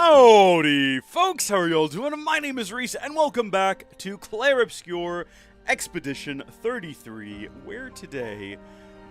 Howdy, folks, how are y'all doing? My name is Reese, and welcome back to Clair Obscur Expedition 33, where today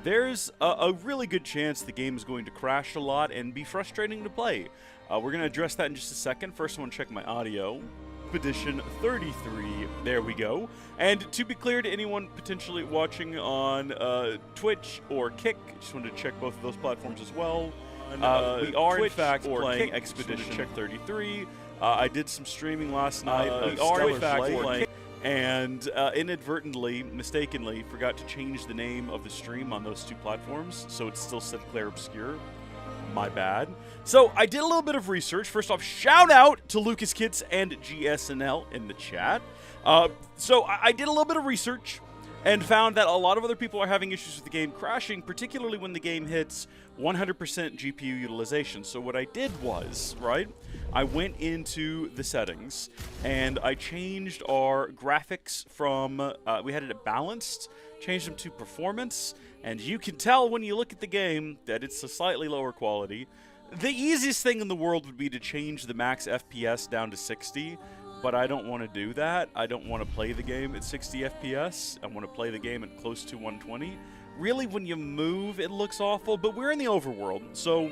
there's a really good chance the game is going to crash a lot and be frustrating to play. We're going to address that in just a second. First, I want to check my audio. Expedition 33, there we go. And to be clear to anyone potentially watching on Twitch or Kick, just wanted to check both of those platforms as well. We are in fact playing Expedition 33. I did some streaming last night. We are in fact playing, and inadvertently, mistakenly, forgot to change the name of the stream on those two platforms, so it still said Clair Obscur. My bad. So I did a little bit of research. First off, shout out to Lucas Kits and GSNL in the chat. So I did a little bit of research and found that a lot of other people are having issues with the game crashing, particularly when the game hits 100% GPU utilization. So what I did was, I went into the settings and I changed our graphics from, we had it at balanced, changed them to performance, and you can tell when you look at the game that it's a slightly lower quality. The easiest thing in the world would be to change the max FPS down to 60, but I don't want to do that. I don't want to play the game at 60 FPS. I want to play the game at close to 120. Really, when you move, it looks awful, but we're in the overworld, so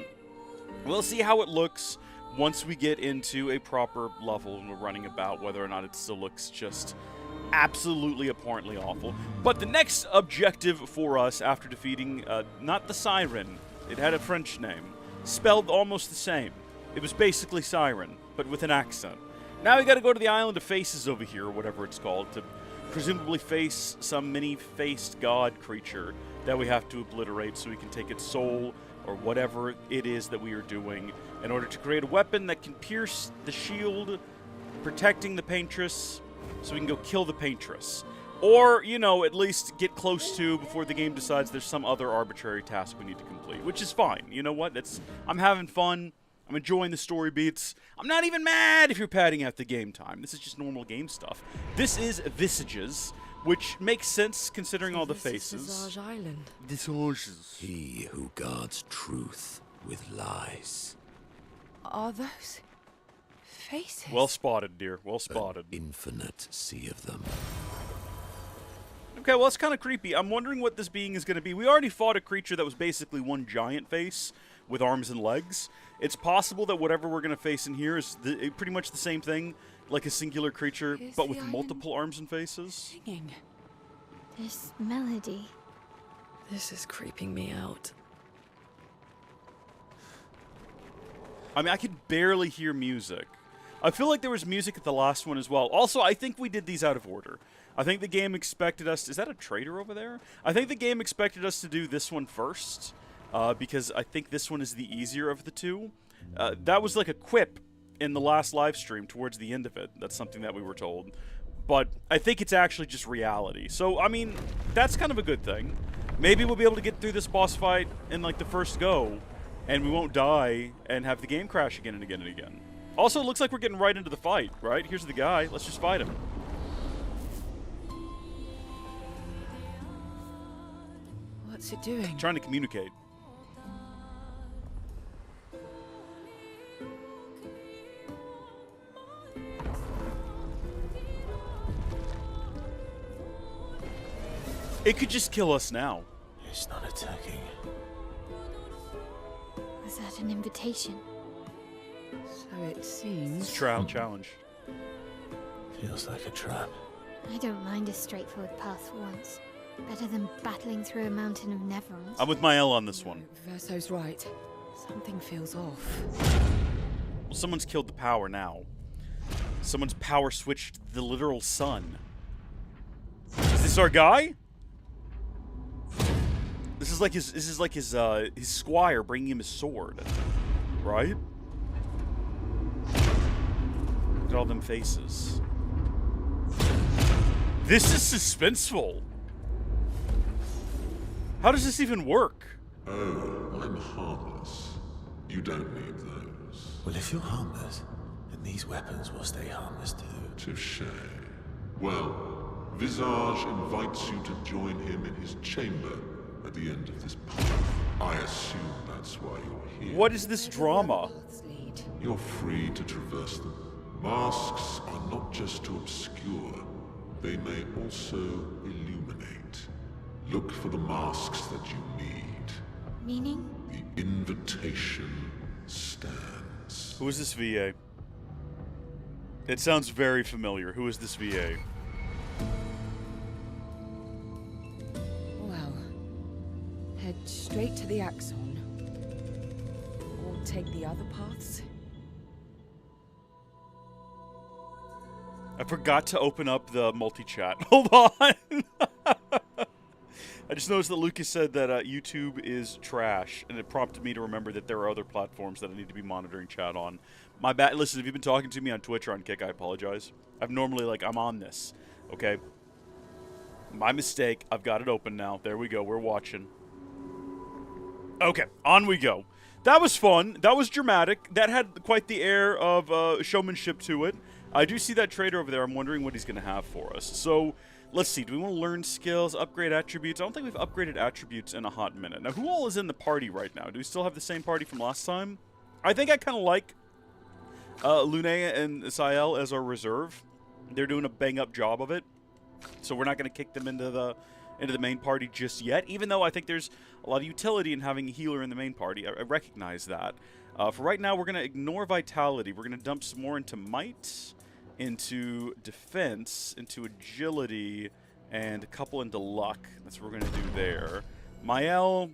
we'll see how it looks once we get into a proper level and we're running about, whether or not it still looks just absolutely abhorrently awful. But the next objective for us after defeating, not the Siren, it had a French name, spelled almost the same. It was basically Siren, but with an accent. Now we gotta go to the Island of Faces over here, or whatever it's called, to presumably face some many-faced god creature that we have to obliterate so we can take its soul, or whatever it is that we are doing, in order to create a weapon that can pierce the shield, protecting the Paintress, so we can go kill the Paintress. Or, you know, at least get close to before the game decides there's some other arbitrary task we need to complete, which is fine. You know what? I'm having fun. I'm enjoying the story beats. I'm not even mad if you're padding out the game time. This is just normal game stuff. This is Visages, which makes sense considering all the faces. Visage Island. Visages. He who guards truth with lies. Are those faces? Well spotted, dear. Well spotted. An infinite sea of them. Okay, well, that's kind of creepy. I'm wondering what this being is going to be. We already fought a creature that was basically one giant face with arms and legs. It's possible that whatever we're going to face in here is pretty much the same thing, like a singular creature, but with multiple arms and faces. Singing. This melody. This is creeping me out. I mean, I could barely hear music. I feel like there was music at the last one as well. Also, I think we did these out of order. I think the game expected us... Is that a trader over there? I think the game expected us to do this one first, because I think this one is the easier of the two. That was like a quip in the last live stream towards the end of it. That's something that we were told. But I think it's actually just reality. So, I mean, that's kind of a good thing. Maybe we'll be able to get through this boss fight in, like, the first go, and we won't die and have the game crash again and again and again. Also, it looks like we're getting right into the fight, right? Here's the guy. Let's just fight him. What's it doing? Trying to communicate. It could just kill us now. It's not attacking. Was that an invitation? So it seems. It's a trial challenge. Feels like a trap. I don't mind a straightforward path for once. Better than battling through a mountain of neverons. I'm with my L on this one. Verso's right. Something feels off. Well, someone's killed the power now. Someone's power switched the literal sun. Is this our guy? This is like his squire bringing him his sword, right? Look at all them faces. This is suspenseful. How does this even work? Oh, I'm harmless. You don't need those. Well, if you're harmless, then these weapons will stay harmless too. Touché. Well, Visage invites you to join him in his chamber at the end of this path. I assume that's why you're here. What is this drama? Paths lead. you're free to traverse them. Masks are not just to obscure, they may also illuminate. Look for the masks that you need. Meaning? The invitation stands. Who is this VA? It sounds very familiar. Who is this VA? Well, head straight to the Axon. Or take the other paths. I forgot to open up the multi-chat. Hold on! I just noticed that Lucas said that YouTube is trash, and it prompted me to remember that there are other platforms that I need to be monitoring chat on. My bad. Listen, if you've been talking to me on Twitch or on Kick, I apologize. I've normally, like, I'm on this, okay? My mistake. I've got it open now. There we go. We're watching. Okay, on we go. That was fun. That was dramatic. That had quite the air of showmanship to it. I do see that trader over there. I'm wondering what he's going to have for us. So, let's see. Do we want to learn skills, upgrade attributes? I don't think we've upgraded attributes in a hot minute. Now, who all is in the party right now? Do we still have the same party from last time? I think I kind of like Lunea and Sael as our reserve. They're doing a bang-up job of it. So we're not going to kick them into the main party just yet, even though I think there's a lot of utility in having a healer in the main party. I recognize that. For right now, we're going to ignore vitality. We're going to dump some more into might, into defense, into agility, and a couple into luck. That's what we're going to do there. Mael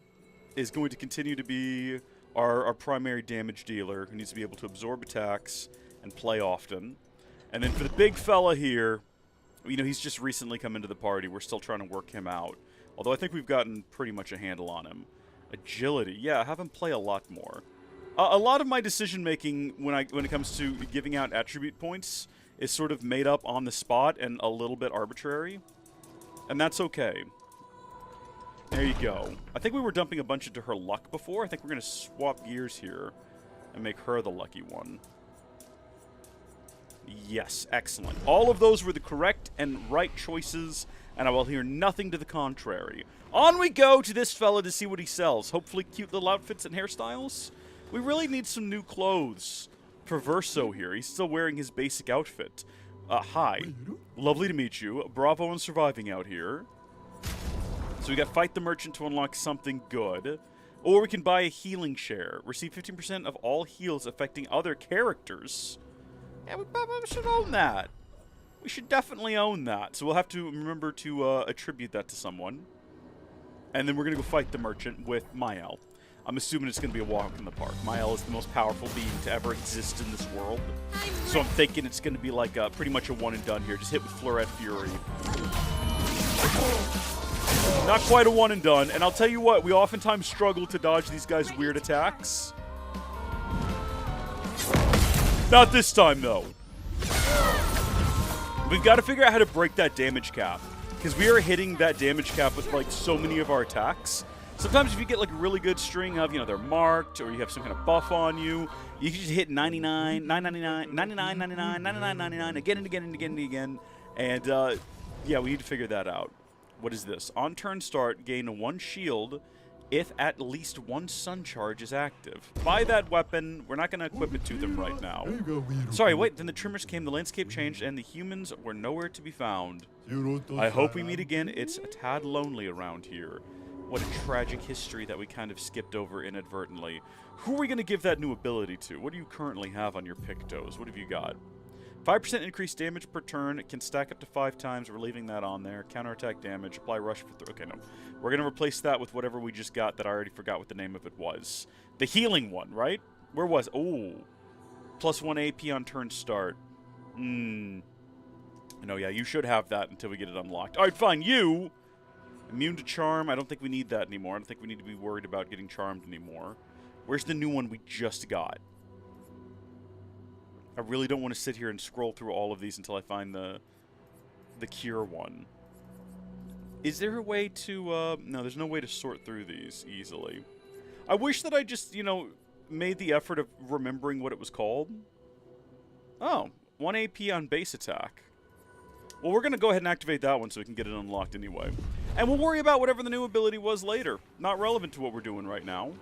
is going to continue to be our primary damage dealer, who needs to be able to absorb attacks and play often. And then for the big fella here, you know, he's just recently come into the party. We're still trying to work him out. Although I think we've gotten pretty much a handle on him. Agility. Yeah, have him play a lot more. A lot of my decision-making when it comes to giving out attribute points is sort of made up on the spot and a little bit arbitrary. And that's okay. There you go. I think we were dumping a bunch into her luck before. I think we're going to swap gears here and make her the lucky one. Yes, excellent. All of those were the correct and right choices, and I will hear nothing to the contrary. On we go to this fella to see what he sells. Hopefully cute little outfits and hairstyles. We really need some new clothes for Verso here. He's still wearing his basic outfit. Hi. Lovely to meet you. Bravo on surviving out here. So we got Fight the Merchant to unlock something good. Or we can buy a healing share. Receive 15% of all heals affecting other characters. Yeah, we probably should own that. We should definitely own that. So we'll have to remember to attribute that to someone. And then we're going to go fight the merchant with Mael. I'm assuming it's going to be a walk in the park. Mael is the most powerful being to ever exist in this world. So I'm thinking it's going to be like pretty much a one and done here. Just hit with Fleuret Fury. Not quite a one and done. And I'll tell you what, we oftentimes struggle to dodge these guys' weird attacks. Not this time, though. We've got to figure out how to break that damage cap. Because we are hitting that damage cap with, like, so many of our attacks. Sometimes if you get, like, a really good string of, you know, they're marked, or you have some kind of buff on you, you can just hit 99, 999, 99, 99, 99, 99, again and again and again and again. And, yeah, we need to figure that out. What is this? On turn start, gain 1 shield if at least 1 sun charge is active. Buy that weapon. We're not going to equip it to them right now. Sorry, wait. Then the trimmers came, the landscape changed, and the humans were nowhere to be found. I hope we meet again. It's a tad lonely around here. What a tragic history that we kind of skipped over inadvertently. Who are we going to give that new ability to? What do you currently have on your Pictos? What have you got? 5% increased damage per turn. It can stack up to 5 times. We're leaving that on there. Counterattack damage. Apply rush for... Okay, no. We're going to replace that with whatever we just got that I already forgot what the name of it was. The healing one, right? Where was... Oh. Plus 1 AP on turn start. No, yeah, you should have that until we get it unlocked. All right, fine. You... Immune to charm. I don't think we need that anymore. I don't think we need to be worried about getting charmed anymore. Where's the new one we just got? I really don't want to sit here and scroll through all of these until I find the cure one. Is there a way to, no, there's no way to sort through these easily. I wish that I just, you know, made the effort of remembering what it was called. Oh, 1 AP on base attack. Well, we're going to go ahead and activate that one so we can get it unlocked anyway. And we'll worry about whatever the new ability was later. Not relevant to what we're doing right now.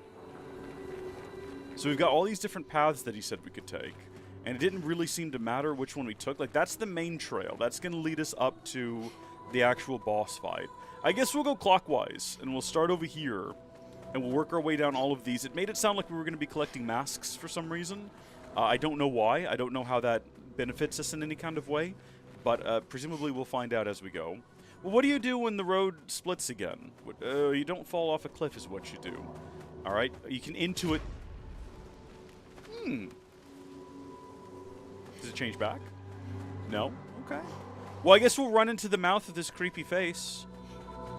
So we've got all these different paths that he said we could take. And it didn't really seem to matter which one we took. Like, that's the main trail. That's going to lead us up to the actual boss fight. I guess we'll go clockwise, and we'll start over here, and we'll work our way down all of these. It made it sound like we were going to be collecting masks for some reason. I don't know why. I don't know how that benefits us in any kind of way. But presumably we'll find out as we go. Well, what do you do when the road splits again? You don't fall off a cliff is what you do. Alright? You can into it... Does it change back? No? Okay. Well, I guess we'll run into the mouth of this creepy face.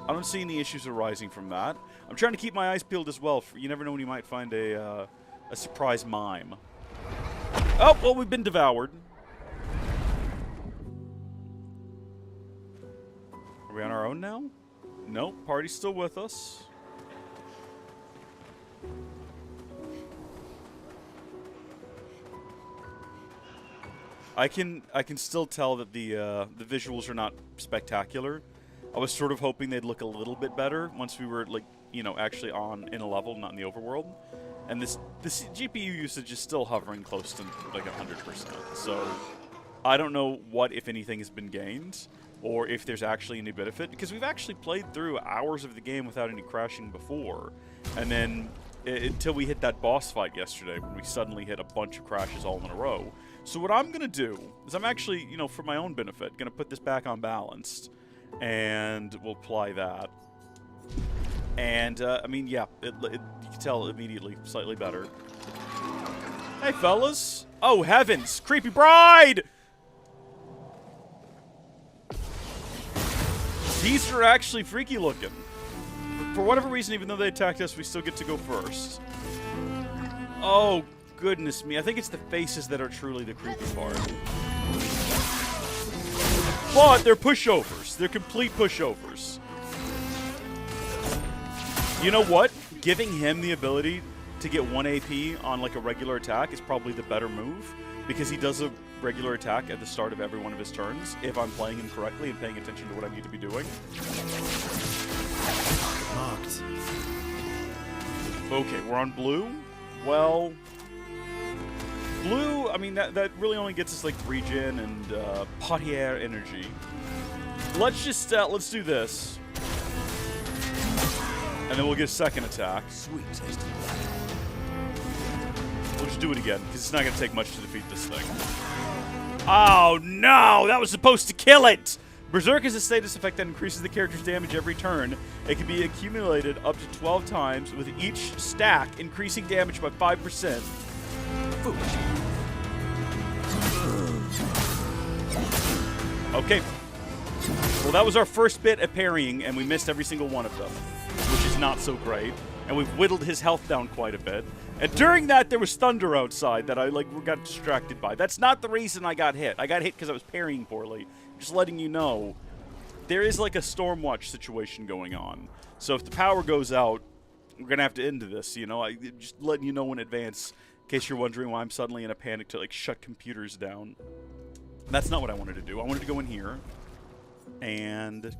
I don't see any issues arising from that. I'm trying to keep my eyes peeled as well. You never know when you might find a surprise mime. Oh, well, we've been devoured. Are we on our own now? Nope, party's still with us. I can still tell that the visuals are not spectacular. I was sort of hoping they'd look a little bit better once we were, like, you know, actually in a level, not in the overworld. And this GPU usage is still hovering close to like 100%. So I don't know what, if anything, has been gained, or if there's actually any benefit, because we've actually played through hours of the game without any crashing before, and then until we hit that boss fight yesterday, when we suddenly hit a bunch of crashes all in a row. So what I'm gonna do is I'm actually, you know, for my own benefit, gonna put this back on balanced, and we'll apply that. And I mean, yeah, you can tell immediately slightly better. Hey, fellas! Oh heavens, creepy bride! These are actually freaky looking. For whatever reason, even though they attacked us, we still get to go first. Oh, goodness me. I think it's the faces that are truly the creepy part. But they're pushovers. They're complete pushovers. You know what? Giving him the ability to get 1 AP on like a regular attack is probably the better move, because he does a regular attack at the start of every one of his turns, if I'm playing him correctly and paying attention to what I need to be doing. Marked. Okay, we're on blue. Well, blue, I mean, that really only gets us like regen and Potier energy. Let's just, let's do this. And then we'll get a second attack. Sweet tasting. We'll just do it again, because it's not going to take much to defeat this thing. Oh, no! That was supposed to kill it! Berserk is a status effect that increases the character's damage every turn. It can be accumulated up to 12 times, with each stack increasing damage by 5%. Foolish. Okay. Well, that was our first bit at parrying, and we missed every single one of them, which is not so great. And we've whittled his health down quite a bit. And during that, there was thunder outside that I got distracted by. That's not the reason I got hit. I got hit because I was parrying poorly. Just letting you know, there is like a Stormwatch situation going on. So if the power goes out, we're going to have to end this, you know? Just letting you know in advance, in case you're wondering why I'm suddenly in a panic to like shut computers down. That's not what I wanted to do. I wanted to go in here. And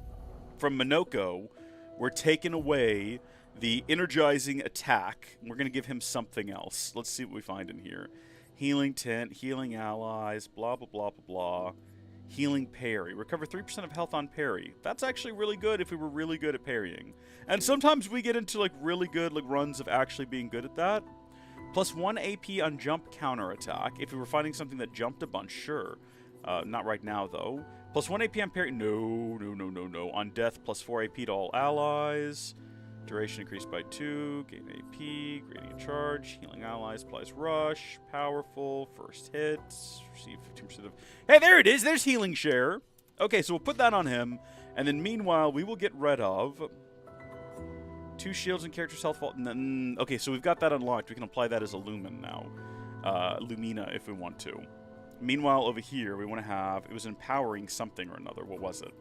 from Minoko, we're taking away the energizing attack. We're going to give him something else. Let's see what we find in here. Healing tent, healing allies, blah, blah, blah, blah, blah. Healing parry. Recover 3% of health on parry. That's actually really good if we were really good at parrying. And sometimes we get into like really good like runs of actually being good at that. Plus 1 AP on jump counter attack. If we were finding something that jumped a bunch, sure. Not right now though. Plus 1 AP on parry. No, no, no, no, no. On death, plus 4 AP to all allies. Duration increased by 2, gain AP, gradient charge, healing allies, applies rush, powerful, first hit, receive 15% of... Hey, there it is! There's healing share! Okay, so we'll put that on him, and then meanwhile, we will get rid of 2 shields and character's health fall... Okay, so we've got that unlocked. We can apply that as a Lumen now. Lumina, if we want to. Meanwhile, over here, we want to have... It was empowering something or another. What was it?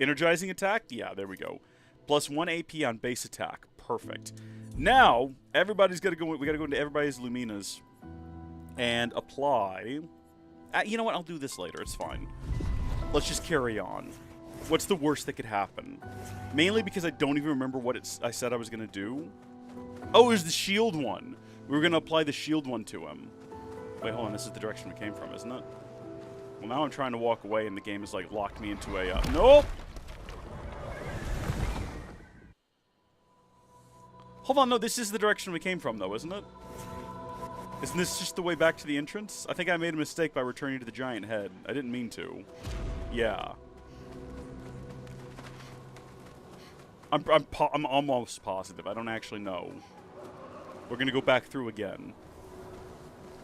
Energizing attack? Yeah, there we go. Plus 1 AP on base attack. Perfect. Now, everybody's got to go... We got to go into everybody's Luminas and apply... you know what? I'll do this later. It's fine. Let's just carry on. What's the worst that could happen? Mainly because I don't even remember what I said I was going to do. Oh, it was the shield one. We were going to apply the shield one to him. Wait, hold on. This is the direction we came from, isn't it? Well, now I'm trying to walk away, and the game has, like, locked me into a... Nope! Hold on, no, this is the direction we came from, though, isn't it? Isn't this just the way back to the entrance? I think I made a mistake by returning to the giant head. I didn't mean to. Yeah. I'm almost positive. I don't actually know. We're gonna go back through again.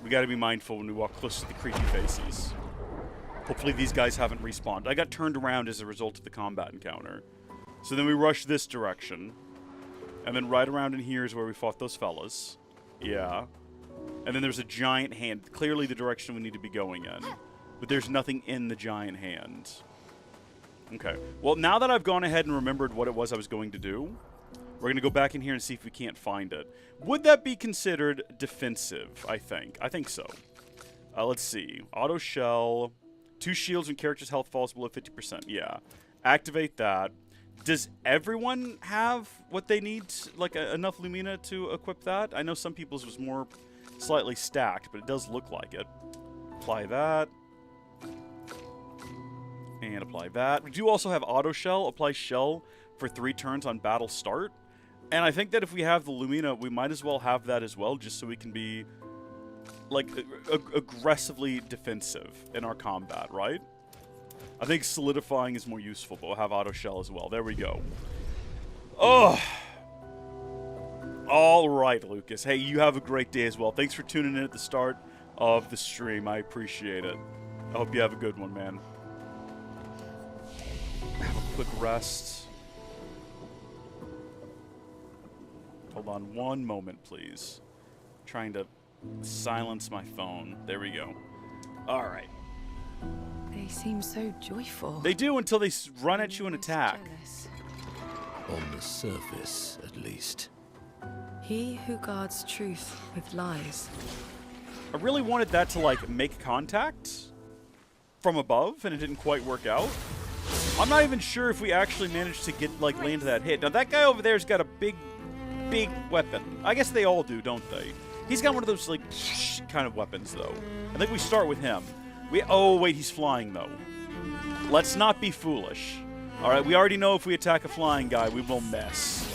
We gotta be mindful when we walk close to the creepy faces. Hopefully these guys haven't respawned. I got turned around as a result of the combat encounter. So then we rush this direction. And then right around in here is where we fought those fellas. Yeah. And then there's a giant hand. Clearly the direction we need to be going in. But there's nothing in the giant hand. Okay. Well, now that I've gone ahead and remembered what it was I was going to do, we're going to go back in here and see if we can't find it. Would that be considered defensive, I think? I think so. Let's see. Auto shell. 2 shields when character's health falls below 50%. Yeah. Activate that. Does everyone have what they need, like enough Lumina to equip that? I know some people's was more slightly stacked, but it does look like it. Apply that. And apply that. We do also have auto shell. Apply shell for 3 turns on battle start. And I think that if we have the Lumina, we might as well have that as well, just so we can be, like, aggressively defensive in our combat, right? I think solidifying is more useful, but we'll have auto shell as well. There we go. Oh! Alright, Lucas. Hey, you have a great day as well. Thanks for tuning in at the start of the stream. I appreciate it. I hope you have a good one, man. Have a quick rest. Hold on one moment, please. I'm trying to silence my phone. There we go. Alright. They seem so joyful. They do until they run at you and attack. Jealous. On the surface, at least. He who guards truth with lies. I really wanted that to, like, make contact from above, and it didn't quite work out. I'm not even sure if we actually managed to get, like, land that hit. Now, that guy over there's got a big weapon. I guess they all do, don't they? He's got one of those, like, kind of weapons, though. I think we start with him. Oh, wait, he's flying, though. Let's not be foolish. Alright, we already know if we attack a flying guy, we will miss.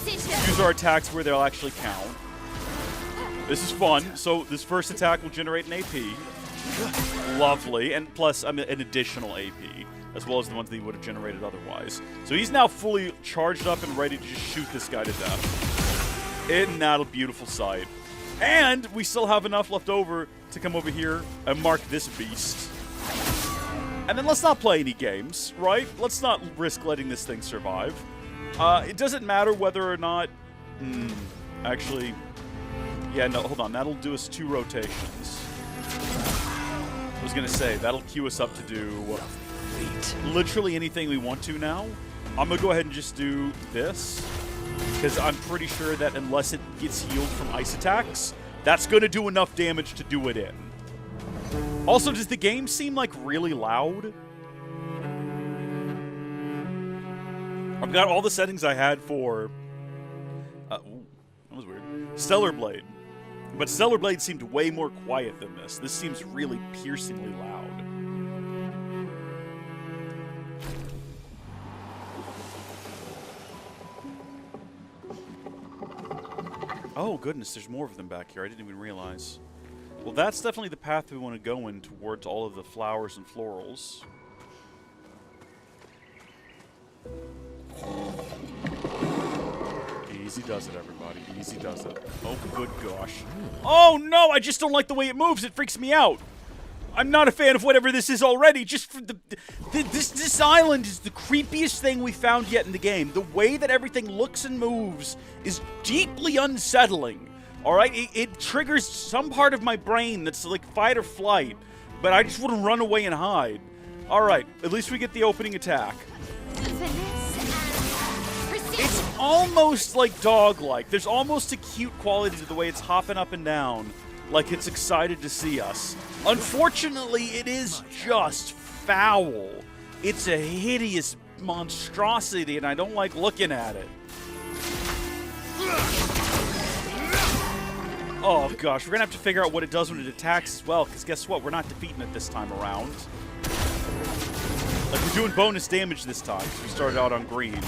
Use our attacks where they'll actually count. This is fun. So, this first attack will generate an AP. Lovely. And plus, an additional AP, as well as the ones that he would have generated otherwise. So, he's now fully charged up and ready to just shoot this guy to death. Isn't that a beautiful sight? And we still have enough left over to come over here and mark this beast. And then let's not play any games, right? Let's not risk letting this thing survive. It doesn't matter whether or not... actually... Yeah, no, hold on. That'll do us 2 rotations. I was going to say, that'll queue us up to do literally anything we want to now. I'm going to go ahead and just do this. Because I'm pretty sure that unless it gets healed from ice attacks, that's going to do enough damage to do it in. Also, does the game seem, like, really loud? I've got all the settings I had for... ooh, that was weird. Stellar Blade. But Stellar Blade seemed way more quiet than this. This seems really piercingly loud. Oh, goodness, there's more of them back here. I didn't even realize. Well, that's definitely the path we want to go in towards all of the flowers and florals. Easy does it, everybody. Easy does it. Oh, good gosh. Oh, no! I just don't like the way it moves. It freaks me out. I'm not a fan of whatever this is already. Just for this island is the creepiest thing we found yet in the game. The way that everything looks and moves is deeply unsettling. Alright? It triggers some part of my brain that's like fight or flight. But I just want to run away and hide. Alright, at least we get the opening attack. It's almost like dog-like. There's almost a cute quality to the way it's hopping up and down, like it's excited to see us. Unfortunately, it is just foul. It's a hideous monstrosity, and I don't like looking at it. Oh gosh, we're gonna have to figure out what it does when it attacks as well, because guess what? We're not defeating it this time around. Like, we're doing bonus damage this time, because we started out on green.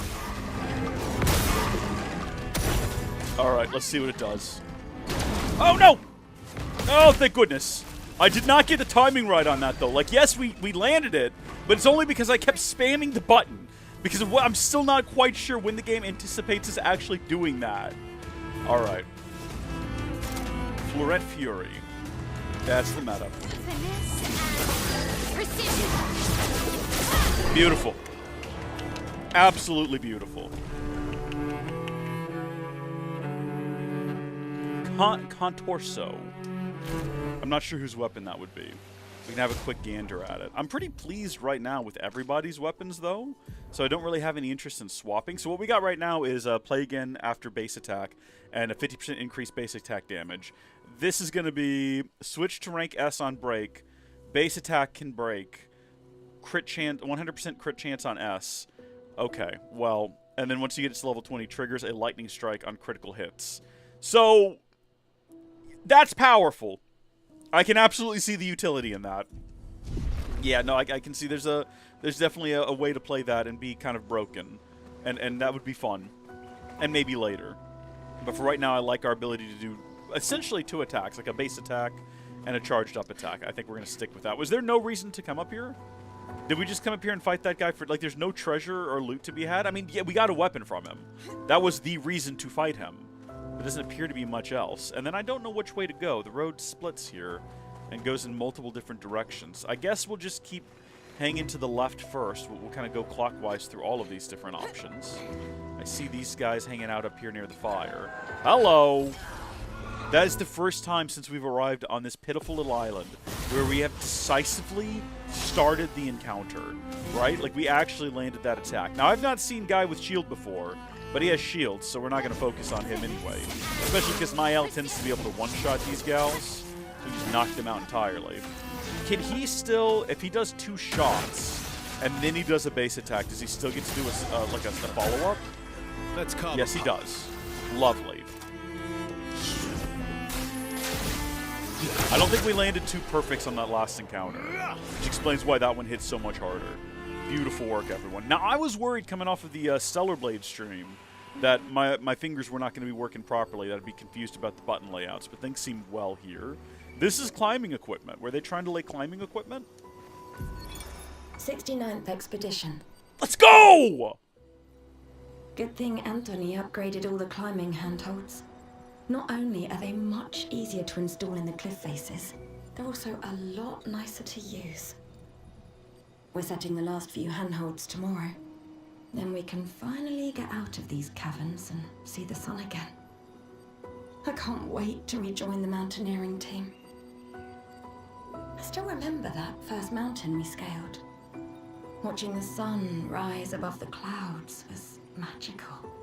Alright, let's see what it does. Oh no! Oh, thank goodness. I did not get the timing right on that, though. Like, yes, we landed it, but it's only because I kept spamming the button. Because of what I'm still not quite sure when the game anticipates us actually doing that. Alright. Floret Fury. That's the meta. Beautiful. Absolutely beautiful. Contorso. I'm not sure whose weapon that would be. We can have a quick gander at it. I'm pretty pleased right now with everybody's weapons, though, so I don't really have any interest in swapping. So what we got right now is play again after base attack and a 50% increased base attack damage. This is going to be switch to rank S on break, base attack can break, crit chance, 100% crit chance on S. Okay, well, and then once you get it to level 20, triggers a lightning strike on critical hits. So that's powerful. I can absolutely see the utility in that. Yeah, no, I can see there's definitely a way to play that and be kind of broken. And that would be fun. And maybe later. But for right now, I like our ability to do essentially 2 attacks, like a base attack and a charged up attack. I think we're going to stick with that. Was there no reason to come up here? Did we just come up here and fight that guy for, like, there's no treasure or loot to be had? I mean, yeah, we got a weapon from him. That was the reason to fight him. There doesn't appear to be much else. And then I don't know which way to go. The road splits here and goes in multiple different directions. I guess we'll just keep hanging to the left first. We'll kind of go clockwise through all of these different options. I see these guys hanging out up here near the fire. Hello! That is the first time since we've arrived on this pitiful little island where we have decisively started the encounter, right? Like, we actually landed that attack. Now, I've not seen Guy with shield before, but he has shields, so we're not going to focus on him anyway. Especially because my L tends to be able to one-shot these gals, so just knock them out entirely. Can he still, if he does 2 shots, and then he does a base attack, does he still get to do a follow-up? Let's call. Yes, he does. Lovely. I don't think we landed 2 perfects on that last encounter, which explains why that one hits so much harder. Beautiful work, everyone. Now, I was worried coming off of the Stellar Blade stream that my fingers were not going to be working properly, that I'd be confused about the button layouts, but things seemed well here. This is climbing equipment. Were they trying to lay climbing equipment? 69th Expedition. Let's go! Good thing Anthony upgraded all the climbing handholds. Not only are they much easier to install in the cliff faces, they're also a lot nicer to use. We're setting the last few handholds tomorrow. Then we can finally get out of these caverns and see the sun again. I can't wait to rejoin the mountaineering team. I still remember that first mountain we scaled. Watching the sun rise above the clouds was magical.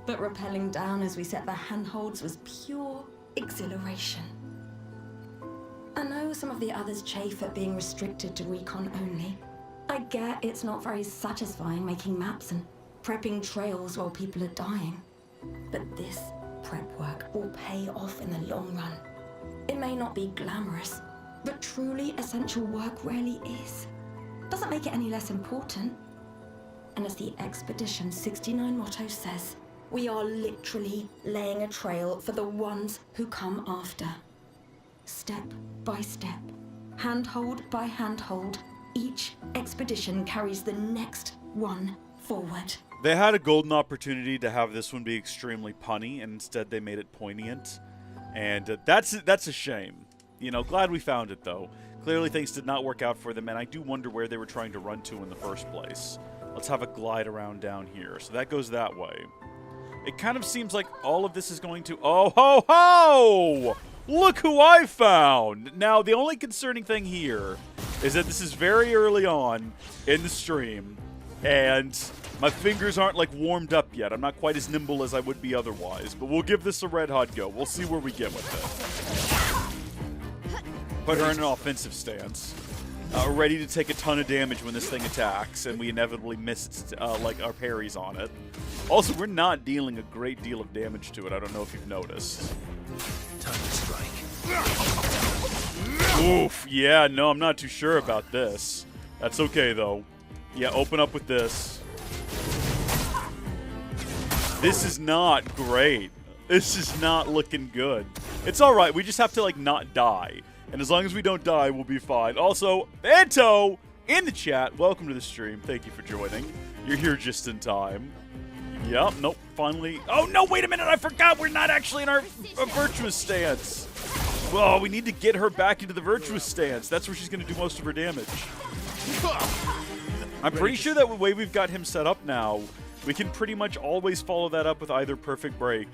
But rappelling down as we set the handholds was pure exhilaration. I know some of the others chafe at being restricted to recon only. I get it's not very satisfying making maps and prepping trails while people are dying. But this prep work will pay off in the long run. It may not be glamorous, but truly essential work rarely is. Doesn't make it any less important. And as the Expedition 69 motto says, we are literally laying a trail for the ones who come after. Step by step, handhold by handhold, each expedition carries the next one forward. They had a golden opportunity to have this one be extremely punny, and instead they made it poignant. And that's a shame. You know, glad we found it, though. Clearly things did not work out for them, and I do wonder where they were trying to run to in the first place. Let's have a glide around down here. So that goes that way. It kind of seems like all of this is going to... Oh, ho, ho! Look who I found! Now, the only concerning thing here is that this is very early on in the stream, and my fingers aren't, like, warmed up yet. I'm not quite as nimble as I would be otherwise, but we'll give this a red-hot go. We'll see where we get with it. Put her in an offensive stance. Ready to take a ton of damage when this thing attacks, and we inevitably miss, like, our parries on it. Also, we're not dealing a great deal of damage to it. I don't know if you've noticed. Time Oof, yeah, no, I'm not too sure about this. That's okay, though. Yeah, open up with this. This is not great. This is not looking good. It's alright, we just have to, like, not die. And as long as we don't die, we'll be fine. Also, Banto, in the chat, welcome to the stream. Thank you for joining. You're here just in time. Yep, nope, finally. Oh, no, wait a minute, I forgot we're not actually in our virtuous stance. Well, we need to get her back into the virtuous stance. That's where she's going to do most of her damage. I'm pretty sure that the way we've got him set up now, we can pretty much always follow that up with either Perfect Break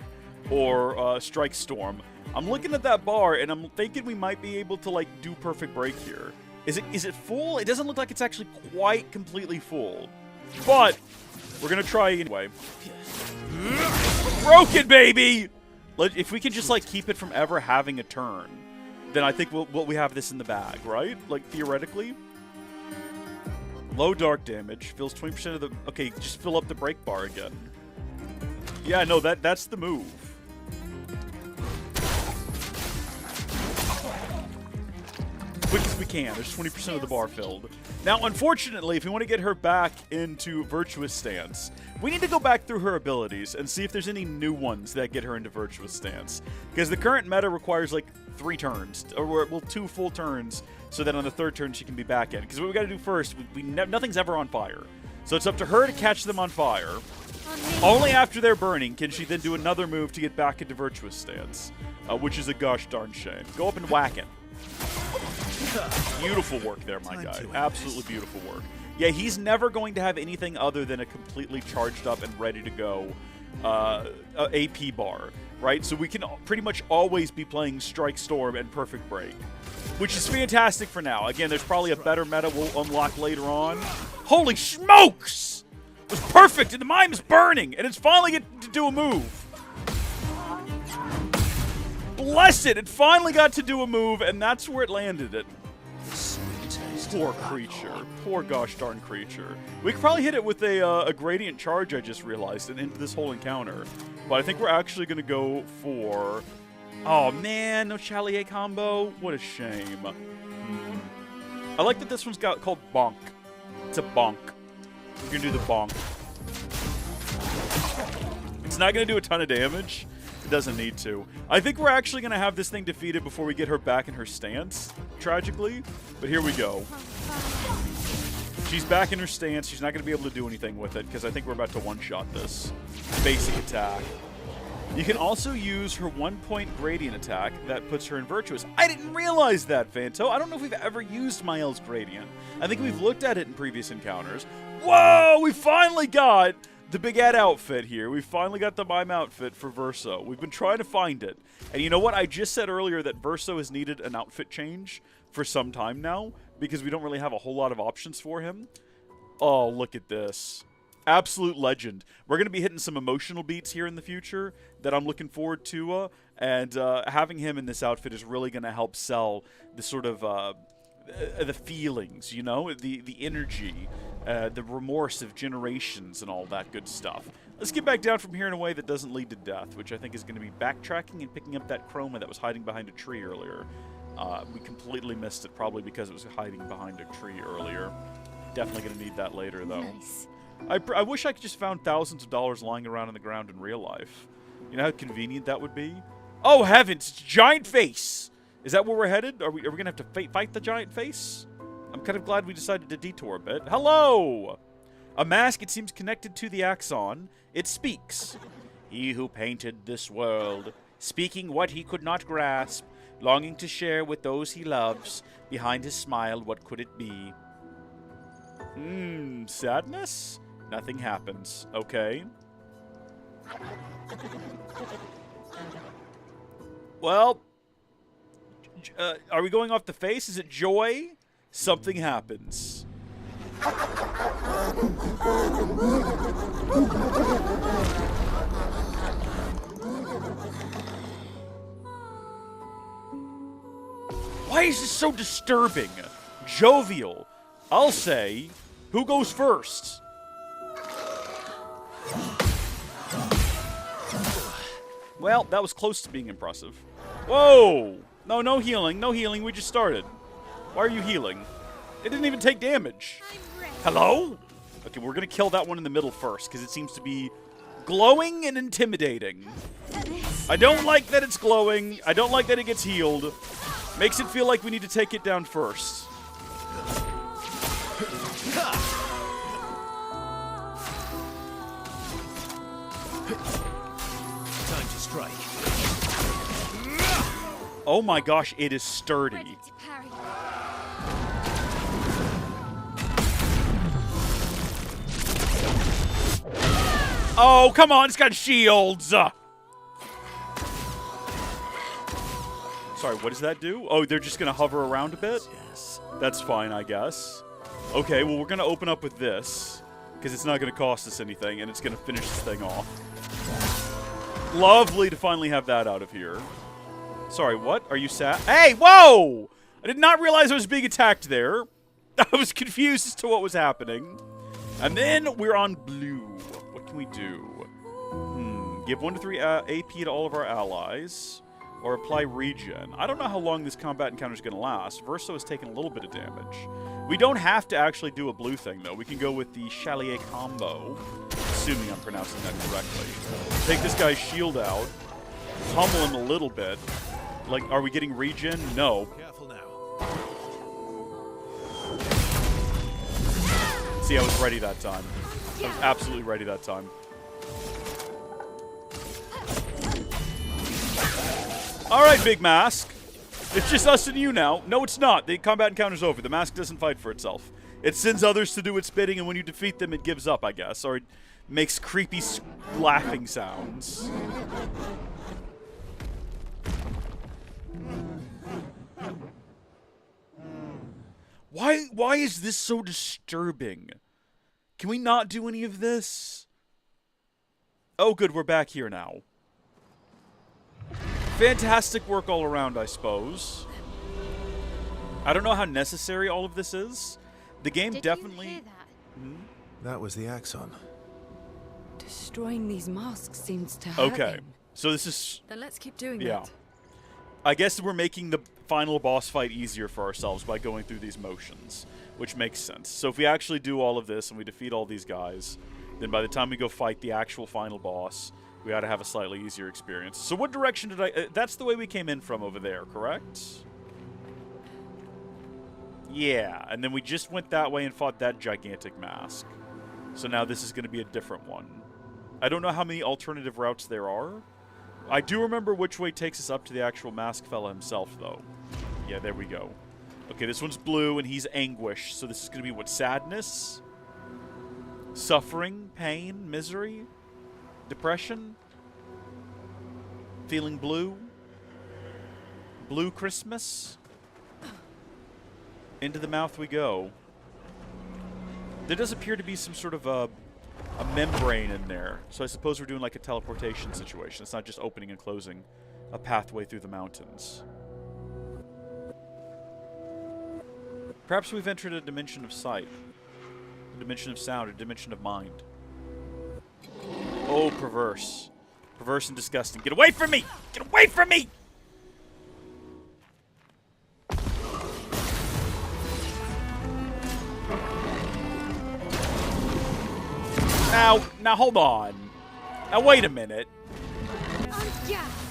or Strike Storm. I'm looking at that bar, and I'm thinking we might be able to, like, do Perfect Break here. Is it full? It doesn't look like it's actually quite completely full. But we're going to try anyway. Broken, baby! If we can just, like, keep it from ever having a turn, then I think we have this in the bag, right? Like, theoretically. Low dark damage. Fills 20% of the... Okay, just fill up the break bar again. Yeah, no, that's the move. Quick as we can. There's 20% of the bar filled. Now, unfortunately, if we want to get her back into Virtuous Stance, we need to go back through her abilities and see if there's any new ones that get her into Virtuous Stance. Because the current meta requires, like, 3 turns, or, well, 2 full turns, so that on the 3rd turn she can be back in. Because what we got to do first, nothing's ever on fire. So it's up to her to catch them on fire. Only after they're burning can she then do another move to get back into Virtuous Stance, which is a gosh darn shame. Go up and whack it. Beautiful work there, my guy. Absolutely beautiful work. Yeah, he's never going to have anything other than a completely charged up and ready to go AP bar, right? So we can pretty much always be playing Strike Storm and Perfect Break, which is fantastic for now. Again, there's probably a better meta we'll unlock later on. Holy smokes! It was perfect, and the mime is burning, and it's finally getting to do a move. Bless it! It finally got to do a move, and that's where it landed it. Poor creature. Poor gosh darn creature. We could probably hit it with a gradient charge, I just realized, and into this whole encounter. But I think we're actually going to go for... Oh, man, no Chalier combo? What a shame. I like that this one's called Bonk. It's a bonk. We're going to do the bonk. It's not going to do a ton of damage. It doesn't need to. I think we're actually going to have this thing defeated before we get her back in her stance, tragically. But here we go. She's back in her stance. She's not going to be able to do anything with it because I think we're about to one-shot this. Basic attack. You can also use her 1-point gradient attack that puts her in Virtuous. I didn't realize that, Vanto. I don't know if we've ever used Mael's gradient. I think we've looked at it in previous encounters. Whoa! We finally got the Big Ed outfit here. We finally got the mime outfit for Verso. We've been trying to find it. And you know what? I just said earlier that Verso has needed an outfit change for some time now because we don't really have a whole lot of options for him. Oh, look at this. Absolute legend. We're going to be hitting some emotional beats here in the future that I'm looking forward to, and having him in this outfit is really going to help sell the sort of the feelings, you know, the energy, the remorse of generations and all that good stuff. Let's get back down from here in a way that doesn't lead to death, which I think is going to be backtracking and picking up that chroma that was hiding behind a tree earlier. We completely missed it, probably because it was hiding behind a tree earlier. Definitely going to need that later, though. Nice. I wish I could just found thousands of dollars lying around on the ground in real life. You know how convenient that would be? Oh, heavens! It's Giant Face! Is that where we're headed? Are we going to have to fight the Giant Face? I'm kind of glad we decided to detour a bit. Hello! A mask, it seems, connected to the axon. It speaks. He who painted this world, speaking what he could not grasp, longing to share with those he loves, behind his smile, what could it be? Sadness? Nothing happens. Okay. Well, are we going off the face? Is it joy? Something happens. Why is this so disturbing? Jovial. I'll say, who goes first? Well, that was close to being impressive. Whoa! No, no healing. No healing. We just started. Why are you healing? It didn't even take damage. Hello? Okay, we're going to kill that one in the middle first, because it seems to be glowing and intimidating. I don't like that it's glowing. I don't like that it gets healed. Makes it feel like we need to take it down first. Time to strike. Oh my gosh, it is sturdy. Ready to parry. Oh, come on, it's got shields. Sorry, what does that do? Oh, they're just going to hover around a bit? Yes. That's fine, I guess. Okay, well, we're going to open up with this, because it's not going to cost us anything, and it's going to finish this thing off. Lovely to finally have that out of here. Sorry, what? Are you sad? Hey, whoa! I did not realize I was being attacked there. I was confused as to what was happening. And then we're on blue. What can we do? Give 1 to 3 AP to all of our allies. Or apply regen. I don't know how long this combat encounter is going to last. Verso has taken a little bit of damage. We don't have to actually do a blue thing, though. We can go with the Chalier combo. Assuming I'm pronouncing that correctly. Take this guy's shield out. Pummel him a little bit. Like, are we getting regen? No. Careful now. See, I was ready that time. I was absolutely ready that time. Alright, Big Mask. It's just us and you now. No, it's not. The combat encounter's over. The mask doesn't fight for itself. It sends others to do its bidding, and when you defeat them, it gives up, I guess. Or it makes creepy laughing sounds. Why is this so disturbing? Can we not do any of this? Oh, good, we're back here now. Fantastic work all around, I suppose. I don't know how necessary all of this is. The game Did definitely... you hear that? That was the Axon. Destroying these masks seems to hurt Okay, him. so this is... Then let's keep doing Yeah. that. I guess we're making the final boss fight easier for ourselves by going through these motions, which makes sense. So if we actually do all of this and we defeat all these guys, then by the time we go fight the actual final boss, we ought to have a slightly easier experience. So what direction did I... that's the way we came in from over there, correct? Yeah, and then we just went that way and fought that gigantic mask. So now this is going to be a different one. I don't know how many alternative routes there are. I do remember which way takes us up to the actual mask fella himself, though. Yeah, there we go. Okay, this one's blue, and he's anguish. So this is going to be, what, sadness? Suffering? Pain? Misery? Depression? Feeling blue? Blue Christmas? Into the mouth we go. There does appear to be some sort of a membrane in there. So I suppose we're doing like a teleportation situation. It's not just opening and closing a pathway through the mountains. Perhaps we've entered a dimension of sight. A dimension of sound, a dimension of mind. Oh, perverse. Perverse and disgusting. Get away from me! Get away from me! Now hold on. Now wait a minute.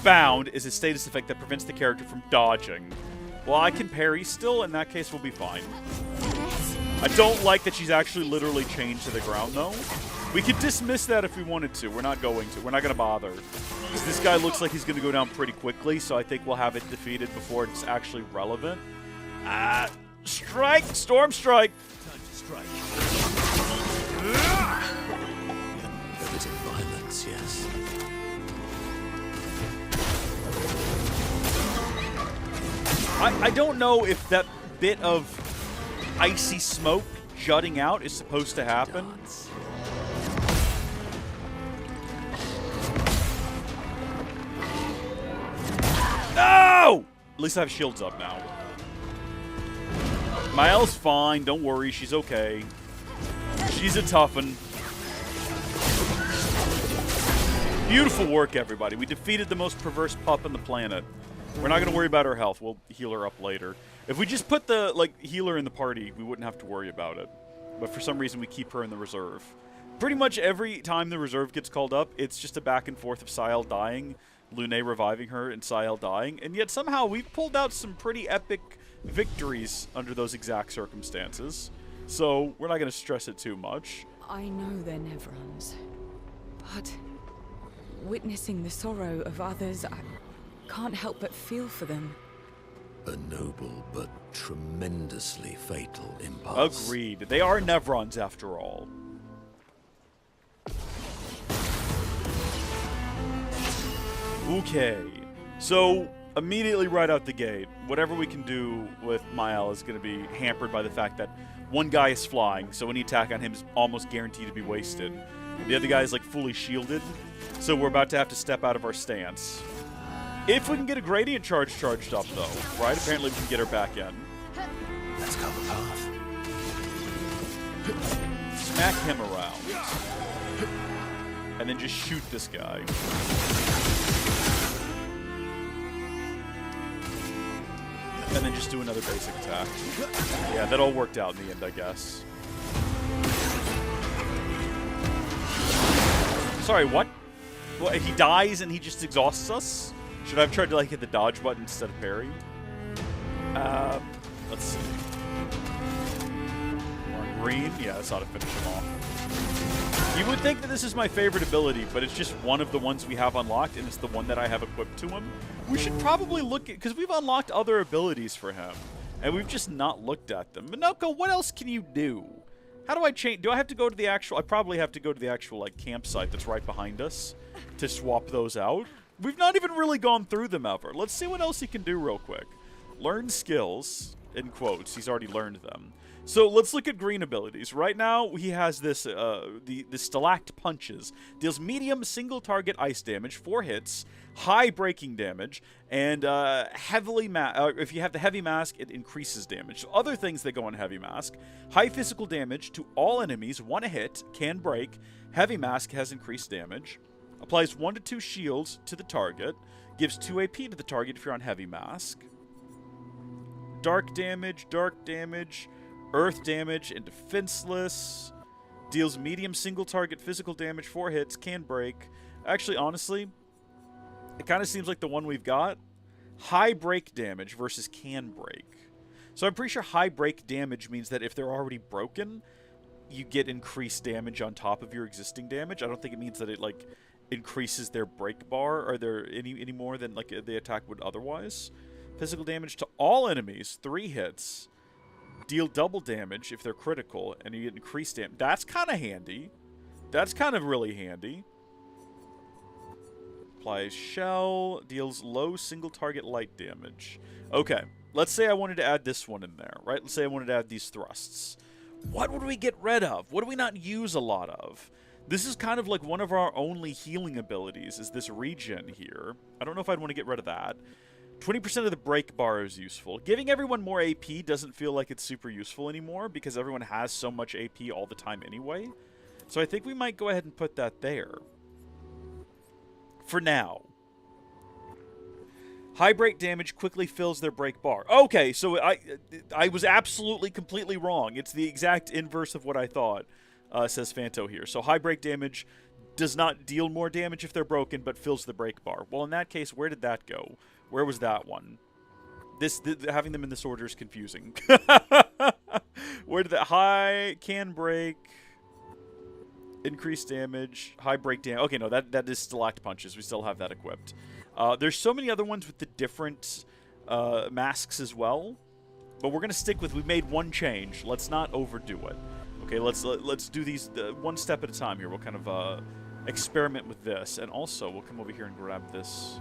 Bound is a status effect that prevents the character from dodging. Well, I can parry still. In that case, we'll be fine. I don't like that she's actually literally chained to the ground, though. We could dismiss that if we wanted to. We're not going to. We're not going to bother. Because this guy looks like he's going to go down pretty quickly, so I think we'll have it defeated before it's actually relevant. Strike! Storm strike! Time to strike. There is violence, yes. I don't know if that bit of icy smoke jutting out is supposed to happen. No! At least I have shields up now. Miles fine, don't worry, she's okay. She's a toughin'. Beautiful work, everybody. We defeated the most perverse pup on the planet. We're not going to worry about her health. We'll heal her up later. If we just put the, like, healer in the party, we wouldn't have to worry about it. But for some reason, we keep her in the reserve. Pretty much every time the reserve gets called up, it's just a back and forth of Sael dying, Lune reviving her, and Sael dying. And yet somehow we've pulled out some pretty epic victories under those exact circumstances. So we're not going to stress it too much. I know they're Nevrons, but witnessing the sorrow of others, I can't help but feel for them. A noble but tremendously fatal impulse. Agreed. They are Nevrons after all. Okay. So, immediately right out the gate, whatever we can do with Mael is going to be hampered by the fact that one guy is flying, so any attack on him is almost guaranteed to be wasted. The other guy is, like, fully shielded, so we're about to have to step out of our stance. If we can get a gradient charge charged up, though, right? Apparently we can get her back in. Let's cover path. Smack him around. And then just shoot this guy. And then just do another basic attack. Yeah, that all worked out in the end, I guess. Sorry, what? Well, he dies and he just exhausts us? Should I have tried to, like, hit the dodge button instead of parry? Let's see. We're on green? Yeah, that's how to finish him off. You would think that this is my favorite ability, but it's just one of the ones we have unlocked, and it's the one that I have equipped to him. We should probably look at... because we've unlocked other abilities for him, and we've just not looked at them. Minoko, what else can you do? How do I change... do I have to go to the actual... I probably have to go to the actual, like, campsite that's right behind us to swap those out. We've not even really gone through them ever. Let's see what else he can do real quick. Learn skills, in quotes. He's already learned them. So let's look at green abilities. Right now, he has this, the Stalact Punches. Deals medium single target ice damage, 4 hits, high breaking damage, and if you have the heavy mask, it increases damage. So other things that go on heavy mask. High physical damage to all enemies, 1 hit, can break. Heavy mask has increased damage. Applies 1 to 2 shields to the target. Gives 2 AP to the target if you're on heavy mask. Dark damage, earth damage, and defenseless. Deals medium single target physical damage, 4 hits, can break. Actually, honestly, it kind of seems like the one we've got. High break damage versus can break. So I'm pretty sure high break damage means that if they're already broken, you get increased damage on top of your existing damage. I don't think it means that it, like, increases their break bar or their any more than, like, the attack would otherwise. Physical damage to all enemies, 3 hits. Deal double damage if they're critical, and you get increased damage. That's kind of handy. That's kind of really handy. Applies shell. Deals low single target light damage. Okay, let's say I wanted to add this one in there, right? Let's say I wanted to add these thrusts. What would we get rid of? What do we not use a lot of? This is kind of like one of our only healing abilities, is this regen here. I don't know if I'd want to get rid of that. 20% of the break bar is useful. Giving everyone more AP doesn't feel like it's super useful anymore because everyone has so much AP all the time anyway. So I think we might go ahead and put that there. For now. High break damage quickly fills their break bar. Okay, so I was absolutely completely wrong. It's the exact inverse of what I thought, says Fanto here. So high break damage does not deal more damage if they're broken, but fills the break bar. Well, in that case, where did that go? Where was that one? Having them in this order is confusing. Where did that... high can break... increased damage, high break damage. Okay, no, that is Stalact Punches. We still have that equipped. There's so many other ones with the different masks as well. But we're going to stick with... we made one change. Let's not overdo it. Okay, let's do these one step at a time here. We'll kind of experiment with this. And also, we'll come over here and grab this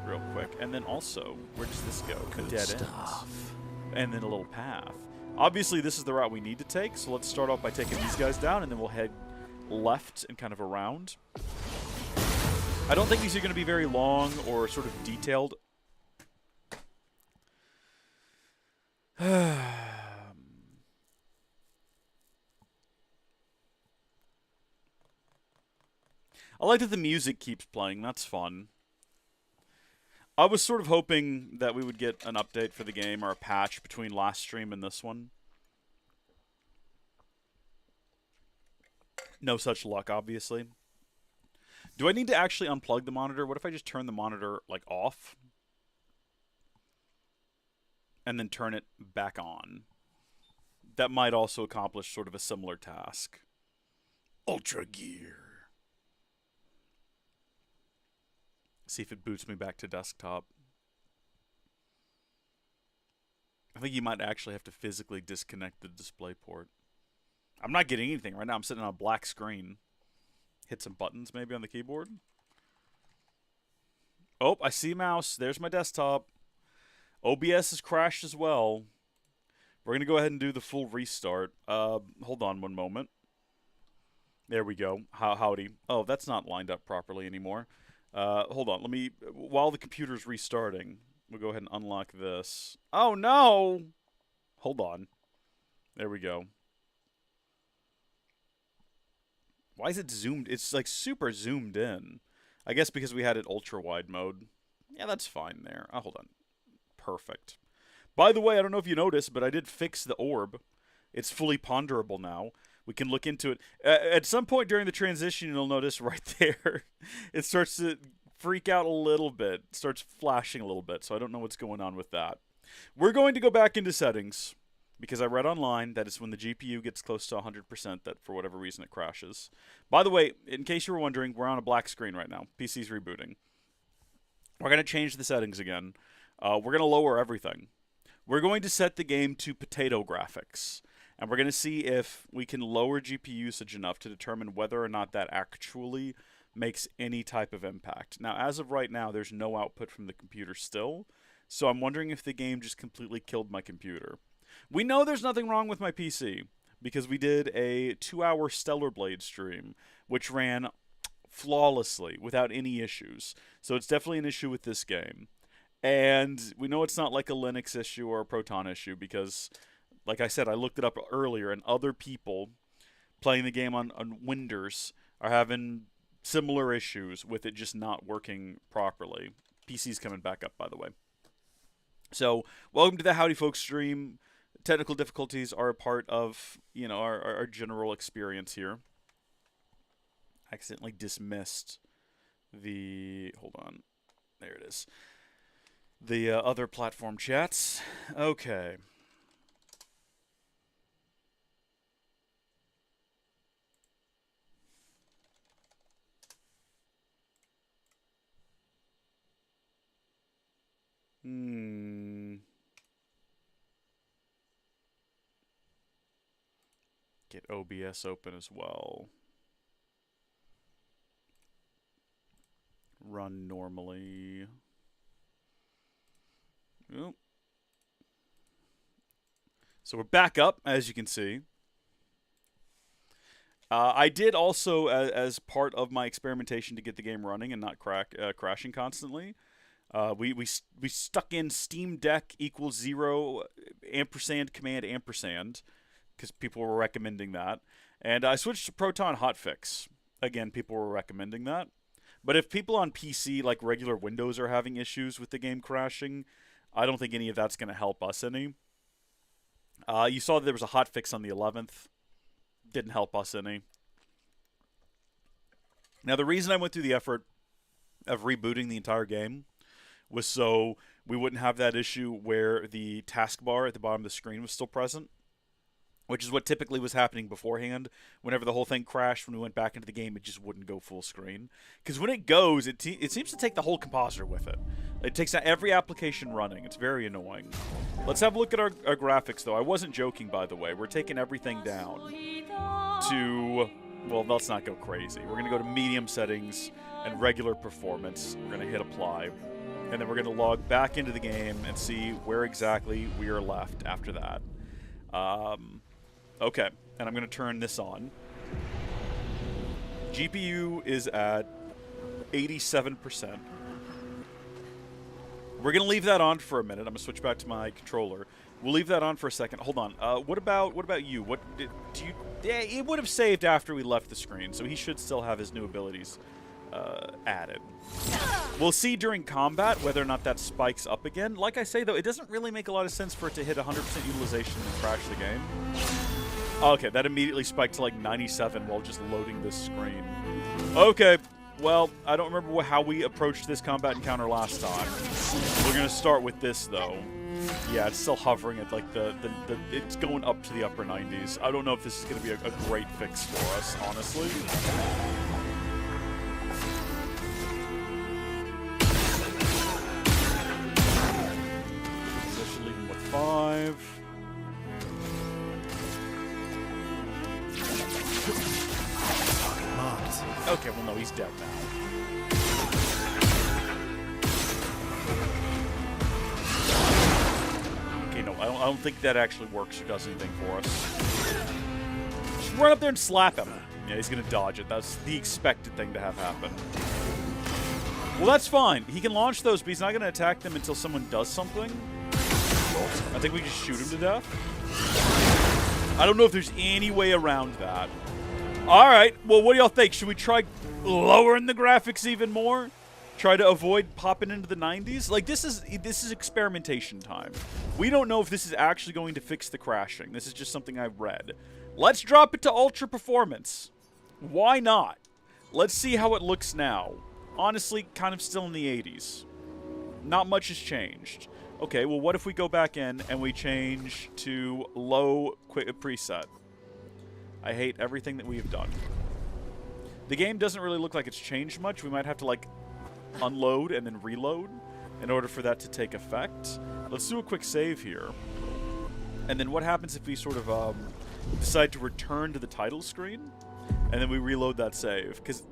real quick. And then also, where does this go? Good Dead stuff. End. And then a little path. Obviously, this is the route we need to take. So let's start off by taking these guys down, and then we'll head left and kind of around. I don't think these are going to be very long or sort of detailed. I like that the music keeps playing. That's fun. I was sort of hoping that we would get an update for the game or a patch between last stream and this one. No such luck, obviously. Do I need to actually unplug the monitor? What if I just turn the monitor, like, off? And then turn it back on? That might also accomplish sort of a similar task. Ultra Gear. See if it boots me back to desktop. I think you might actually have to physically disconnect the display port. I'm not getting anything right now. I'm sitting on a black screen. Hit some buttons maybe on the keyboard. Oh, I see mouse. There's my desktop. OBS has crashed as well. We're going to go ahead and do the full restart. Hold on one moment. There we go. Howdy. Oh, that's not lined up properly anymore. Hold on. Let me... While the computer's restarting, we'll go ahead and unlock this. Oh, no! Hold on. There we go. Why is it zoomed? It's, like, super zoomed in. I guess because we had it ultra-wide mode. Yeah, that's fine there. Oh, hold on. Perfect. By the way, I don't know if you noticed, but I did fix the orb. It's fully ponderable now. We can look into it. At some point during the transition, you'll notice right there, it starts to freak out a little bit. It starts flashing a little bit, so I don't know what's going on with that. We're going to go back into settings, because I read online that it's when the GPU gets close to 100% that, for whatever reason, it crashes. By the way, in case you were wondering, we're on a black screen right now. PC's rebooting. We're going to change the settings again. We're going to lower everything. We're going to set the game to potato graphics. And we're going to see if we can lower GPU usage enough to determine whether or not that actually makes any type of impact. Now, as of right now, there's no output from the computer still. So I'm wondering if the game just completely killed my computer. We know there's nothing wrong with my PC, because we did a 2-hour Stellar Blade stream, which ran flawlessly, without any issues. So it's definitely an issue with this game. And we know it's not like a Linux issue or a Proton issue, because, like I said, I looked it up earlier, and other people playing the game on Windows are having similar issues with it just not working properly. PC's coming back up, by the way. So, welcome to the Howdy Folks stream. Technical difficulties are a part of, you know, our general experience here. Accidentally dismissed the... Hold on. There it is. The other platform chats. Okay. Get OBS open as well. Run normally. Oop. So we're back up, as you can see. I did also, as part of my experimentation to get the game running and not crashing constantly, we stuck in Steam Deck equals 0 ampersand command ampersand, because people were recommending that. And I switched to Proton Hotfix. Again, people were recommending that. But if people on PC, like regular Windows, are having issues with the game crashing, I don't think any of that's going to help us any. You saw that there was a hotfix on the 11th. Didn't help us any. Now, the reason I went through the effort of rebooting the entire game was so we wouldn't have that issue where the taskbar at the bottom of the screen was still present, which is what typically was happening beforehand. Whenever the whole thing crashed, when we went back into the game, it just wouldn't go full screen. Because when it goes, it seems to take the whole compositor with it. It takes every application running. It's very annoying. Let's have a look at our graphics, though. I wasn't joking, by the way. We're taking everything down to... Well, let's not go crazy. We're going to go to medium settings and regular performance. We're going to hit apply. And then we're going to log back into the game and see where exactly we are left after that. Okay, and I'm going to turn this on. GPU is at 87%. We're going to leave that on for a minute. I'm going to switch back to my controller. We'll leave that on for a second. Hold on. What about you? What do you? Yeah, it would have saved after we left the screen, so he should still have his new abilities added. We'll see during combat whether or not that spikes up again. Like I say, though, it doesn't really make a lot of sense for it to hit 100% utilization and crash the game. Okay, that immediately spiked to like 97 while just loading this screen. Okay, well, I don't remember how we approached this combat encounter last time. We're gonna start with this, though. Yeah, it's still hovering at like it's going up to the upper 90s. I don't know if this is gonna be a great fix for us, honestly. So I should leave him with 5. Okay, well, no, he's dead now. Okay, no, I don't think that actually works or does anything for us. Just run up there and slap him. Yeah, he's gonna dodge it. That's the expected thing to have happen. Well, that's fine. He can launch those, but he's not gonna attack them until someone does something. I think we just shoot him to death. I don't know if there's any way around that. Alright, well, what do y'all think? Should we try lowering the graphics even more? Try to avoid popping into the 90s? Like, this is experimentation time. We don't know if this is actually going to fix the crashing. This is just something I've read. Let's drop it to ultra performance. Why not? Let's see how it looks now. Honestly, kind of still in the 80s. Not much has changed. Okay, well, what if we go back in and we change to low preset? I hate everything that we have done. The game doesn't really look like it's changed much. We might have to, like, unload and then reload in order for that to take effect. Let's do a quick save here. And then what happens if we sort of decide to return to the title screen and then we reload that save? Because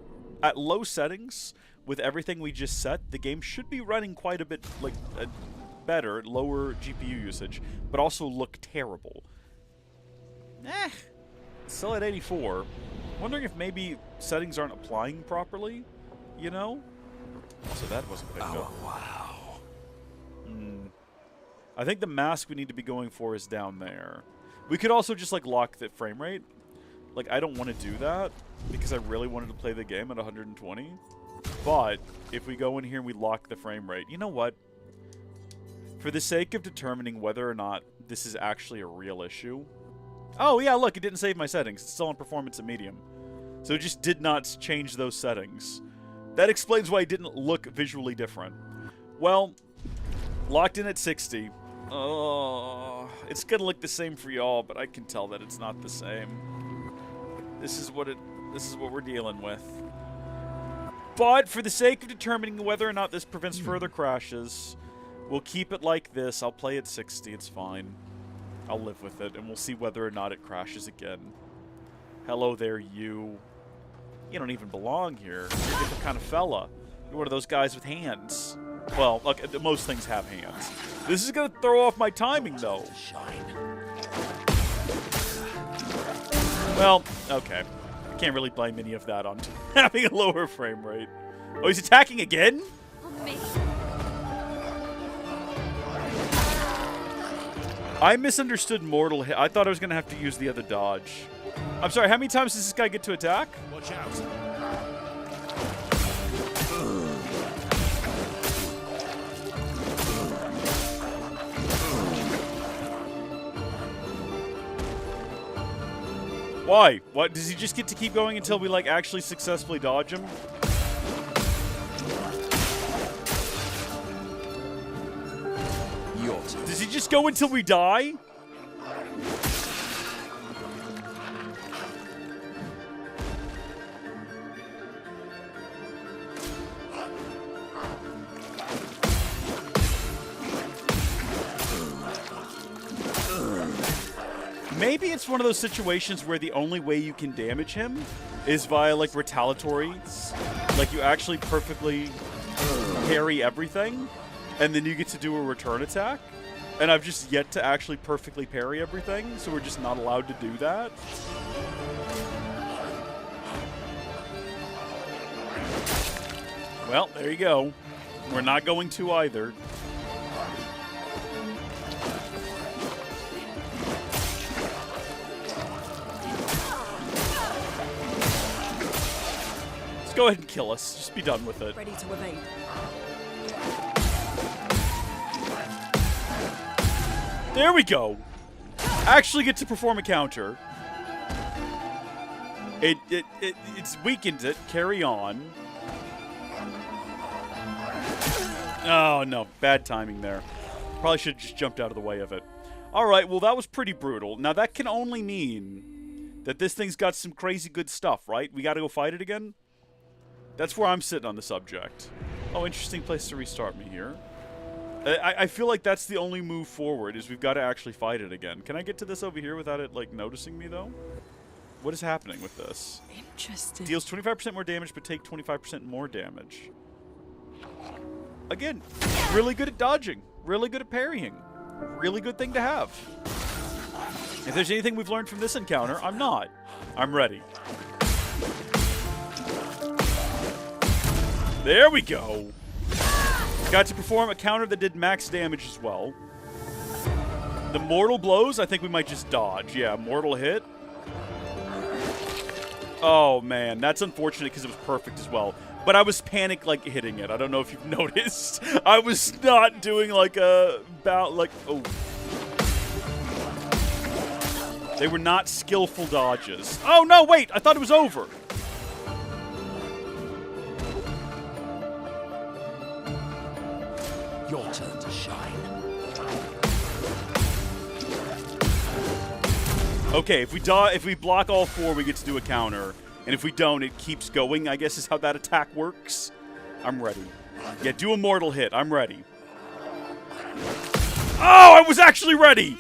at low settings, with everything we just set, the game should be running quite a bit, like, better, lower GPU usage, but also look terrible. Still at 84. Wondering if maybe settings aren't applying properly, you know? So that wasn't picked up. Wow. I think the mask we need to be going for is down there. We could also just, like, lock the frame rate. Like, I don't want to do that because I really wanted to play the game at 120. But if we go in here and we lock the frame rate, you know what? For the sake of determining whether or not this is actually a real issue. Oh, yeah, look, it didn't save my settings. It's still on performance and medium. So it just did not change those settings. That explains why it didn't look visually different. Well, locked in at 60. Oh, it's gonna look the same for y'all, but I can tell that it's not the same. This is what we're dealing with. But for the sake of determining whether or not this prevents further crashes, we'll keep it like this. I'll play at 60. It's fine. I'll live with it, and we'll see whether or not it crashes again. Hello there, you. You don't even belong here. You're a different kind of fella. You're one of those guys with hands. Well, look, most things have hands. This is going to throw off my timing, though. Well, okay. I can't really blame any of that on having a lower frame rate. Oh, he's attacking again? I misunderstood mortal hit. I thought I was going to have to use the other dodge. I'm sorry, how many times does this guy get to attack? Watch out. Why? What? Does he just get to keep going until we, like, actually successfully dodge him? Does he just go until we die? Maybe it's one of those situations where the only way you can damage him is via, like, retaliatory. Like, you actually perfectly parry everything, and then you get to do a return attack. And I've just yet to actually perfectly parry everything, so we're just not allowed to do that. Well, there you go. We're not going to either. Let's go ahead and kill us. Just be done with it. Ready to evade. There we go. Actually get to perform a counter. It's weakened it. Carry on. Oh, no. Bad timing there. Probably should have just jumped out of the way of it. Alright, well, that was pretty brutal. Now, that can only mean that this thing's got some crazy good stuff, right? We gotta go fight it again? That's where I'm sitting on the subject. Oh, interesting place to restart me here. I feel like that's the only move forward, is we've got to actually fight it again. Can I get to this over here without it, like, noticing me, though? What is happening with this? Interesting. Deals 25% more damage, but take 25% more damage. Again, really good at dodging. Really good at parrying. Really good thing to have. If there's anything we've learned from this encounter, I'm not. I'm ready. There we go. Got to perform a counter that did max damage as well. The mortal blows, I think we might just dodge. Yeah, mortal hit. Oh, man. That's unfortunate because it was perfect as well. But I was panic, like, hitting it. I don't know if you've noticed. I was not doing, like, a... oh. They were not skillful dodges. Oh, no, wait! I thought it was over. Your turn to shine. Okay, if we block all four, we get to do a counter. And if we don't, it keeps going, I guess is how that attack works. I'm ready. Yeah, do a mortal hit. I'm ready. Oh, I was actually ready!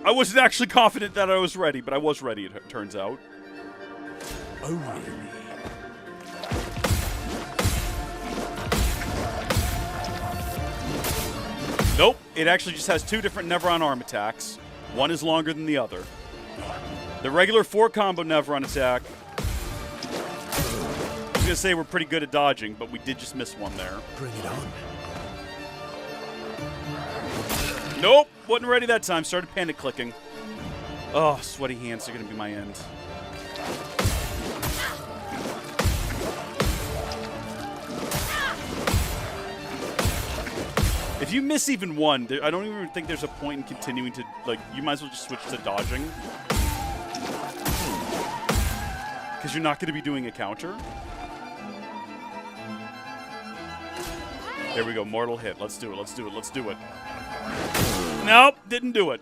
I wasn't actually confident that I was ready, but I was ready, it turns out. Oh, really? Nope, it actually just has two different Neveron arm attacks. One is longer than the other. The regular 4-combo Neveron attack, I was going to say we're pretty good at dodging, but we did just miss one there. Bring it on. Nope, wasn't ready that time. Started panic clicking. Oh, sweaty hands are going to be my end. If you miss even one, I don't even think there's a point in continuing to, like, you might as well just switch to dodging. Because you're not going to be doing a counter. There we go, mortal hit. Let's do it, let's do it, let's do it. Nope, didn't do it.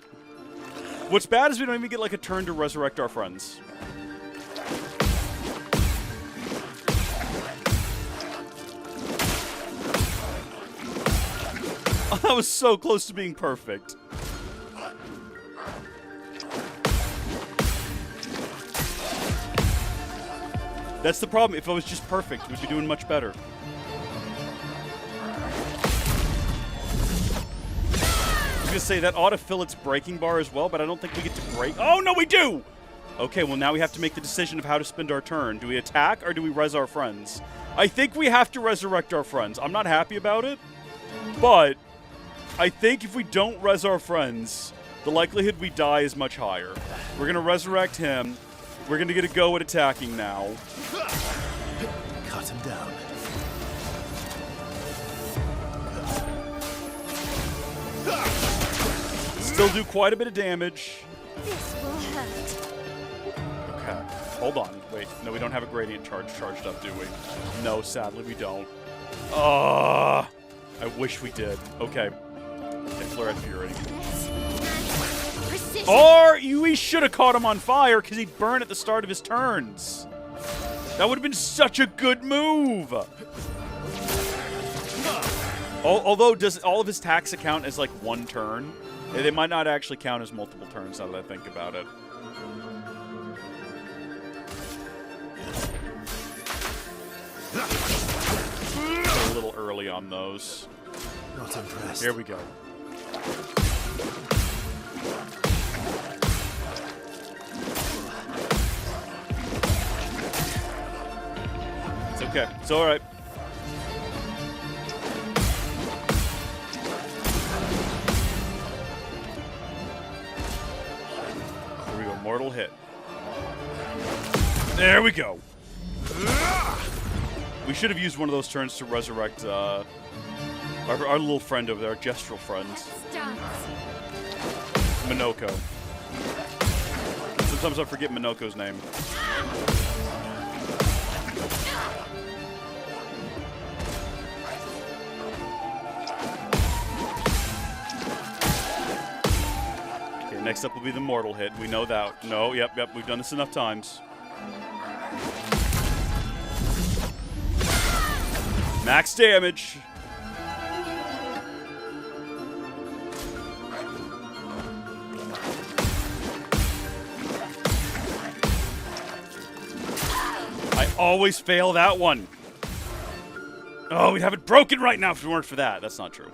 What's bad is we don't even get, like, a turn to resurrect our friends. That was so close to being perfect. That's the problem. If it was just perfect, we'd be doing much better. I was going to say, that ought to fill its breaking bar as well, but I don't think we get to break. Oh, no, we do! Okay, well, now we have to make the decision of how to spend our turn. Do we attack, or do we res our friends? I think we have to resurrect our friends. I'm not happy about it, but I think if we don't res our friends, the likelihood we die is much higher. We're going to resurrect him. We're going to get a go at attacking now. Cut him down. Still do quite a bit of damage. This will hurt. Okay, hold on. Wait, no, we don't have a gradient charge charged up, do we? No, sadly we don't. I wish we did. Okay. Flare Fury. Precision. Or we should have caught him on fire because he'd burn at the start of his turns. That would have been such a good move. Although, does all of his attacks count as like one turn? They might not actually count as multiple turns now that I think about it. A little early on those. Not impressed. Here we go. It's okay. It's all right. Here we go. Mortal hit. There we go. We should have used one of those turns to resurrect our little friend over there, our gestural friend. Minoko. Sometimes I forget Minoko's name. Okay, next up will be the mortal hit. We know that. No, yep, we've done this enough times. Max damage. I always fail that one. Oh, we'd have it broken right now if it weren't for that. That's not true.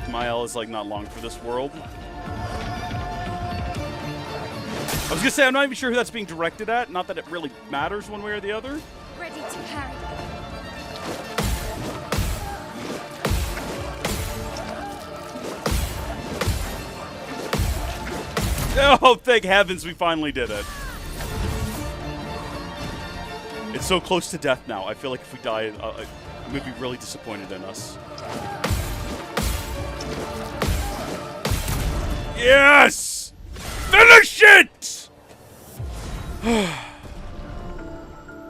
My L is like not long for this world. I was gonna say, I'm not even sure who that's being directed at. Not that it really matters one way or the other. Ready to parry. Oh, thank heavens we finally did it. It's so close to death now. I feel like if we die, I'm gonna be really disappointed in us. Yes! Finish it!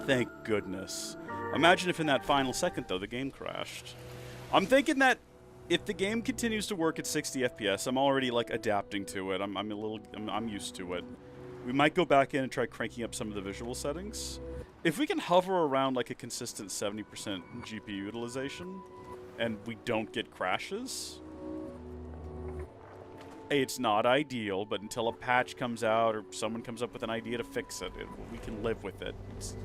Thank goodness. Imagine if in that final second, though, the game crashed. I'm thinking that if the game continues to work at 60 FPS, I'm already, like, adapting to it. I'm used to it. We might go back in and try cranking up some of the visual settings. If we can hover around, like, a consistent 70% GPU utilization, and we don't get crashes... It's not ideal, but until a patch comes out or someone comes up with an idea to fix it, we can live with it. It's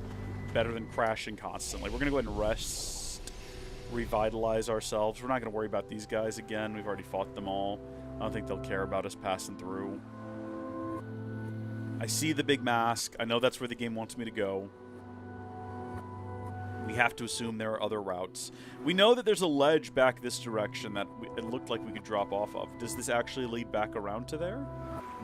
better than crashing constantly. We're going to go ahead and rest, revitalize ourselves. We're not going to worry about these guys again. We've already fought them all. I don't think they'll care about us passing through. I see the big mask. I know that's where the game wants me to go. We have to assume there are other routes. We know that there's a ledge back this direction that it looked like we could drop off of. Does this actually lead back around to there?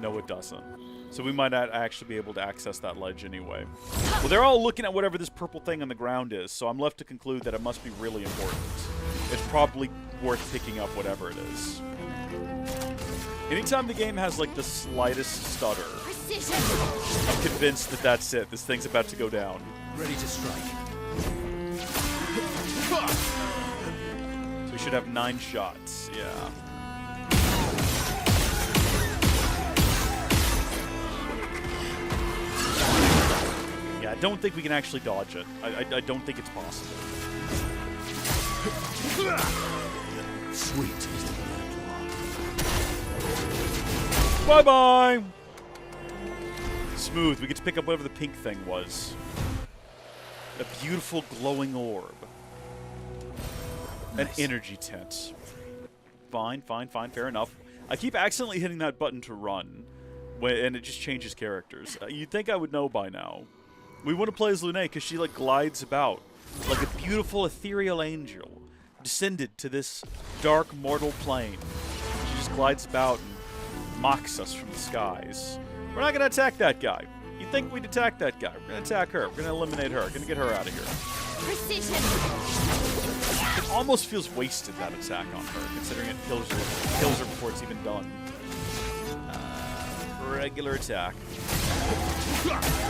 No, it doesn't. So we might not actually be able to access that ledge anyway. Well, they're all looking at whatever this purple thing on the ground is, so I'm left to conclude that it must be really important. It's probably worth picking up whatever it is. Anytime the game has, like, the slightest stutter, I'm convinced that that's it. This thing's about to go down. Ready to strike. So we should have 9 shots, yeah. Yeah, I don't think we can actually dodge it. I don't think it's possible. Sweet is the landmark. Bye-bye! Smooth. We get to pick up whatever the pink thing was. A beautiful glowing orb. Nice. An energy tent. Fine, fair enough. I keep accidentally hitting that button to run, and it just changes characters. You'd think I would know by now. We want to play as Lune because she, like, glides about like a beautiful ethereal angel descended to this dark mortal plane. She just glides about and mocks us from the skies. We're not going to attack that guy. You think we'd attack that guy? We're going to attack her. We're going to eliminate her. We're going to get her out of here. Precision. It almost feels wasted, that attack on her, considering it kills her before it's even done. Regular attack.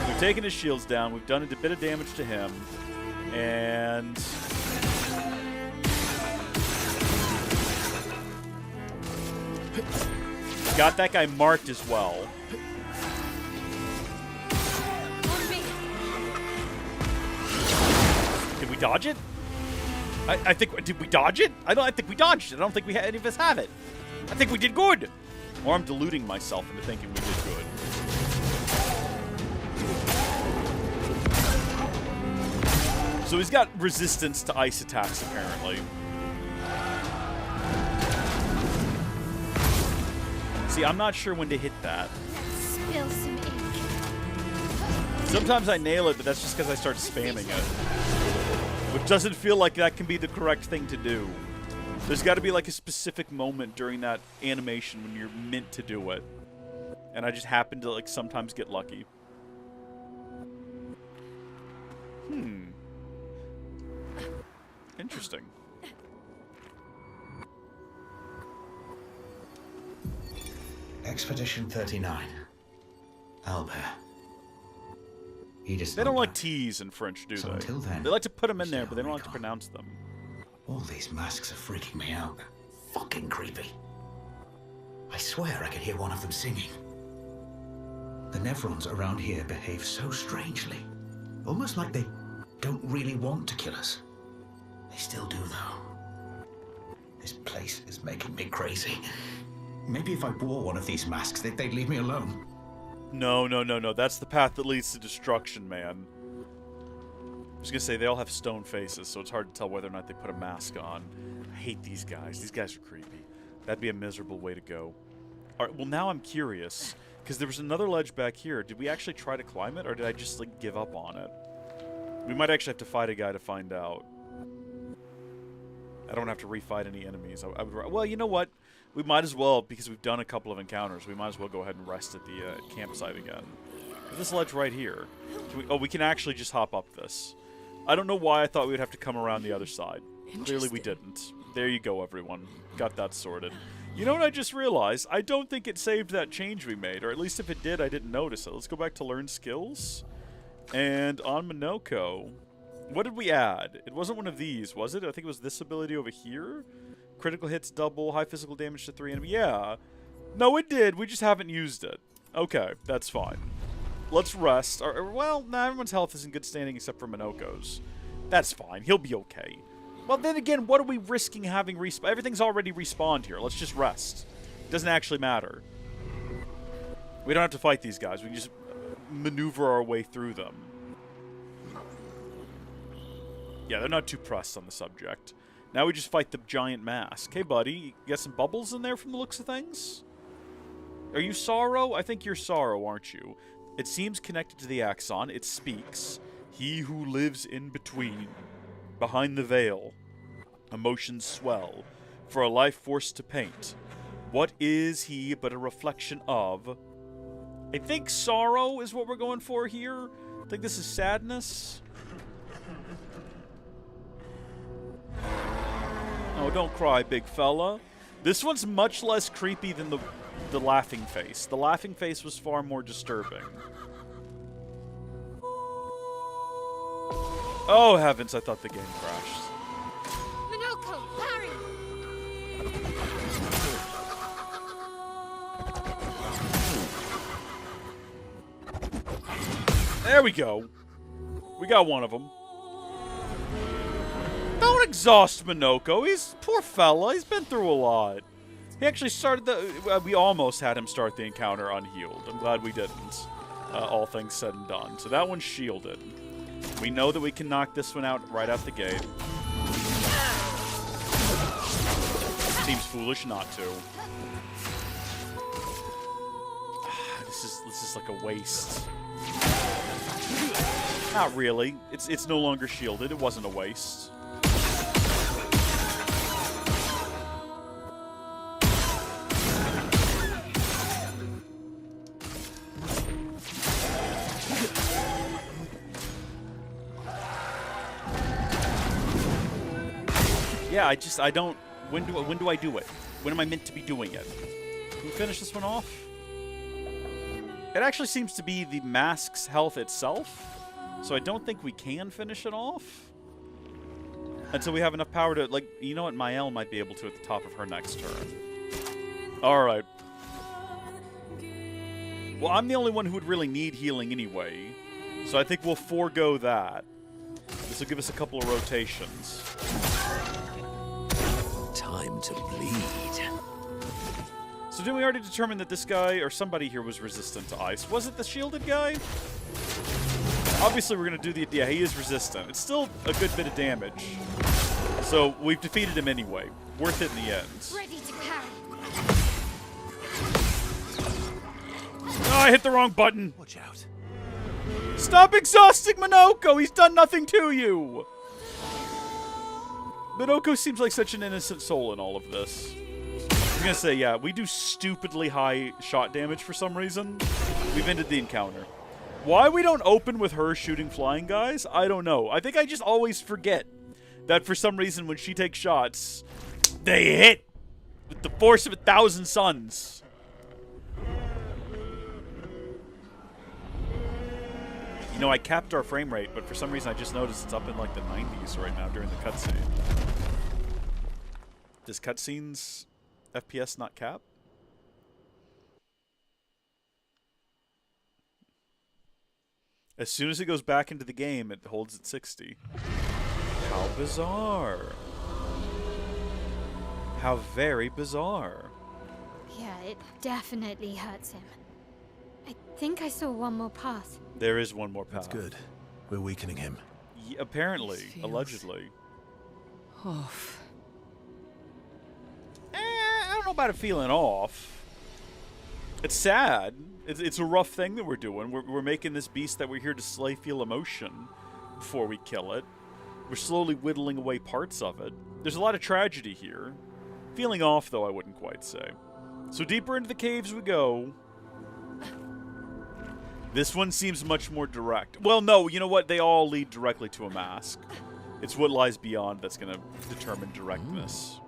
We've taken his shields down. We've done a bit of damage to him. And... got that guy marked as well. Did we dodge it? I think... Did we dodge it? I think we dodged it. I don't think any of us have it. I think we did good. Or I'm deluding myself into thinking we did good. So he's got resistance to ice attacks, apparently. See, I'm not sure when to hit that. Let's spill some ink. Sometimes I nail it, but that's just because I start spamming it. Which doesn't feel like that can be the correct thing to do. There's got to be like a specific moment during that animation when you're meant to do it. And I just happen to, like, sometimes get lucky. Interesting. Expedition 39. Albert. Edith They don't like Lambert. T's in French, do So they? until then, They like to put them in stay there, but they on don't like to recon. pronounce them. All these masks are freaking me out. Fucking creepy. I swear I could hear one of them singing. The Nevrons around here behave so strangely. Almost like they don't really want to kill us. They still do, though. This place is making me crazy. Maybe if I wore one of these masks, they'd leave me alone. No, no, no, no. That's the path that leads to destruction, man. I was gonna say, they all have stone faces, so it's hard to tell whether or not they put a mask on. I hate these guys. These guys are creepy. That'd be a miserable way to go. Alright, well now I'm curious, because there was another ledge back here. Did we actually try to climb it, or did I just, like, give up on it? We might actually have to fight a guy to find out. I don't have to refight any enemies. I would, well, you know what? We might as well, because we've done a couple of encounters, we might as well go ahead and rest at the campsite again. This ledge right here. We can actually just hop up this. I don't know why I thought we would have to come around the other side. Clearly we didn't. There you go, everyone. Got that sorted. You know what I just realized? I don't think it saved that change we made, or at least if it did, I didn't notice it. Let's go back to Learn Skills. And on Minoko, what did we add? It wasn't one of these, was it? I think it was this ability over here. Critical hits double, high physical damage to 3 enemies. Yeah. No, it did. We just haven't used it. Okay, that's fine. Let's rest. Well, nah, everyone's health is in good standing except for Minoko's. That's fine. He'll be okay. Well, then again, what are we risking having respawn? Everything's already respawned here. Let's just rest. Doesn't actually matter. We don't have to fight these guys. We can just maneuver our way through them. Yeah, they're not too pressed on the subject. Now we just fight the giant mask. Hey, buddy, you got some bubbles in there from the looks of things? Are you Sorrow? I think you're Sorrow, aren't you? It seems connected to the Axon. It speaks. He who lives in between. Behind the veil. Emotions swell. For a life forced to paint. What is he but a reflection of? I think sorrow is what we're going for here. I think this is sadness. Oh, don't cry, big fella. This one's much less creepy than the laughing face. The laughing face was far more disturbing. Oh, heavens, I thought the game crashed. Minoko, Barry! There we go. We got one of them. Don't exhaust Minoko. He's poor fella. He's been through a lot. He actually started the... we almost had him start the encounter unhealed. I'm glad we didn't. All things said and done. So that one's shielded. We know that we can knock this one out right out the gate. Seems foolish not to. This is like a waste. Not really. It's no longer shielded. It wasn't a waste. Yeah, I don't... When do I do it? When am I meant to be doing it? Can we finish this one off? It actually seems to be the mask's health itself, so I don't think we can finish it off. Until we have enough power to, like, you know what, Mael might be able to at the top of her next turn. Alright. Well, I'm the only one who would really need healing anyway, so I think we'll forego that. This will give us a couple of rotations. Time to bleed. So didn't we already determine that this guy, or somebody here, was resistant to ice? Was it the shielded guy? Obviously we're going to do the... Yeah, he is resistant. It's still a good bit of damage. So we've defeated him anyway. Worth it in the end. Ready to carry. Oh, I hit the wrong button. Watch out. Stop exhausting Minoko! He's done nothing to you! Minoko seems like such an innocent soul in all of this. was gonna say, yeah, we do stupidly high shot damage for some reason. We've ended the encounter. Why we don't open with her shooting flying guys, I don't know. I think I just always forget that for some reason when she takes shots, they hit with the force of 1,000 suns. You know, I capped our frame rate, but for some reason I just noticed it's up in like the 90s right now during the cutscene. Does cutscenes FPS not cap? As soon as it goes back into the game, it holds at 60. How bizarre. How very bizarre. Yeah, it definitely hurts him. I think I saw one more path. There is one more path. That's good. We're weakening him. Apparently, This feels- allegedly. Off. I don't know about it feeling off. It's sad. It's a rough thing that we're doing. We're making this beast that we're here to slay feel emotion before we kill it. We're slowly whittling away parts of it. There's a lot of tragedy here. Feeling off, though, I wouldn't quite say. So deeper into the caves we go. This one seems much more direct. Well, no, you know what? They all lead directly to a mask. It's what lies beyond that's going to determine directness.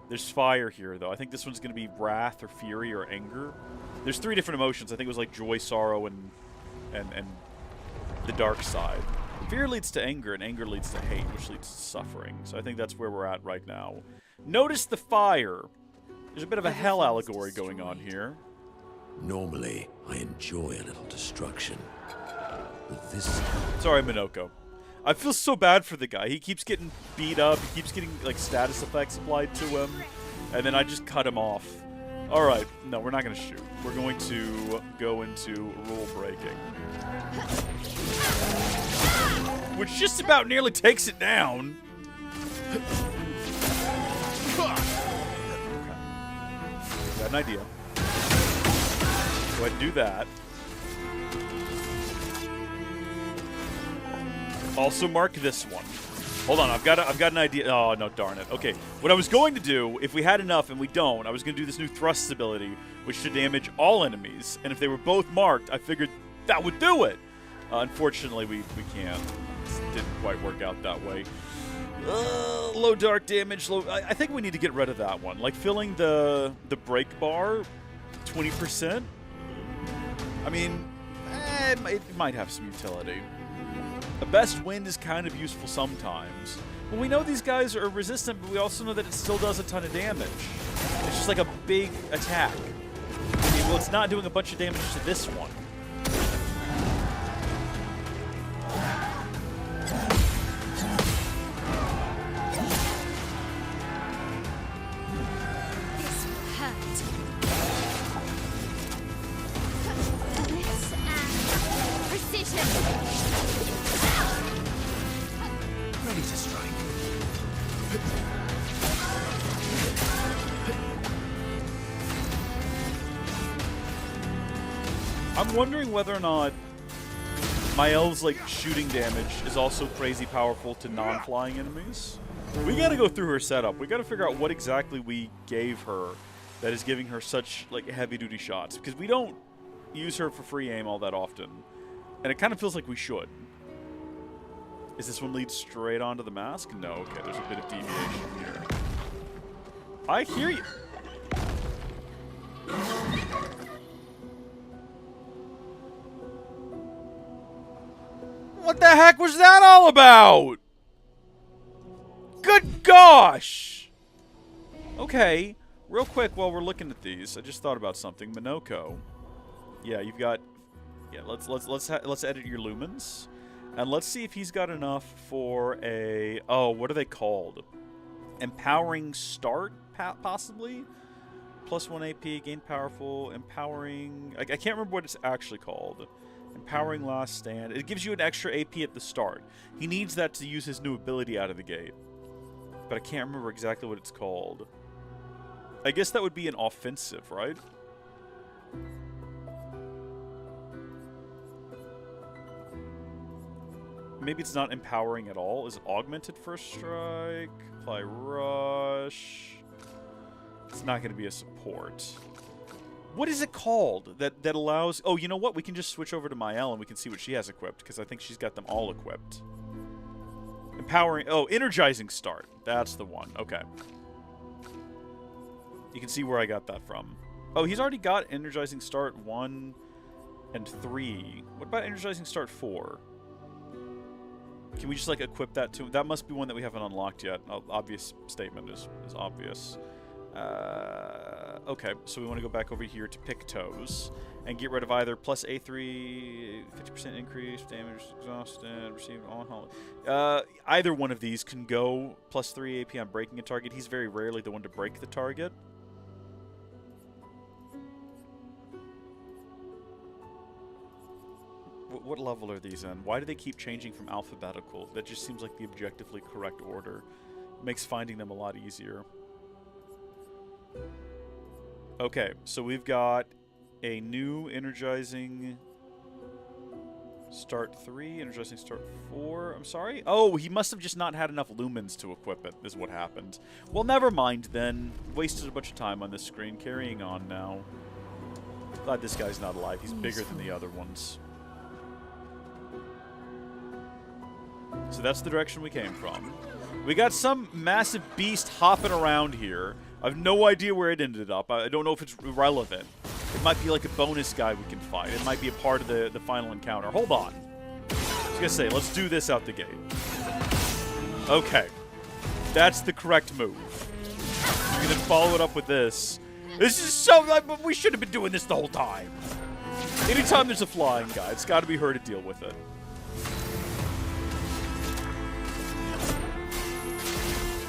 There's fire here, though. I think this one's going to be wrath or fury or anger. There's 3 different emotions. I think it was like joy, sorrow, and the dark side. Fear leads to anger, and anger leads to hate, which leads to suffering. So I think that's where we're at right now. Notice the fire. There's a bit of a hell allegory going on here. Normally, I enjoy a little destruction. But this... Sorry, Minoko. I feel so bad for the guy. He keeps getting beat up. He keeps getting, like, status effects applied to him. And then I just cut him off. Alright. No, we're not going to shoot. We're going to go into rule breaking. Which just about nearly takes it down. Got an idea. Go ahead and do that. Also mark this one. Hold on, I've got an idea. Oh, no, darn it. Okay, what I was going to do, if we had enough and we don't, I was going to do this new thrust ability, which should damage all enemies. And if they were both marked, I figured that would do it. Unfortunately, we can't. It didn't quite work out that way. Low dark damage. Low. I think we need to get rid of that one. Like filling the break bar, 20%. I mean, it might have some utility. A best wind is kind of useful sometimes. Well, we know these guys are resistant, but we also know that it still does a ton of damage. It's just like a big attack. I mean, well, it's not doing a bunch of damage to this one. This hurt. Bliss and precision. Ready to strike. I'm wondering whether or not my elves, like, shooting damage is also crazy powerful to non-flying enemies. We gotta go through her setup. We gotta figure out what exactly we gave her that is giving her such, like, heavy-duty shots. Because we don't use her for free aim all that often. And it kind of feels like we should. Is this one lead straight onto the mask? No, okay, there's a bit of deviation here. I hear you. What the heck was that all about? Good gosh! Okay, real quick while we're looking at these, I just thought about something. Minoko. Yeah, you've got. Yeah, let's edit your lumens, and let's see if he's got enough for a. Oh, what are they called? Empowering start, possibly. +1 AP, gain powerful, empowering. I can't remember what it's actually called. Empowering last stand. It gives you an extra AP at the start. He needs that to use his new ability out of the gate. But I can't remember exactly what it's called. I guess that would be an offensive, right? Maybe it's not empowering at all. Is it augmented first strike? Apply rush. It's not going to be a support. What is it called that allows... Oh, you know what? We can just switch over to Mael and we can see what she has equipped, because I think she's got them all equipped. Empowering... Oh, Energizing Start. That's the one. Okay. You can see where I got that from. Oh, he's already got Energizing Start 1 and 3. What about Energizing Start 4? Can we just, like, equip that to him? That must be one that we haven't unlocked yet. Obvious statement is obvious. Okay, so we want to go back over here to Pictos and get rid of either plus A3, 50% increase, damage exhausted, received on hold. Either one of these can go plus 3 AP on breaking a target. He's very rarely the one to break the target. What level are these in? Why do they keep changing from alphabetical? That just seems like the objectively correct order. It makes finding them a lot easier. Okay, so we've got a new Energizing Start 3, Energizing Start 4. I'm sorry? Oh, he must have just not had enough lumens to equip it, is what happened. Well, never mind then. Wasted a bunch of time on this screen. Carrying on now. Glad this guy's not alive. He's bigger than the other ones. So that's the direction we came from. We got some massive beast hopping around here. I have no idea where it ended up. I don't know if it's relevant. It might be like a bonus guy we can fight. It might be a part of the final encounter. Hold on. I was going to say, let's do this out the gate. Okay. That's the correct move. We can then follow it up with this. This is so... we should have been doing this the whole time. Anytime there's a flying guy, it's got to be her to deal with it.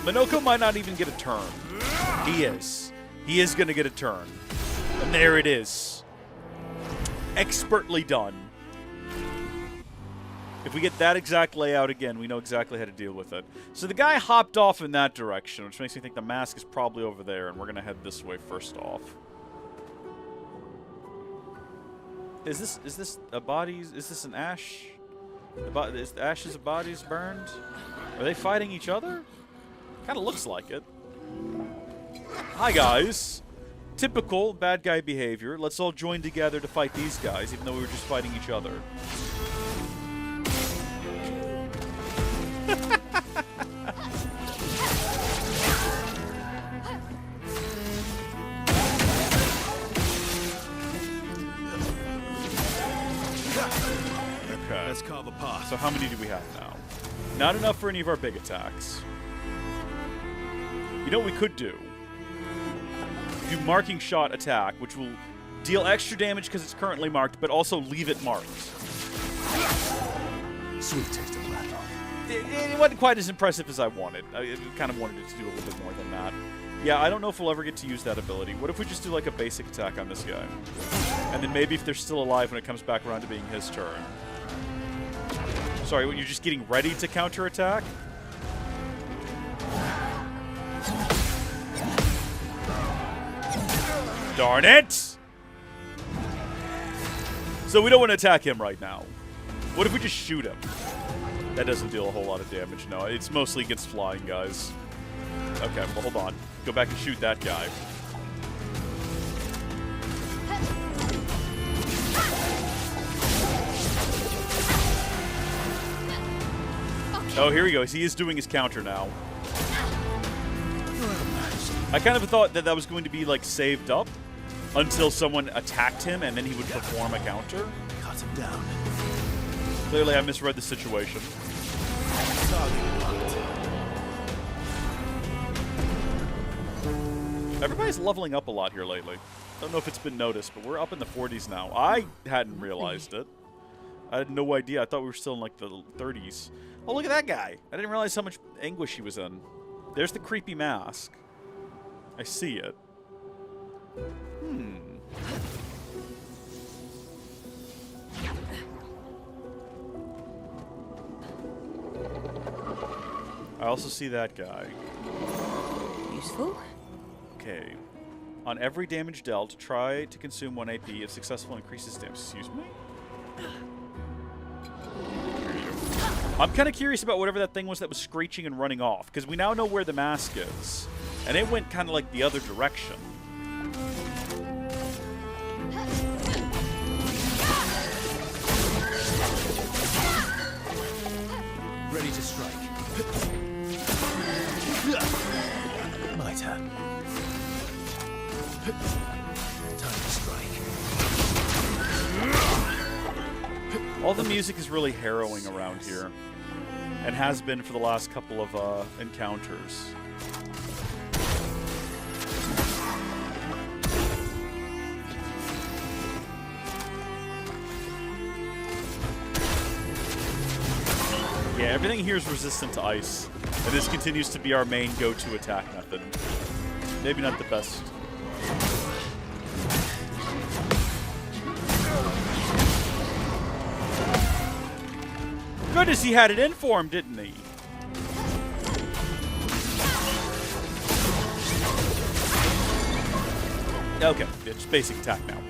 Minoko might not even get a turn. He is. He is going to get a turn. And there it is. Expertly done. If we get that exact layout again, we know exactly how to deal with it. So the guy hopped off in that direction, which makes me think the mask is probably over there, and we're going to head this way first off. Is this a body? Is this an ash? Is the ashes of bodies burned? Are they fighting each other? Kind of looks like it. Hi, guys. Typical bad guy behavior. Let's all join together to fight these guys, even though we were just fighting each other. Okay. Let's carve a path. So how many do we have now? Not enough for any of our big attacks. You know what we could do? Do marking shot attack, which will deal extra damage because it's currently marked, but also leave it marked. Sweet taste of rat. It wasn't quite as impressive as I wanted. I kind of wanted it to do a little bit more than that. Yeah, I don't know if we'll ever get to use that ability. What if we just do like a basic attack on this guy? And then maybe if they're still alive when it comes back around to being his turn. Sorry, what, you're just getting ready to counterattack? Darn it! So we don't want to attack him right now. What if we just shoot him? That doesn't deal a whole lot of damage, no. It's mostly against flying guys. Okay, well, hold on. Go back and shoot that guy. Oh, here he goes. He is doing his counter now. I kind of thought that that was going to be, like, saved up until someone attacked him and then he would perform a counter. Cut him down. Clearly, I misread the situation. Everybody's leveling up a lot here lately. Don't know if it's been noticed, but we're up in the 40s now. I hadn't realized it. I had no idea. I thought we were still in, like, the 30s. Oh, look at that guy. I didn't realize how much anguish he was in. There's the creepy mask. I see it. I also see that guy. Useful. Okay. On every damage dealt, try to consume 1 AP. If successful, increases damage. Excuse me? I'm kind of curious about whatever that thing was that was screeching and running off, because we now know where the mask is. And it went kind of like the other direction. Ready to strike. My turn. Time to strike. All the music is really harrowing around here, and has been for the last couple of encounters. Yeah, everything here is resistant to ice, and this continues to be our main go-to attack method. Maybe not the best. Goodness, he had it in for him, didn't he? Okay, yeah, just basic attack now.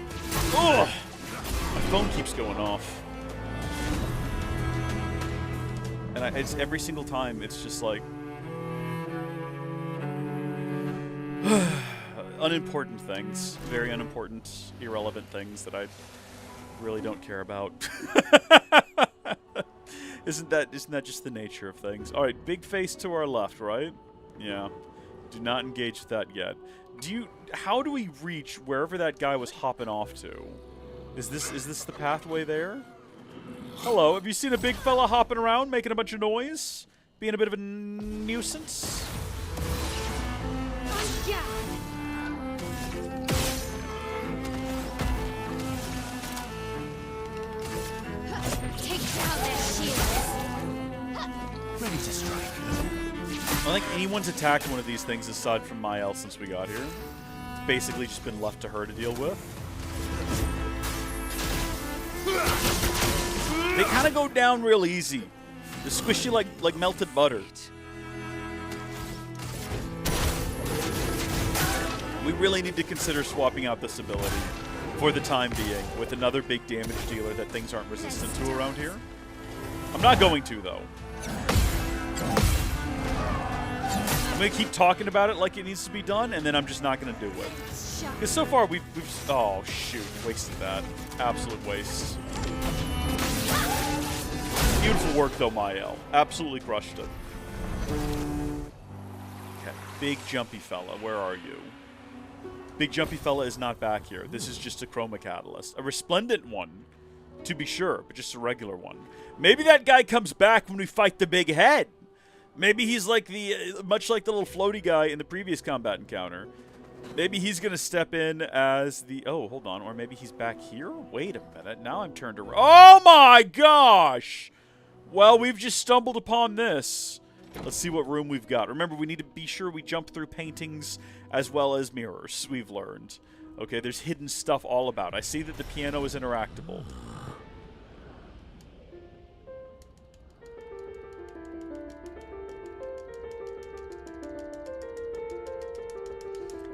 Ugh! My phone keeps going off. And it's every single time, it's just like... unimportant things. Very unimportant, irrelevant things that I really don't care about. Isn't that just the nature of things? All right, big face to our left, right? Yeah. Do not engage with that yet. How do we reach wherever that guy was hopping off to? Is this the pathway there? Hello, have you seen a big fella hopping around, making a bunch of noise? Being a bit of a nuisance? Yeah. Take down their shields. Ready to strike. I don't think anyone's attacked one of these things aside from Mael since we got here. It's basically just been left to her to deal with. They kind of go down real easy. They're squishy like melted butter. We really need to consider swapping out this ability for the time being with another big damage dealer that things aren't resistant to around here. I'm not going to, though. I'm going to keep talking about it like it needs to be done, and then I'm just not going to do it. Because so far, we've oh, shoot. Wasted that. Absolute waste. Beautiful work, though, Mael. Absolutely crushed it. Okay. Big jumpy fella. Where are you? Big jumpy fella is not back here. This is just a chroma catalyst. A resplendent one, to be sure, but just a regular one. Maybe that guy comes back when we fight the big head. Maybe he's like much like the little floaty guy in the previous combat encounter. Maybe he's going to step in as the... Oh, hold on. Or maybe he's back here? Wait a minute. Now I'm turned around. Oh my gosh! Well, we've just stumbled upon this. Let's see what room we've got. Remember, we need to be sure we jump through paintings as well as mirrors, we've learned. Okay, there's hidden stuff all about. I see that the piano is interactable.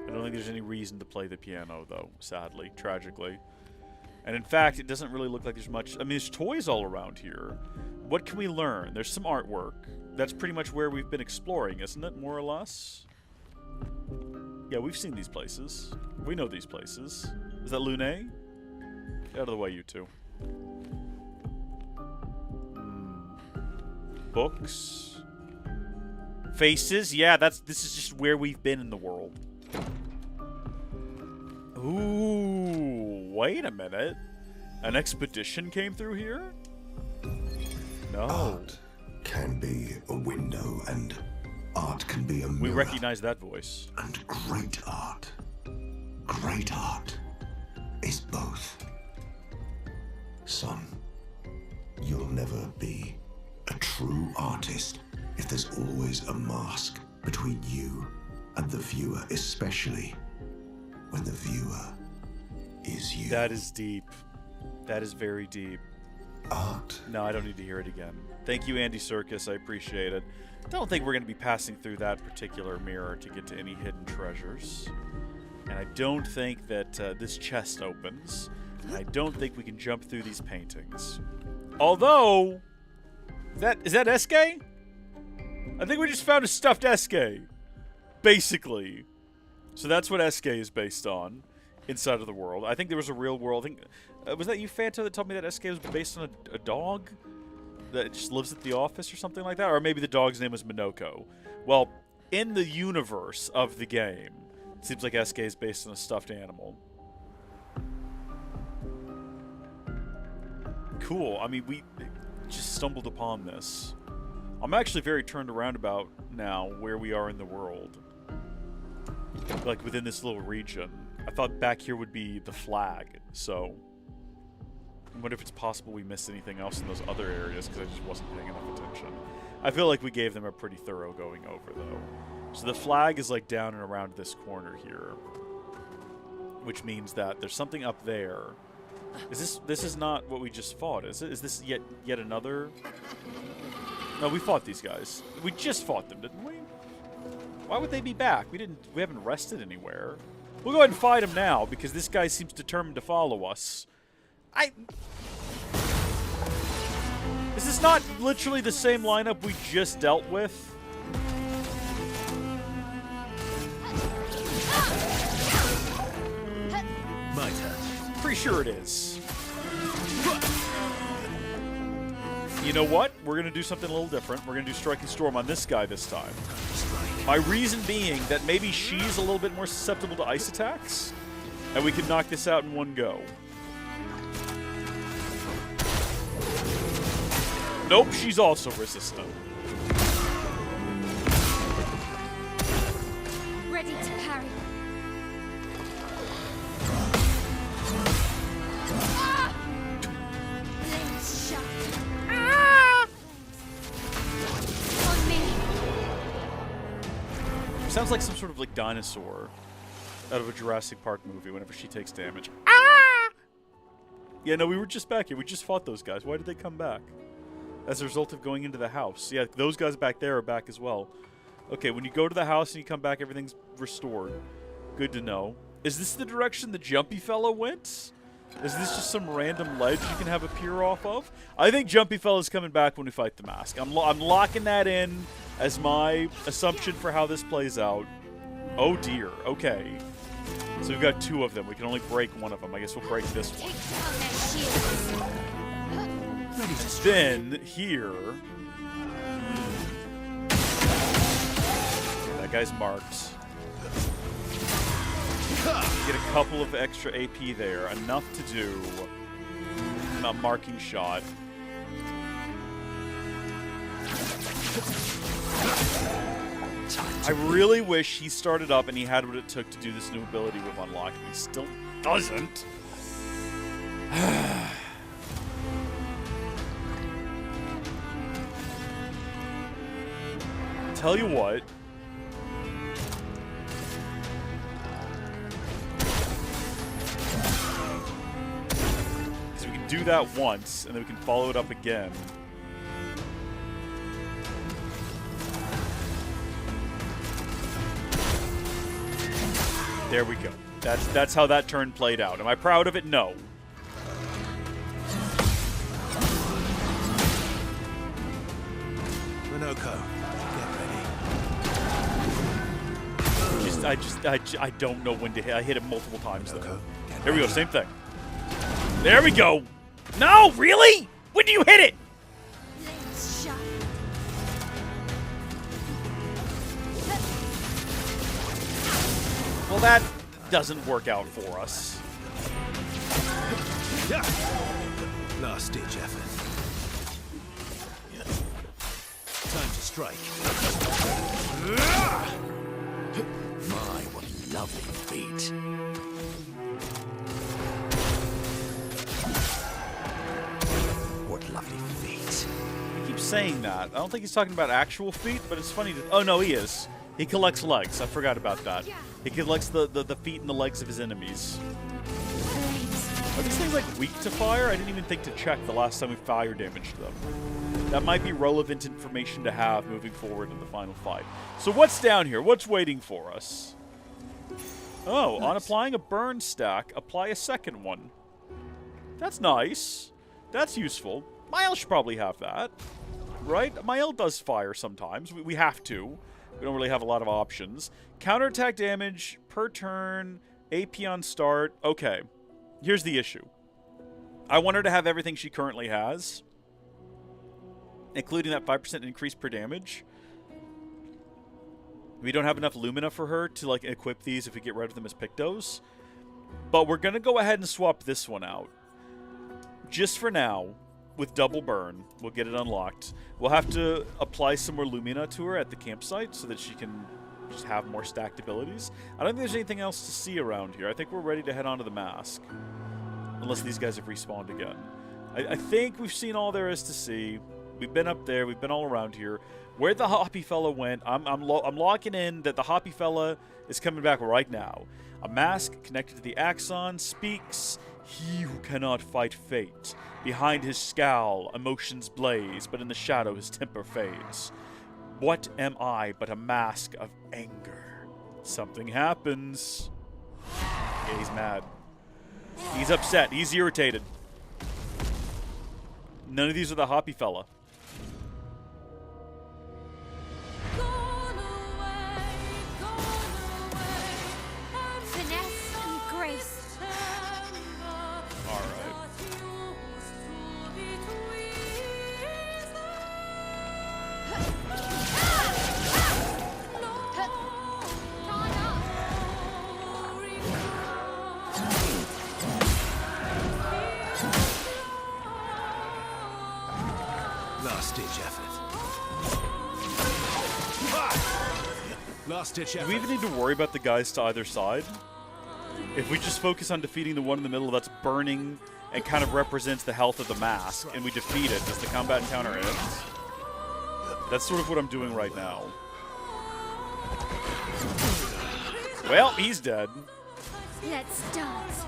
I don't think there's any reason to play the piano, though, sadly, tragically. And in fact, it doesn't really look like there's much... I mean, there's toys all around here. What can we learn? There's some artwork. That's pretty much where we've been exploring, isn't it, more or less? Yeah, we've seen these places. We know these places. Is that Lune? Get out of the way, you two. Books. Faces. Yeah, this is just where we've been in the world. Ooh, wait a minute. An expedition came through here? No. Art can be a window, and art can be a mirror. We recognize that voice. And great art is both. Son, you'll never be a true artist if there's always a mask between you and the viewer, especially when the viewer is you. That is deep. That is very deep. Art. No, I don't need to hear it again. Thank you, Andy Serkis. I appreciate it. Don't think we're going to be passing through that particular mirror to get to any hidden treasures. And I don't think that this chest opens. And I don't think we can jump through these paintings. Although, is that Eske? I think we just found a stuffed Eske. Basically. So that's what SK is based on inside of the world. I think there was a real world. I think, was that you, Fanta, that told me that SK was based on a dog that just lives at the office or something like that? Or maybe the dog's name was Minoko. Well, in the universe of the game, it seems like SK is based on a stuffed animal. Cool. I mean, we just stumbled upon this. I'm actually very turned around about now where we are in the world. Like, within this little region. I thought back here would be the flag, so... I wonder if it's possible we missed anything else in those other areas, because I just wasn't paying enough attention. I feel like we gave them a pretty thorough going over, though. So the flag is, like, down and around this corner here. Which means that there's something up there. This is not what we just fought, is it? Is this yet another... No, we fought these guys. We just fought them, didn't we? Why would they be back? We haven't rested anywhere. We'll go ahead and fight him now, because this guy seems determined to follow us. Is this not literally the same lineup we just dealt with? My turn. Pretty sure it is. You know what? We're going to do something a little different. We're going to do Striking Storm on this guy this time. My reason being that maybe she's a little bit more susceptible to ice attacks, and we can knock this out in one go. Nope, she's also resistant. Ready to parry. Limbs shut. On me. Sounds like some sort of like dinosaur out of a Jurassic Park movie whenever she takes damage. Yeah, no, we were just back here. We just fought those guys. Why did they come back? As a result of going into the house. Yeah, those guys back there are back as well. Okay, when you go to the house and you come back, everything's restored. Good to know. Is this the direction the Jumpy Fellow went? Is this just some random ledge you can have a pier off of? I think Jumpy Fellow's coming back when we fight the mask. I'm locking that in as my assumption for how this plays out. Oh dear, okay. So we've got two of them. We can only break one of them. I guess we'll break this one. Then, here... That guy's marked. Get a couple of extra AP there. Enough to do a marking shot. I really wish he started up and he had what it took to do this new ability we've unlocked. He still doesn't. Tell you what. Because we can do that once, and then we can follow it up again. There we go. That's how that turn played out. Am I proud of it? No. Minoko, get ready. I don't know when to hit. I hit it multiple times though. Here we go. Same thing. There we go. No, really? When do you hit it? Well, that doesn't work out for us. Last ditch effort. Time to strike. My, what lovely feet. What lovely feet. He keeps saying that. I don't think he's talking about actual feet, but it's funny to... Oh, no, he is. He collects legs. I forgot about that. He collects the feet and the legs of his enemies. Are these things like weak to fire? I didn't even think to check the last time we fire damaged them. That might be relevant information to have moving forward in the final fight. So what's down here? What's waiting for us? Oh, nice. On applying a burn stack, apply a second one. That's nice. That's useful. Mael should probably have that. Right? Mael does fire sometimes. We have to. We don't really have a lot of options. Counterattack damage per turn, AP on start. Okay, here's the issue. I want her to have everything she currently has, including that 5% increase per damage. We don't have enough Lumina for her to like equip these if we get rid of them as Pictos. But we're going to go ahead and swap this one out. Just for now, with double burn, we'll get it unlocked. We'll have to apply some more Lumina to her at the campsite so that she can just have more stacked abilities. I don't think there's anything else to see around here. I think we're ready to head on to the mask. Unless these guys have respawned again. I think we've seen all there is to see. We've been up there. We've been all around here. Where the Hoppy Fella went, I'm locking in that the Hoppy Fella is coming back right now. A mask connected to the Axon speaks, "He who cannot fight fate. Behind his scowl, emotions blaze, but in the shadow his temper fades. What am I but a mask of anger? Something happens." Yeah, he's mad. He's upset. He's irritated. None of these are the Hoppy Fella. Finesse and grace. Alright. Last-ditch effort. Last-ditch effort. Do we even need to worry about the guys to either side? If we just focus on defeating the one in the middle that's burning and kind of represents the health of the mask, and we defeat it, does the combat encounter end? That's sort of what I'm doing right now. Well, he's dead. Let's dance.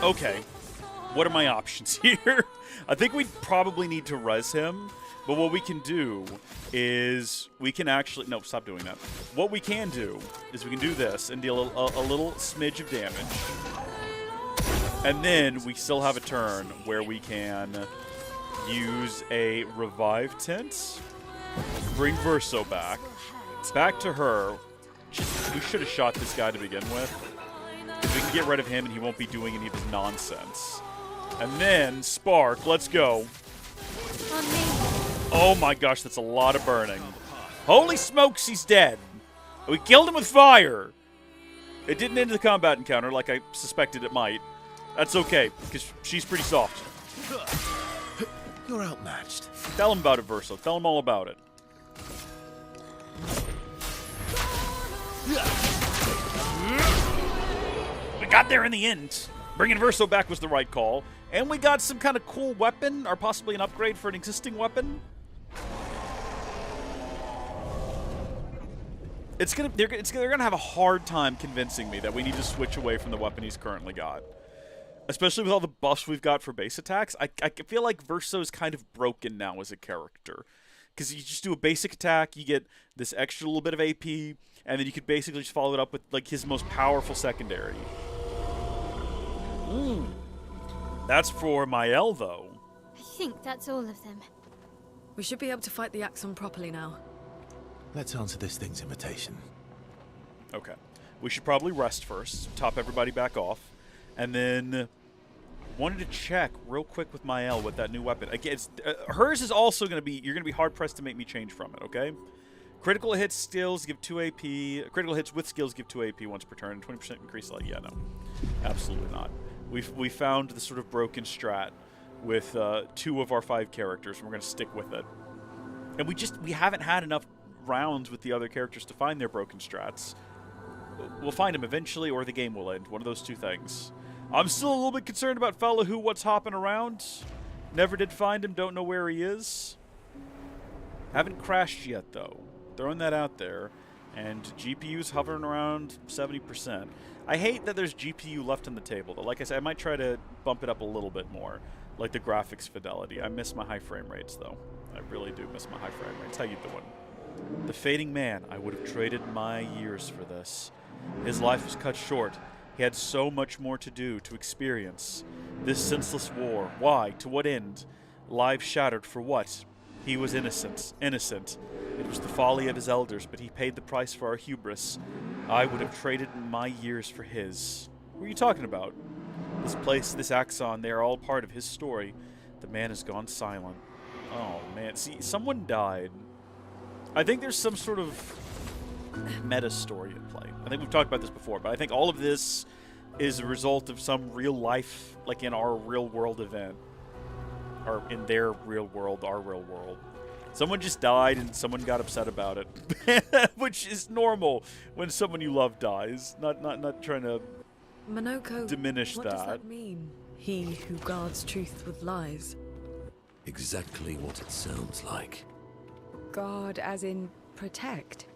Okay, what are my options here? I think we probably need to res him, but what we can do is we can actually... No, stop doing that. What we can do is we can do this and deal a little smidge of damage. And then we still have a turn where we can use a revive tent, bring Verso back to her. We should have shot this guy to begin with. We can get rid of him and he won't be doing any of his nonsense. And then, Spark, let's go. Oh my gosh, that's a lot of burning. Holy smokes, he's dead. We killed him with fire. It didn't end the combat encounter like I suspected it might. That's okay, because she's pretty soft. You're outmatched. Tell him about it, Verso. Tell him all about it. We got there in the end. Bringing Verso back was the right call. And we got some kind of cool weapon, or possibly an upgrade for an existing weapon. They're gonna have a hard time convincing me that we need to switch away from the weapon he's currently got. Especially with all the buffs we've got for base attacks. I feel like Verso's kind of broken now as a character. Because you just do a basic attack, you get this extra little bit of AP, and then you could basically just follow it up with like his most powerful secondary. That's for Mael, though. I think that's all of them. We should be able to fight the Axon properly now. Let's answer this thing's invitation. Okay. We should probably rest first, top everybody back off, and then wanted to check real quick with Mael with that new weapon. Again, hers is also going to be, you're going to be hard-pressed to make me change from it, okay? Critical hits skills give 2 AP. Critical hits with skills give 2 AP once per turn. 20% increase. Like, yeah, no. Absolutely not. We found the sort of broken strat with 2 of our 5 characters, and we're going to stick with it. And we haven't had enough rounds with the other characters to find their broken strats. We'll find them eventually, or the game will end. One of those two things. I'm still a little bit concerned about fella what's hopping around. Never did find him, don't know where he is. Haven't crashed yet, though. Throwing that out there. And GPU's hovering around 70%. I hate that there's GPU left on the table, though. Like I said, I might try to bump it up a little bit more. Like the graphics fidelity. I miss my high frame rates, though. I really do miss my high frame rates. How you doing? The fading man, I would have traded my years for this. His life was cut short, He had so much more to do, to experience. This senseless war. Why? To what end? Lives shattered for what? He was innocent. Innocent. It was the folly of his elders, but he paid the price for our hubris. I would have traded my years for his. What are you talking about? This place, this Axon, they are all part of his story. The man has gone silent. Oh, man. See, someone died. I think there's some sort of meta story at play. I think we've talked about this before, but I think all of this is a result of some real life, like in our real world event. Or in their real world, our real world. Someone just died and someone got upset about it. Which is normal when someone you love dies. Not trying to Minoko, diminish what that. does that mean? He who guards truth with lies. Exactly what it sounds like. Guard as in protect?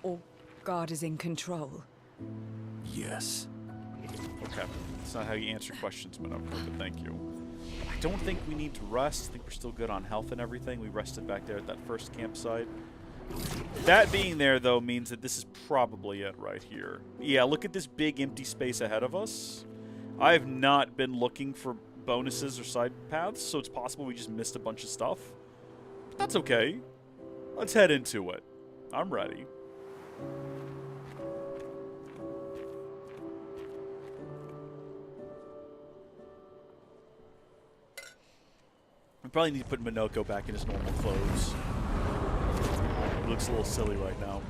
Or guard as in control? Yes. Okay. That's not how you answer questions, Minoko, but thank you. I don't think we need to rest. I think we're still good on health and everything. We rested back there at that first campsite. That being there, though, means that this is probably it right here. Yeah, look at this big empty space ahead of us. I have not been looking for bonuses or side paths, so it's possible we just missed a bunch of stuff. But that's okay. Let's head into it. I'm ready. We probably need to put Minoko back in his normal clothes. He looks a little silly right now.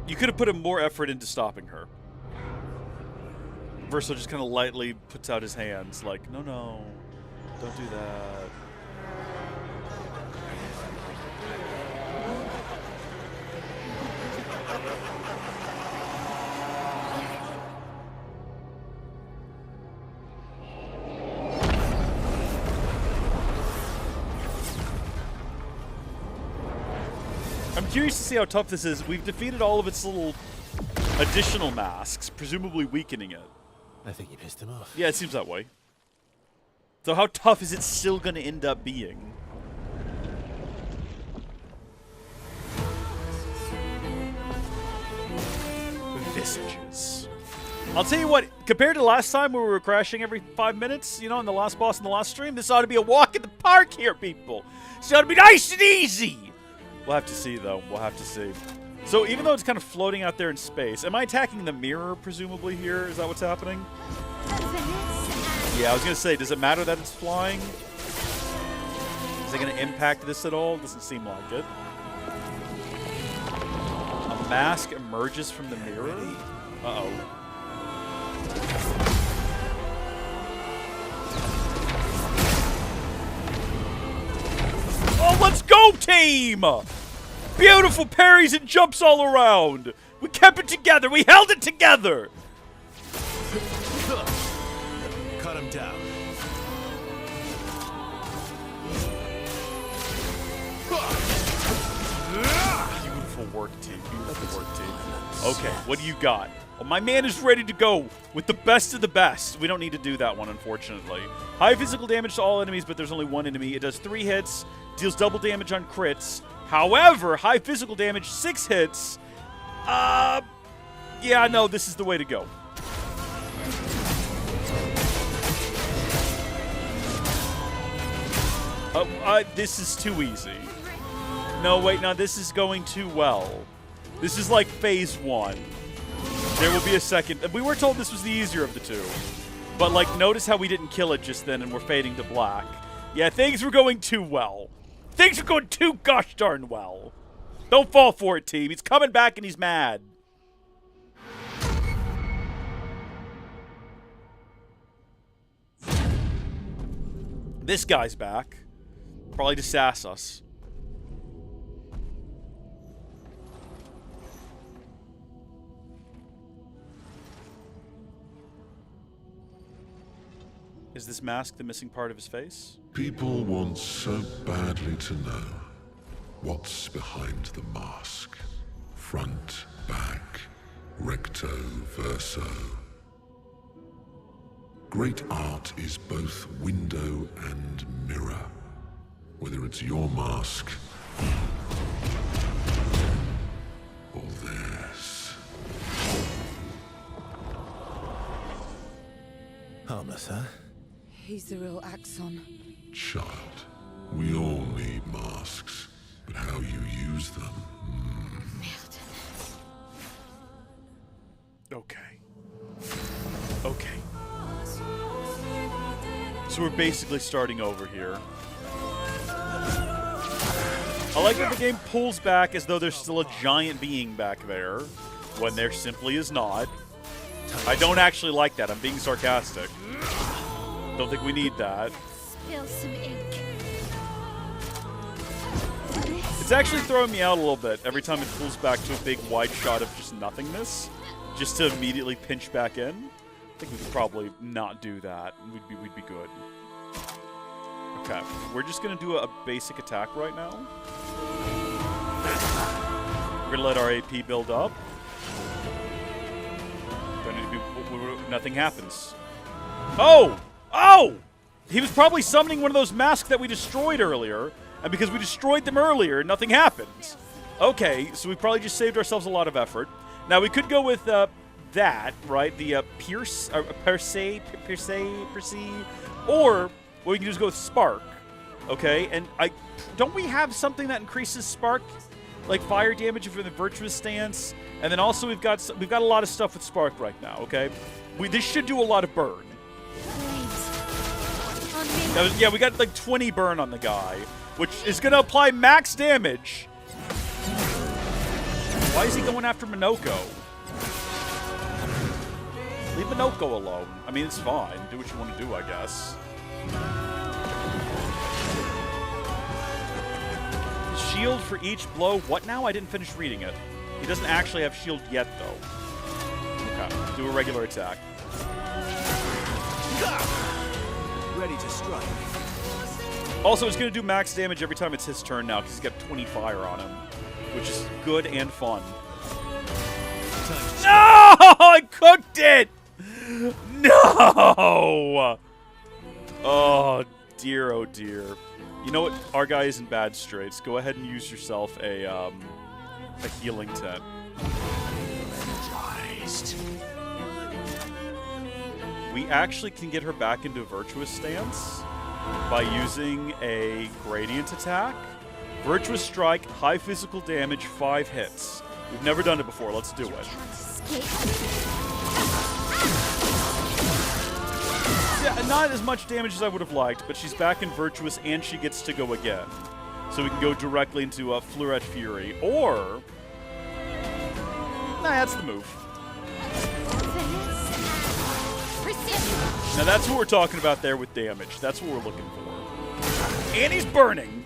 You could have put more effort into stopping her. Verso just kind of lightly puts out his hands, like, no, don't do that. I'm curious to see how tough this is. We've defeated all of its little additional masks, presumably weakening it. I think you pissed him off. Yeah, it seems that way. So how tough is it still going to end up being? Visages. I'll tell you what, compared to last time where we were crashing every 5 minutes, you know, in the last boss in the last stream, this ought to be a walk in the park here, people. This ought to be nice and easy. We'll have to see, though. We'll have to see. So even though it's kind of floating out there in space, am I attacking the mirror, presumably, here? Is that what's happening? Yeah, I was going to say, does it matter that it's flying? Is it going to impact this at all? Doesn't seem like it. A mask emerges from the mirror? Uh-oh. Oh, let's go, team! Beautiful parries and jumps all around. We kept it together. We held it together. Cut him down. Beautiful work, team. Beautiful work, team. Okay, what do you got? Well, my man is ready to go with the best of the best. We don't need to do that one, unfortunately. High physical damage to all enemies, but there's only one enemy. It does 3 hits, deals double damage on crits. However, high physical damage, 6 hits. Yeah, no, this is the way to go. This is too easy. No, wait, no, this is going too well. This is like phase 1. There will be a second. We were told this was the easier of the two. But, like, notice how we didn't kill it just then and we're fading to black. Yeah, things were going too well. Things are going too gosh darn well. Don't fall for it, team. He's coming back and he's mad. This guy's back. Probably to sass us. Is this mask the missing part of his face? People want so badly to know what's behind the mask. front, back, recto verso. Great art is both window and mirror. Whether it's your mask or theirs. Harmless, huh? He's the real Axon. Child, we all need masks, but how you use them. Okay. Okay. So we're basically starting over here. I like that the game pulls back as though there's still a giant being back there, when there simply is not. I don't actually like that. I'm being sarcastic. Don't think we need that. Spill some ink. It's actually throwing me out a little bit every time it pulls back to a big wide shot of just nothingness, just to immediately pinch back in. I think we could probably not do that. We'd be good. Okay, we're just gonna do a basic attack right now. We're gonna let our AP build up. Nothing happens. Oh! Oh! He was probably summoning one of those masks that we destroyed earlier, and because we destroyed them earlier, nothing happened. Okay, so we probably just saved ourselves a lot of effort. Now we could go with that, right? The Pierce, or what we can do is go with Spark. Okay, and don't we have something that increases Spark, like fire damage from the Virtuous Stance, and then also we've got a lot of stuff with Spark right now. Okay, this should do a lot of burn. Yeah, we got like 20 burn on the guy, which is going to apply max damage. Why is he going after Minoko? Leave Minoko alone. I mean, it's fine. Do what you want to do, I guess. Shield for each blow. What now? I didn't finish reading it. He doesn't actually have shield yet, though. Okay, do a regular attack. Ready to strike. Also, it's going to do max damage every time it's his turn now, because he's got 20 fire on him, which is good and fun. No! I cooked it! No! Oh, dear, oh, dear. You know what? Our guy is in bad straits. Go ahead and use yourself a healing tent. We actually can get her back into Virtuous Stance by using a Gradient attack. Virtuous Strike, high physical damage, 5 hits. We've never done it before. Let's do it. Yeah, not as much damage as I would have liked, but she's back in Virtuous and she gets to go again. So we can go directly into Fluoret Fury. Or... Nah, that's the move. Now that's what we're talking about there with damage. That's what we're looking for. And he's burning.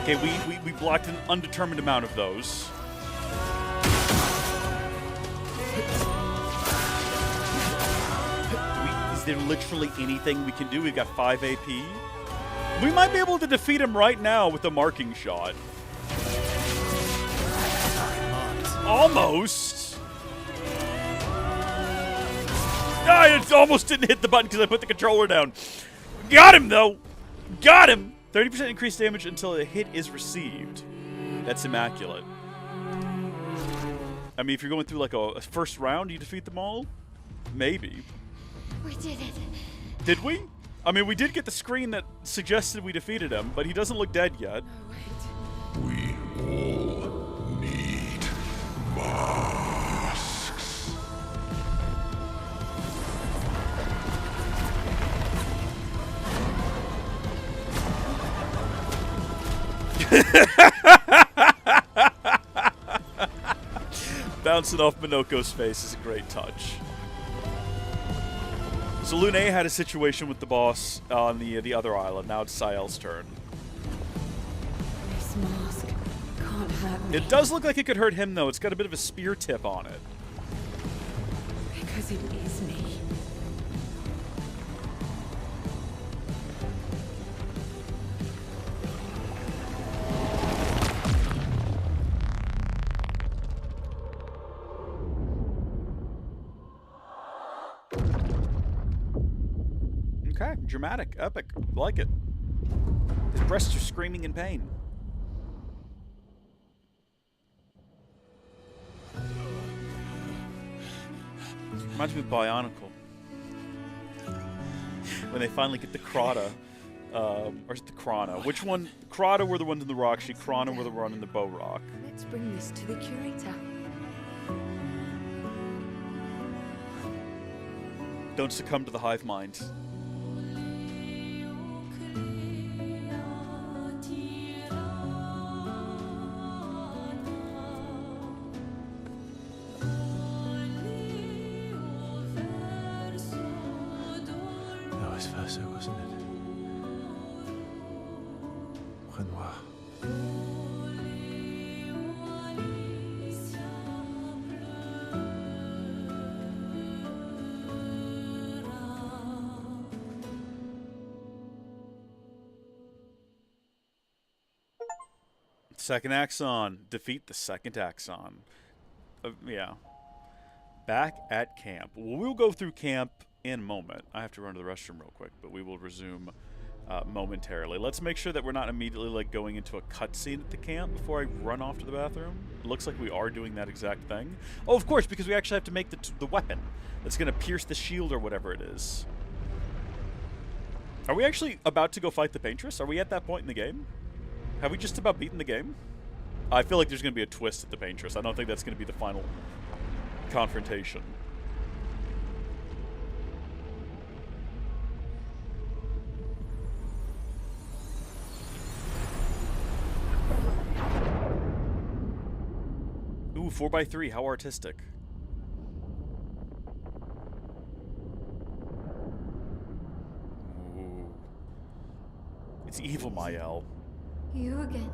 Okay, we blocked an undetermined amount of those. Is there literally anything we can do? We've got 5 AP. We might be able to defeat him right now with a marking shot. Almost. I almost didn't hit the button because I put the controller down. Got him, though. Got him. 30% increased damage until a hit is received. That's immaculate. I mean, if you're going through like a first round, you defeat them all? Maybe. We did it. Did we? I mean, we did get the screen that suggested we defeated him, but he doesn't look dead yet. Oh, wait. We all need masks. Bouncing off Minoko's face is a great touch. So Lune had a situation with the boss on the other island. Now it's Sael's turn. This mask can't hurt me. It does look like it could hurt him, though. It's got a bit of a spear tip on it. Because it is Okay, dramatic, epic. Like it. His breasts are screaming in pain. Reminds me of Bionicle. When they finally get the Crota. Or is it the Krana? Which one? Crota were the ones in the rock. Krana were the one in the bow rock. Let's bring this to the curator. Don't succumb to the hive mind. That was Verso, wasn't it? Renoir. Second Axon. Defeat the second Axon. Yeah. Back at camp. We'll go through camp in a moment. I have to run to the restroom real quick, but we will resume momentarily. Let's make sure that we're not immediately like going into a cutscene at the camp before I run off to the bathroom. It looks like we are doing that exact thing. Oh, of course, because we actually have to make the weapon that's going to pierce the shield or whatever it is. Are we actually about to go fight the Paintress? Are we at that point in the game? Have we just about beaten the game? I feel like there's going to be a twist at the Paintress. I don't think that's going to be the final confrontation. Ooh, 4x3, how artistic. Ooh. It's evil, Mael. You again.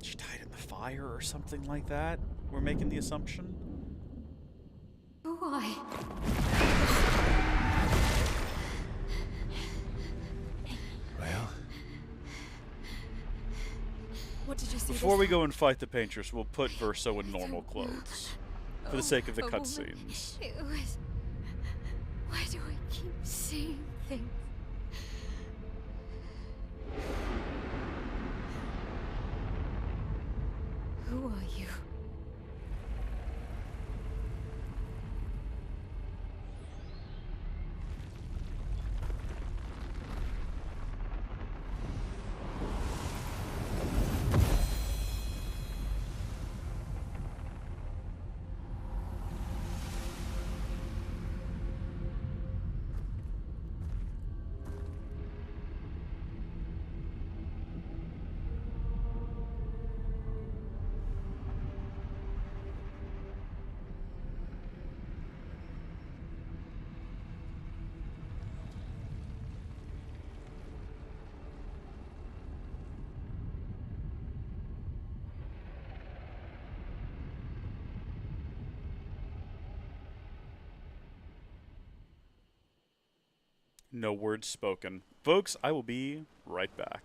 She died in the fire or something like that? We're making the assumption? Why? Well, What did you see? Before we go and fight the Paintress, we'll put Verso in normal clothes. For the sake of the cutscenes. It was... Why do I keep seeing things? Who are you? No words spoken. Folks, I will be right back.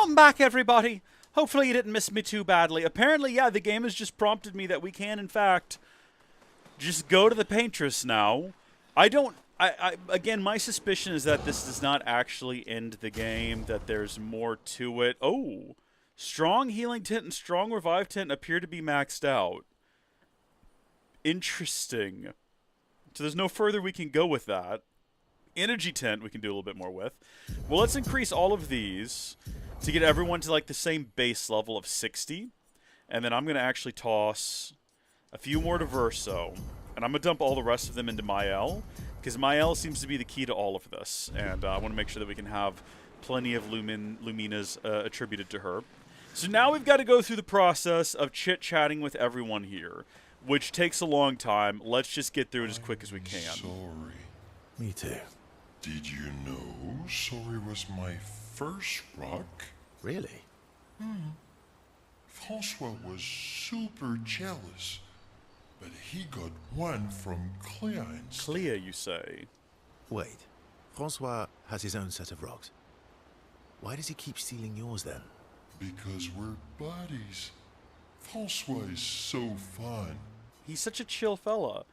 I'm back, everybody. Hopefully you didn't miss me too badly. Apparently, yeah, the game has just prompted me that we can, in fact, just go to the paintress now. Again, my suspicion is that this does not actually end the game, that there's more to it. Oh, strong healing tint and strong revive tint appear to be maxed out. Interesting. So there's no further we can go with that. Energy tint we can do a little bit more with. Well, let's increase all of these to get everyone to like the same base level of 60. And then I'm going to actually toss a few more to Verso. And I'm going to dump all the rest of them into Mael, because Mael seems to be the key to all of this. And I want to make sure that we can have plenty of Luminas attributed to her. So now we've got to go through the process of chit-chatting with everyone here, which takes a long time. Let's just get through it as quick as we can. Sorry. Me too. Did you know Sorry was my first rock? Really? Francois was super jealous, but he got one from Clair instead. Clair, you say? Wait. Francois has his own set of rocks. Why does he keep stealing yours then? Because we're buddies. Francois is so fun. He's such a chill fella.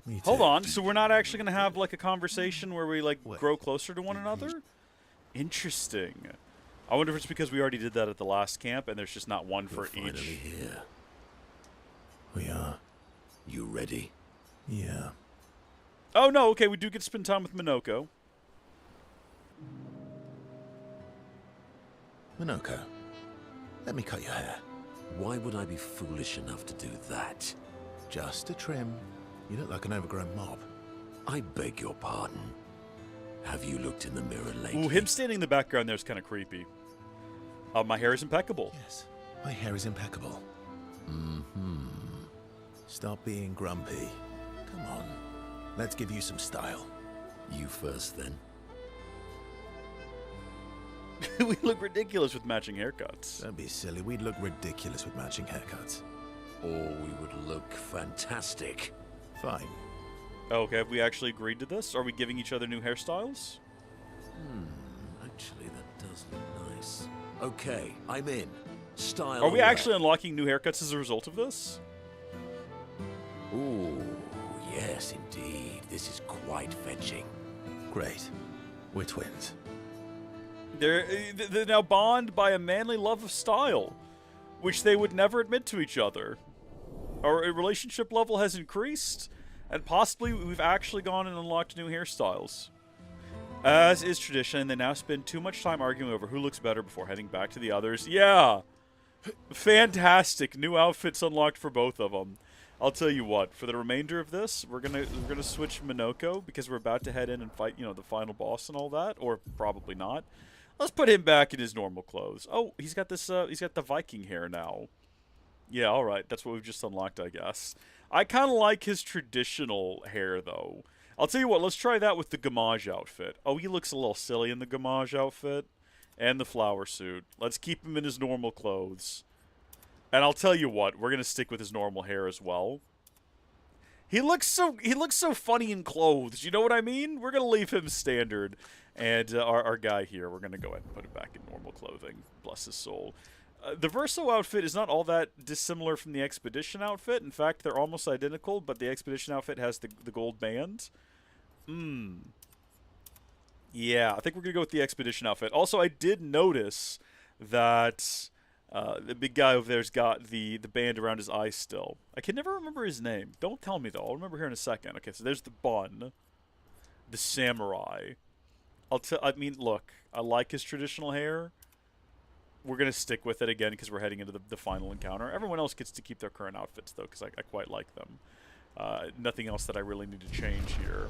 Me too. Hold on, so we're not actually going to have like a conversation where we like Wait. grow closer to one another? Interesting. I wonder if it's because we already did that at the last camp and there's just not one for You're finally each. here. We are. You ready? Yeah. Oh no, okay, we do get to spend time with Minoko. Minoko, let me cut your hair. Why would I be foolish enough to do that? Just a trim. You look like an overgrown mob. I beg your pardon. Have you looked in the mirror lately? Ooh, him standing in the background there is kind of creepy. My hair is impeccable. Yes, my hair is impeccable. Stop being grumpy. Come on, Let's give you some style. you first then. We look ridiculous with matching haircuts. Don't be silly. We'd look ridiculous with matching haircuts. Or we would look fantastic. Fine. Okay, have we actually agreed to this? Are we giving each other new hairstyles? Actually, that does look nice. Okay, I'm in. Style Are we away. actually unlocking new haircuts as a result of this? Ooh, yes, indeed. This is quite fetching. Great. We're twins. They're now bond by a manly love of style, which they would never admit to each other. Our relationship level has increased, and possibly we've actually gone and unlocked new hairstyles. As is tradition, they now spend too much time arguing over who looks better before heading back to the others. Yeah! Fantastic. New outfits unlocked for both of them. I'll tell you what, for the remainder of this, we're gonna switch Minoko, because we're about to head in and fight, the final boss and all that, or probably not. Let's put him back in his normal clothes. Oh, he's got this, he's got the Viking hair now. Yeah, alright, that's what we've just unlocked, I guess. I kind of like his traditional hair, though. I'll tell you what, let's try that with the Gamage outfit. Oh, he looks a little silly in the Gamage outfit. And the flower suit. Let's keep him in his normal clothes. And I'll tell you what, we're going to stick with his normal hair as well. He looks so funny in clothes, you know what I mean? We're going to leave him standard. And our guy here, we're going to go ahead and put him back in normal clothing. Bless his soul. The Verso outfit is not all that dissimilar from the Expedition outfit. In fact, they're almost identical, but the Expedition outfit has the gold band. Yeah, I think we're going to go with the Expedition outfit. Also, I did notice that the big guy over there's got the band around his eye still. I can never remember his name. Don't tell me, though. I'll remember here in a second. Okay, so there's the bun. The samurai. I mean, look, I like his traditional hair. We're going to stick with it again because we're heading into the final encounter. Everyone else gets to keep their current outfits, though, because I quite like them. Nothing else that I really need to change here.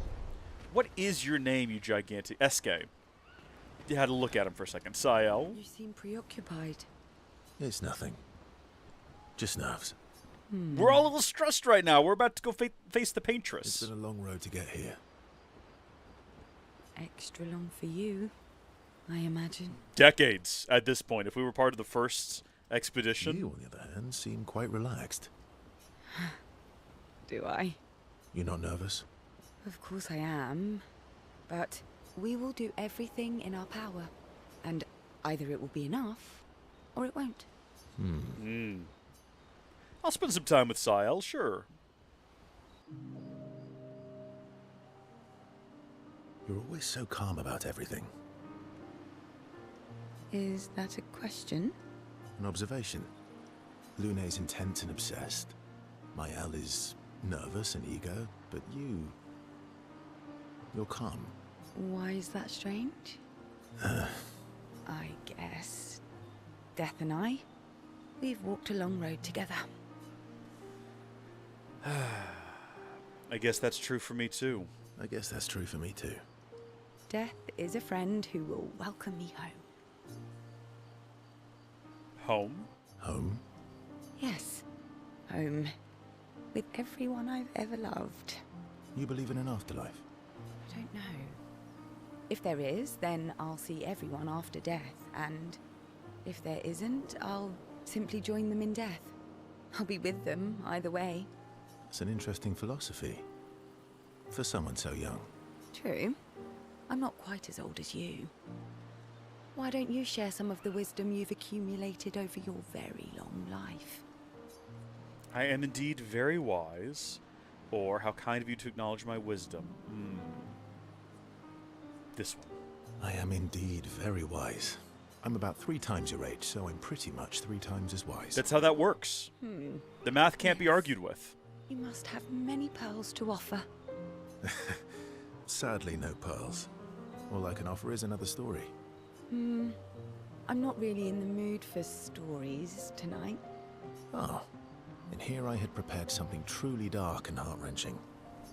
What is your name, you gigantic... Eske. You had to look at him for a second. Sael? You seem preoccupied. It's nothing. Just nerves. We're all a little stressed right now. We're about to go face the It's paintress. been a long road to get here. Extra long for you, I imagine. Decades at this point. If we were part of the first expedition... You, on the other hand, seem quite relaxed. Do I? You're not nervous? Of course I am. But we will do everything in our power. And Either it will be enough, or it won't. I'll spend some time with Sael, sure. You're always so calm about everything. Is that a question? An observation. Lune's intense and obsessed. Mael is nervous and eager, but you're calm. Why is that strange? I guess Death and I, we've walked a long road together. I guess that's true for me, too. I guess that's true for me, too. Death is a friend who will welcome me home. Home? Home? Yes, home. With everyone I've ever loved. You believe in an afterlife? I don't know. If there is, then I'll see everyone after death, and if there isn't, I'll simply join them in death. I'll be with them either way. It's an interesting philosophy. For someone so young. True. I'm not quite as old as you. Why don't you share some of the wisdom you've accumulated over your very long life? I am indeed very wise. Or, how kind of you to acknowledge my wisdom. This one. I am indeed very wise. I'm about 3 times your age, so I'm pretty much 3 times as wise. That's how that works. The math can't be argued with. You must have many pearls to offer. Sadly, no pearls. All I can offer is another story. I'm not really in the mood for stories tonight. Oh. And here I had prepared something truly dark and heart-wrenching.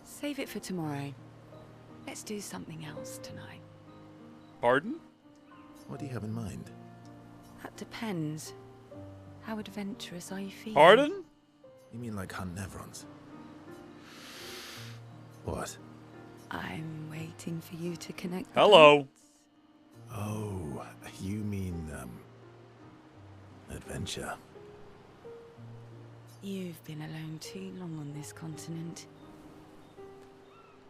Save it for tomorrow. Let's do something else tonight. Pardon? What do you have in mind? That depends. How adventurous are you feeling? Pardon? You mean like hunt Nevrons? What? I'm waiting for you to connect the Hello. dots. Oh, you mean, adventure. You've been alone too long on this continent.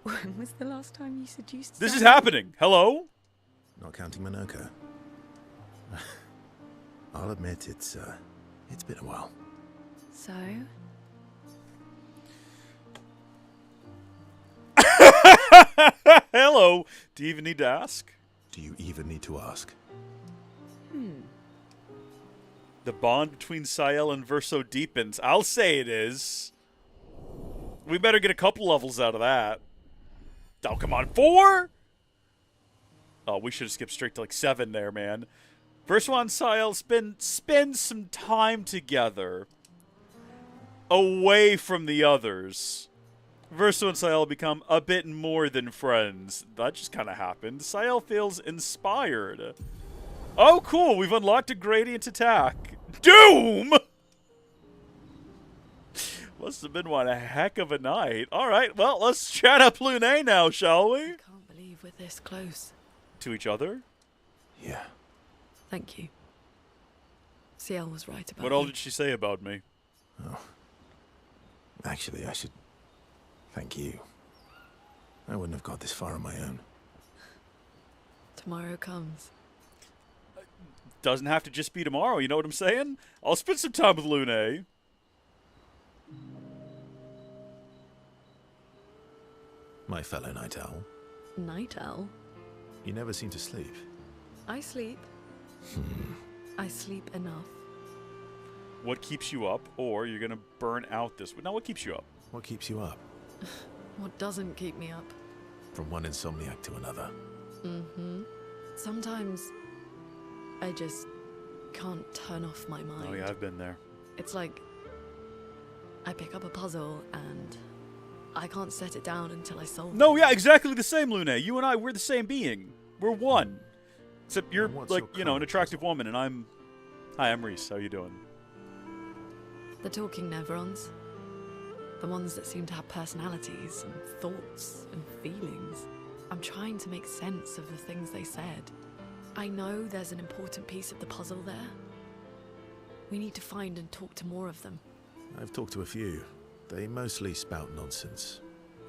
When was the last time you seduced This is someone? happening. Hello? Not counting Minoko. I'll admit it's been a while. So? Hello. Do you even need to ask? Do you even need to ask? The bond between Sael and Verso deepens. I'll say it is. We better get a couple levels out of that. Oh, come on. 4? Oh, we should have skipped straight to like 7 there, man. Verso and Sael spend some time together. Away from the others. Verso and Sael become a bit more than friends. That just kind of happened. Sael feels inspired. Oh, cool. We've unlocked a gradient attack. Doom! Must have been one heck of a night. Alright, well, let's chat up Lune now, shall we? I can't believe we're this close. To each other? Yeah. Thank you. Ciel was right about What all you. did she say about me? Oh. Actually, I should thank you. I wouldn't have got this far on my own. Tomorrow comes. Doesn't have to just be tomorrow, you know what I'm saying? I'll spend some time with Lune. My fellow night owl. Night owl? You never seem to sleep. I sleep. I sleep enough. What keeps you up, or you're gonna burn out this week. Now, what keeps you up? What keeps you up? What doesn't keep me up? From one insomniac to another. Sometimes I just can't turn off my mind. Oh, yeah, I've been there. It's like I pick up a puzzle and I can't set it down until I solve it. No, yeah, exactly the same, Lune. You and I, we're the same being. We're one. Except you're, And what's like, your you know, an current attractive woman, and I'm... Hi, I'm Reese. How you doing? The talking Nevrons. The ones that seem to have personalities and thoughts and feelings. I'm trying to make sense of the things they said. I know there's an important piece of the puzzle there. We need to find and talk to more of them. I've talked to a few. They mostly spout nonsense.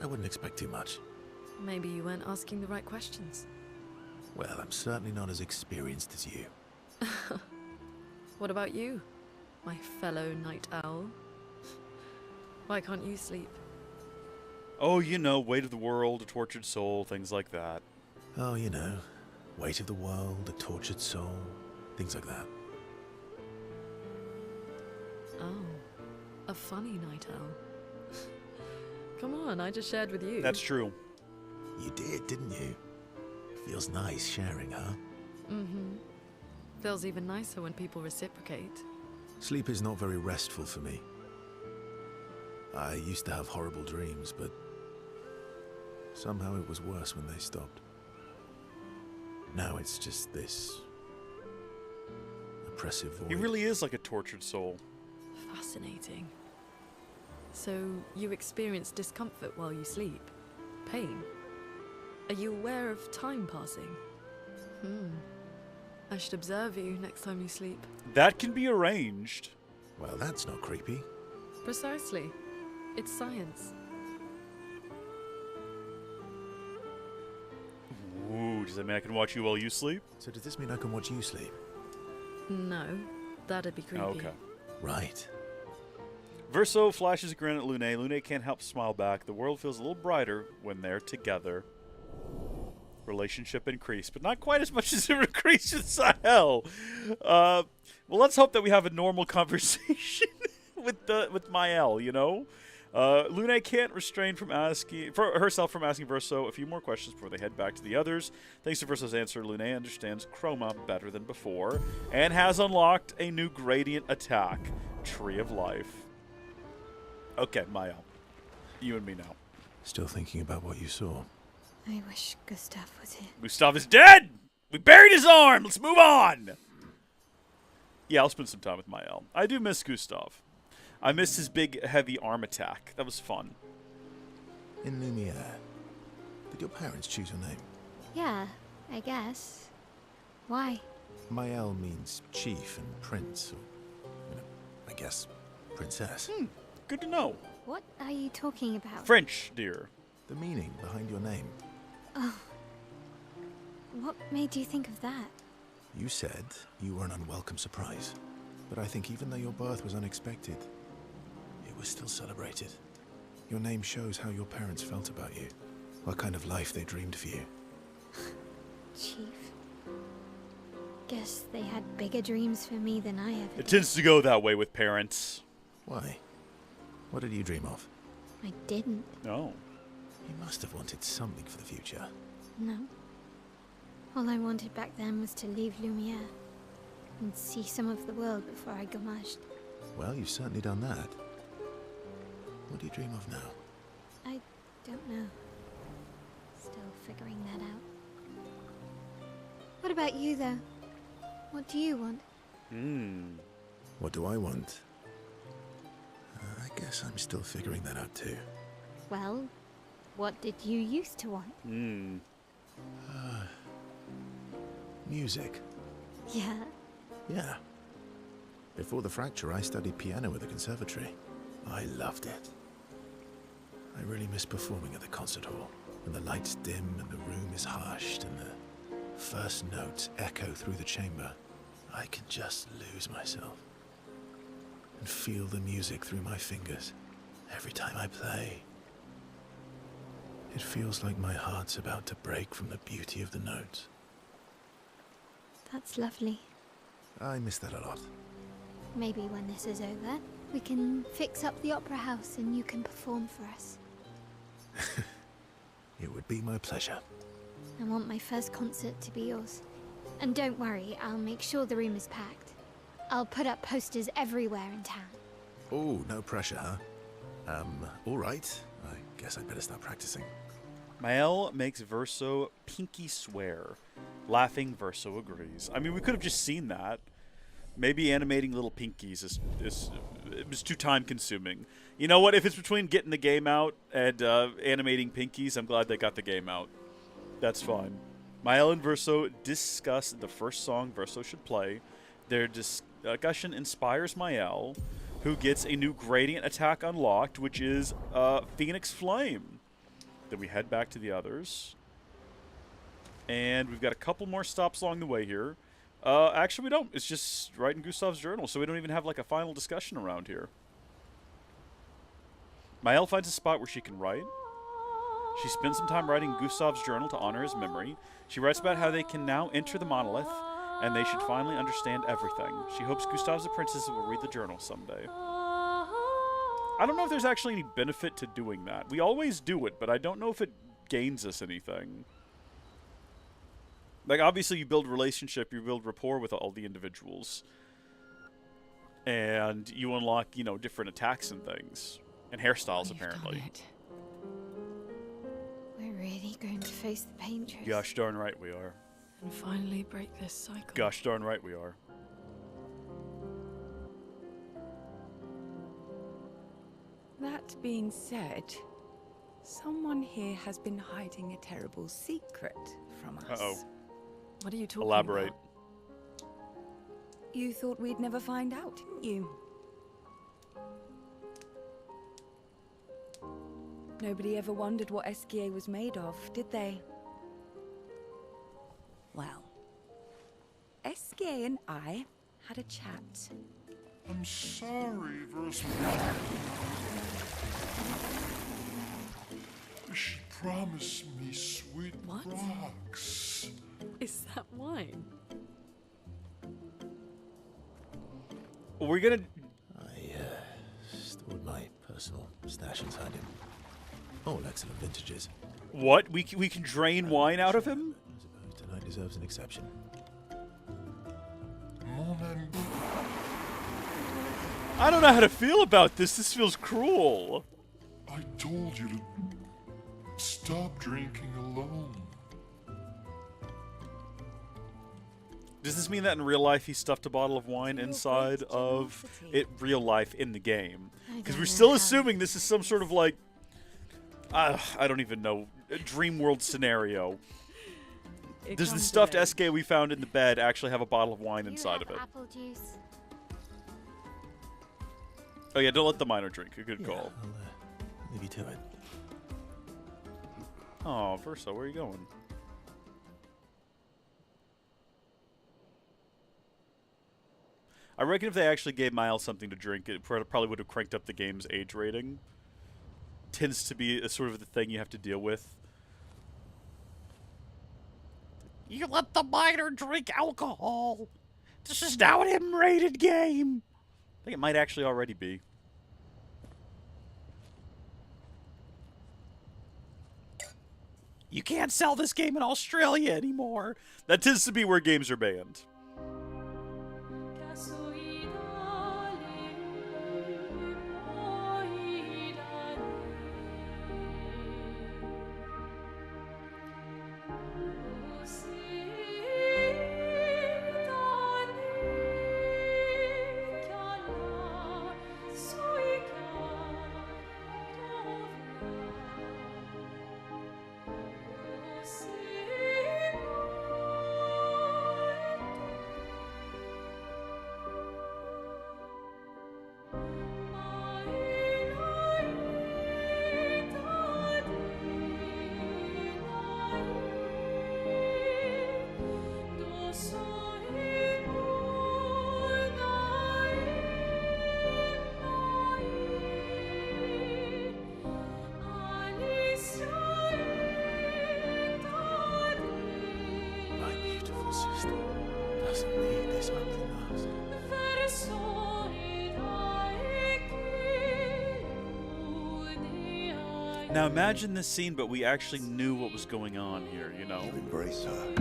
I wouldn't expect too much. Maybe you weren't asking the right questions. Well, I'm certainly not as experienced as you. What about you, my fellow night owl? Why can't you sleep? Oh, you know, weight of the world, a tortured soul, things like that. Oh, you know, weight of the world, a tortured soul, things like that. Oh, a funny night owl. Come on, I just shared with you. That's true. You did, didn't you? Feels nice sharing, huh? Mm-hmm. Feels even nicer when people reciprocate. Sleep is not very restful for me. I used to have horrible dreams, but somehow it was worse when they stopped. Now it's just this oppressive void. He really is like a tortured soul. Fascinating. So, you experience discomfort while you sleep? Pain? Are you aware of time passing? I should observe you next time you sleep. That can be arranged. Well, that's not creepy. Precisely. It's science. Ooh, does that mean I can watch you while you sleep? So does this mean I can watch you sleep? No, that'd be creepy. Okay. Right. Verso flashes a grin at Lune. Lune can't help smile back. The world feels a little brighter when they're together. Relationship increased, but not quite as much as it increased with Sahel. Well, let's hope that we have a normal conversation with Mael, you know? Lune can't refrain from asking herself from asking Verso a few more questions before they head back to the others. Thanks to Verso's answer, Lune understands Chroma better than before and has unlocked a new gradient attack, Tree of Life. Okay, Mael. You and me now. Still thinking about what you saw. I wish Gustav was here. Gustav is dead! We buried his arm! Let's move on! Yeah, I'll spend some time with Mael. I do miss Gustav. I missed his big, heavy arm attack. That was fun. In Lumiere, did your parents choose your name? Yeah, I guess. Why? Mael means chief and prince, or, I guess, princess. Good to know. What are you talking about? French, dear. The meaning behind your name. Oh. What made you think of that? You said you were an unwelcome surprise. But I think even though your birth was unexpected, it was still celebrated. Your name shows how your parents felt about you. What kind of life they dreamed for you. Chief. Guess they had bigger dreams for me than I ever It did. tends to go that way with parents. Why? What did you dream of? I didn't. No. You must have wanted something for the future. No. All I wanted back then was to leave Lumiere and see some of the world before I gommaged. Well, you've certainly done that. What do you dream of now? I don't know. Still figuring that out. What about you, though? What do you want? What do I want? I guess I'm still figuring that out too. Well, what did you used to want? Music. Yeah. Yeah. Before the fracture, I studied piano at the conservatory. I loved it. I really miss performing at the concert hall, when the lights dim and the room is hushed and the first notes echo through the chamber. I can just lose myself and feel the music through my fingers every time I play. It feels like my heart's about to break from the beauty of the notes. That's lovely. I miss that a lot. Maybe when this is over, we can fix up the opera house and you can perform for us. It would be my pleasure. I want my first concert to be yours. And don't worry, I'll make sure the room is packed. I'll put up posters everywhere in town. Oh, no pressure, huh? All right. I guess I'd better start practicing. Mael makes Verso pinky swear. Laughing, Verso agrees. I mean, we could have just seen that. Maybe animating little pinkies is it was too time consuming. You know what? If it's between getting the game out and animating pinkies, I'm glad they got the game out. That's fine. Mael and Verso discuss the first song Verso should play. Their discussion inspires Mael, who gets a new gradient attack unlocked, which is Phoenix Flame. Then we head back to the others. And we've got a couple more stops along the way here. Actually, we don't. It's just writing Gustav's journal, so we don't even have like a final discussion around here. Mael finds a spot where she can write. She spends some time writing Gustav's journal to honor his memory. She writes about how they can now enter the monolith, and they should finally understand everything. She hopes Gustav's apprentices will read the journal someday. I don't know if there's actually any benefit to doing that. We always do it, but I don't know if it gains us anything. Like, obviously you build relationship, you build rapport with all the individuals. And you unlock, you know, different attacks and things. And hairstyles, apparently. We're really going to face the paintress. Gosh darn right we are. And finally break this cycle. Gosh darn right we are. That being said, someone here has been hiding a terrible secret from us. Uh-oh. What are you talking Elaborate. about? You thought we'd never find out, didn't you? Nobody ever wondered what Esquier was made of, did they? Well, Esquier and I had a chat. I'm sorry, Verse. She promised me sweet What? rocks. Is that wine? We're gonna... I stored my personal stash inside him. All excellent vintages. What? We can drain wine out of him? I suppose tonight deserves an exception. I don't know how to feel about this. This feels cruel. I told you to stop drinking alone. Does this mean that in real life he stuffed a bottle of wine inside of it? Real life in the game? Because we're still assuming this is some sort of like, I don't even know, a dream world scenario. Does the stuffed SK we found in the bed actually have a bottle of wine inside of it? Apple juice. Oh yeah, don't let the minor drink. A good call. I'll leave you to it. Oh, Verso, where are you going? I reckon if they actually gave Miles something to drink, it probably would have cranked up the game's age rating. Tends to be a sort of the thing you have to deal with. You let the minor drink alcohol. This is now an M-rated game. I think it might actually already be. You can't sell this game in Australia anymore. That tends to be where games are banned. Now imagine this scene, but we actually knew what was going on here, you know? You embrace her,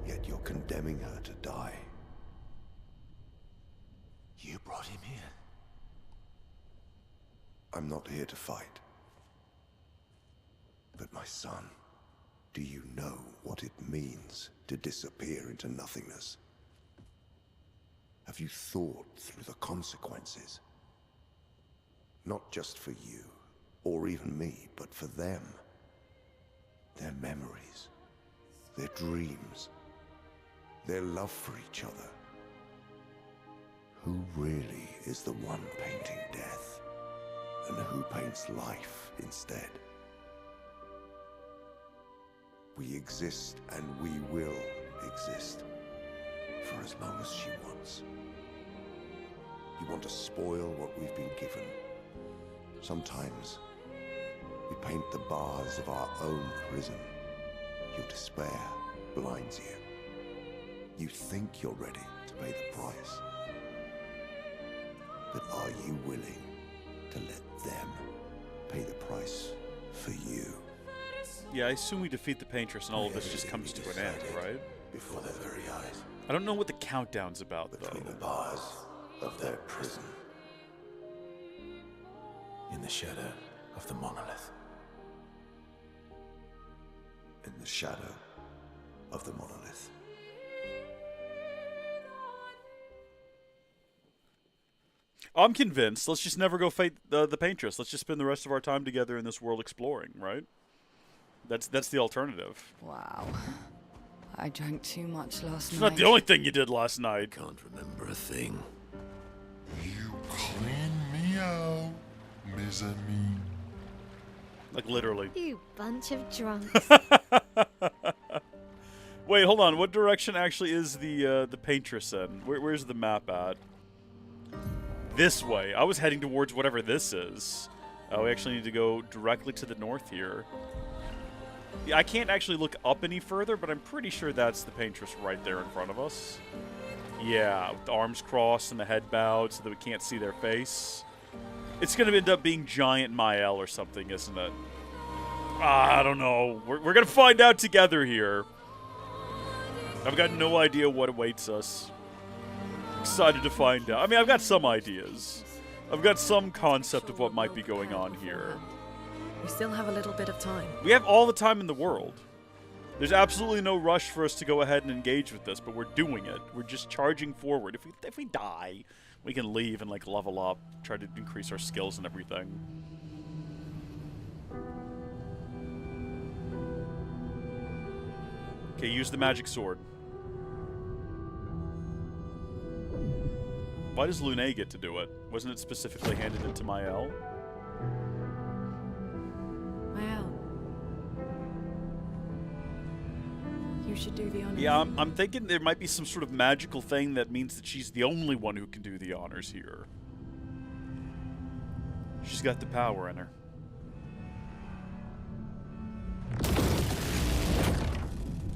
yet you're condemning her to die. You brought him here. I'm not here to fight. But my son, do you know what it means to disappear into nothingness? Have you thought through the consequences? Not just for you, or even me, but for them. Their memories, their dreams, their love for each other. Who really is the one painting death, and who paints life instead? We exist and we will as long as she wants. You want to spoil what we've been given. Sometimes we paint the bars of our own prison. Your despair blinds you. You think you're ready to pay the price. But are you willing to let them pay the price for you? Yeah, I assume we defeat the Paintress and all of this just comes to an end, right? Before their very eyes. I don't know what the countdown's about, Between though. the bars of their prison. In the shadow of the monolith. In the shadow of the monolith. I'm convinced. Let's just never go fight the Paintress. Let's just spend the rest of our time together in this world exploring, right? That's the alternative. Wow. I drank too much last It's night. not the only thing you did last night. Can't remember a thing. You clean me out, mes amis. Like, literally. You bunch of drunks. Wait, hold on. What direction actually is the Paintress in? Where's the map at? This way. I was heading towards whatever this is. Oh, we actually need to go directly to the north here. Yeah, I can't actually look up any further, but I'm pretty sure that's the Paintress right there in front of us. Yeah, with the arms crossed and the head bowed so that we can't see their face. It's going to end up being Giant Mael or something, isn't it? I don't know. We're going to find out together here. I've got no idea what awaits us. Excited to find out. I mean, I've got some ideas. I've got some concept of what might be going on here. We still have a little bit of time. We have all the time in the world. There's absolutely no rush for us to go ahead and engage with this, but we're doing it. We're just charging forward. If we die, we can leave and, like, level up, try to increase our skills and everything. Okay, use the magic sword. Why does Lune get to do it? Wasn't it specifically handed into Mael? Well, you should do the honors. Yeah, I'm thinking there might be some sort of magical thing that means that she's the only one who can do the honors here. She's got the power in her.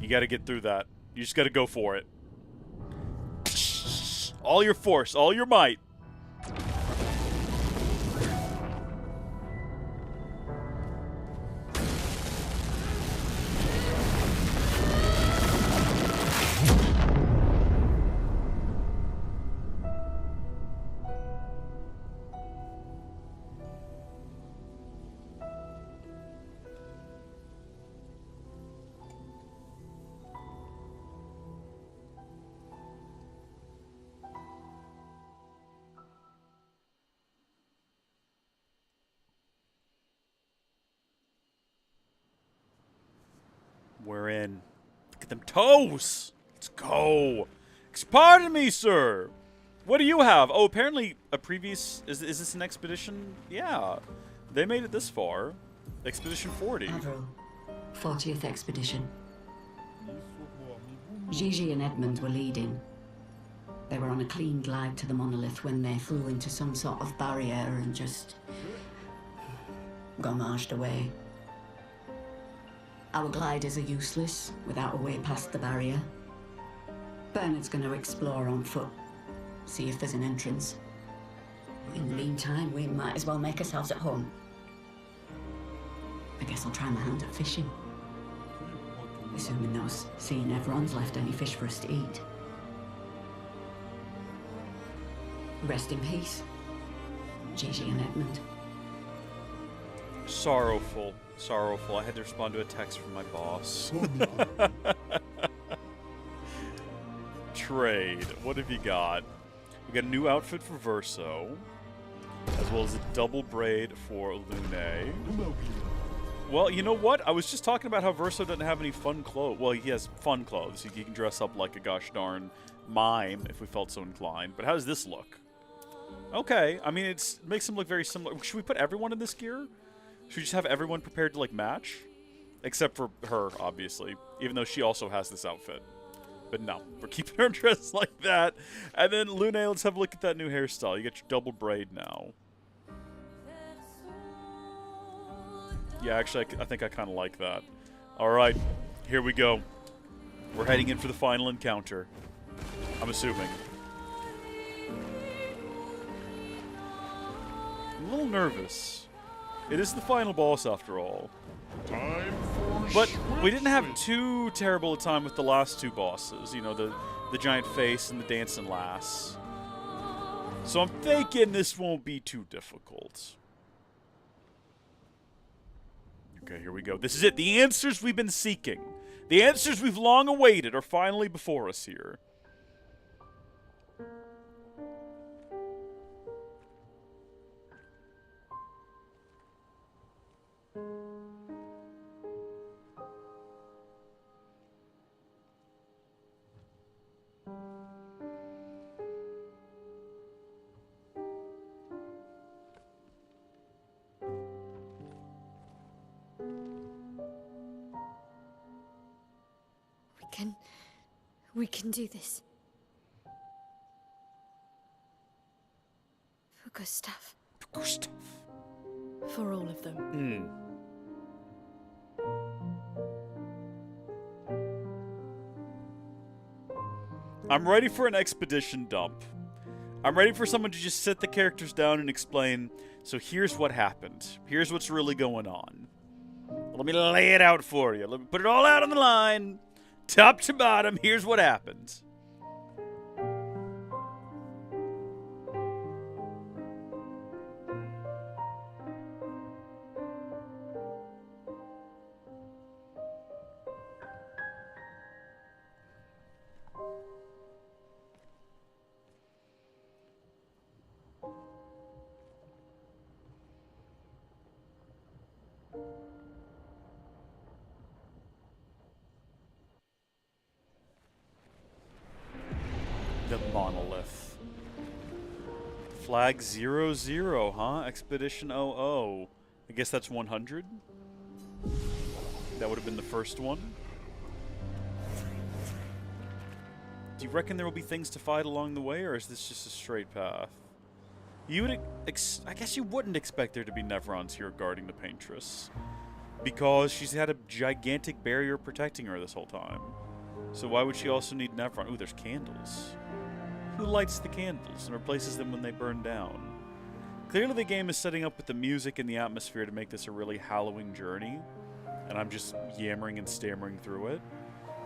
You gotta get through that. You just gotta go for it. All your force, all your might. We're in. Look at them toes! Let's go! Pardon me, sir! What do you have? Oh, apparently a previous... Is this an expedition? Yeah. They made it this far. Expedition 40. Avril, 40th expedition. Gigi and Edmund were leading. They were on a clean glide to the monolith when they flew into some sort of barrier and just... gommaged away. Our gliders are useless without a way past the barrier. Bernard's going to explore on foot, see if there's an entrance. In the meantime, we might as well make ourselves at home. I guess I'll try my hand at fishing. Assuming those sea Nevrons left any fish for us to eat. Rest in peace, Gigi and Edmund. Sorrowful. Sorrowful. I had to respond to a text from my boss. Trade. What have you got? We got a new outfit for Verso, as well as a double braid for Lune. Well, you know what? I was just talking about how Verso doesn't have any fun clothes. Well, he has fun clothes. He can dress up like a gosh darn mime if we felt so inclined. But how does this look? Okay. I mean, it makes him look very similar. Should we put everyone in this gear? Should we just have everyone prepared to, like, match? Except for her, obviously. Even though she also has this outfit. But no, we're keeping her dressed like that. And then, Lune, let's have a look at that new hairstyle. You get your double braid now. Yeah, actually, I think I kind of like that. Alright, here we go. We're heading in for the final encounter. I'm assuming. I'm a little nervous. It is the final boss, after all. But we didn't have too terrible a time with the last two bosses. You know, the giant face and the dancing lass. So I'm thinking this won't be too difficult. Okay, here we go. This is it. The answers we've been seeking. The answers we've long awaited are finally before us here. We can do this. For Gustav. Gustav. For all of them. I'm ready for an expedition dump. I'm ready for someone to just sit the characters down and explain, so here's what happened. Here's what's really going on. Let me lay it out for you. Let me put it all out on the line. Top to bottom, here's what happened. The monolith. Flag 00, huh? Expedition 00. I guess that's 100? That would have been the first one. Do you reckon there will be things to fight along the way, or is this just a straight path? You would I guess you wouldn't expect there to be Nevrons here guarding the Paintress, because she's had a gigantic barrier protecting her this whole time. So why would she also need Nevron? Ooh, there's candles. Who lights the candles and replaces them when they burn down? Clearly the game is setting up with the music and the atmosphere to make this a really hallowing journey, and I'm just yammering and stammering through it.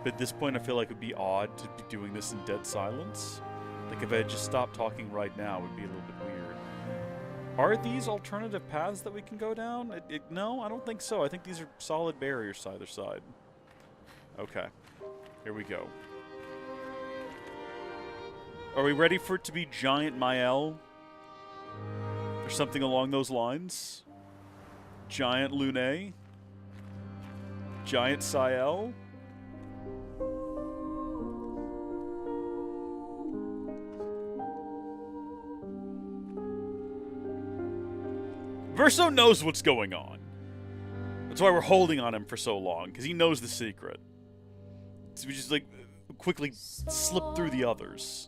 But at this point I feel like it would be odd to be doing this in dead silence. Like if I had just stopped talking right now, it would be a little bit weird. Are these alternative paths that we can go down? No, I don't think so. I think these are solid barriers to either side. Okay, here we go. Are we ready for it to be Giant Mael? Or something along those lines? Giant Lune? Giant Sael? Verso knows what's going on. That's why we're holding on him for so long, because he knows the secret. So we just, like, quickly slip through the others.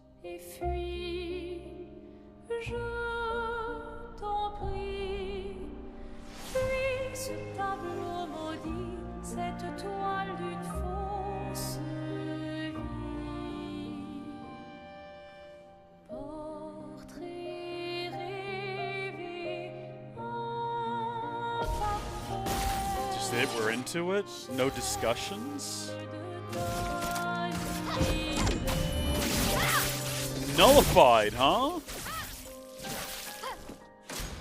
Just it, we're into it. No discussions. Nullified, huh?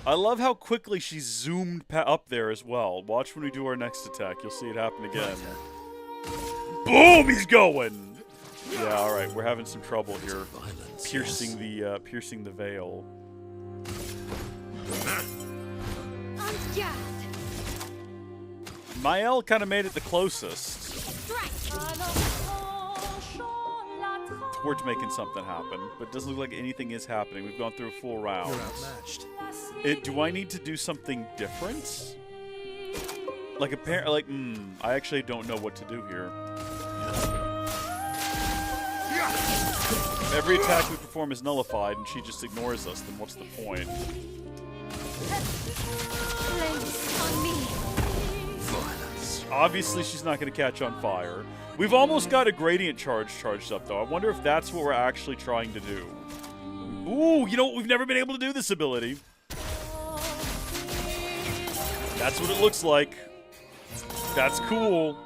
I love how quickly she zoomed up there as well. Watch when we do our next attack. You'll see it happen again. Boom! He's going! Yeah, alright. We're having some trouble here. Piercing the veil. Mael kind of made it the closest towards making something happen, but it doesn't look like anything is happening. We've gone through a full round. You're outmatched. Do I need to do something different? Like I actually don't know what to do here. every attack we perform is nullified and she just ignores us, then what's the point? Flames on me. Obviously, she's not going to catch on fire. We've almost got a gradient charge charged up, though. I wonder if that's what we're actually trying to do. Ooh, you know what? We've never been able to do this ability. That's what it looks like. That's cool.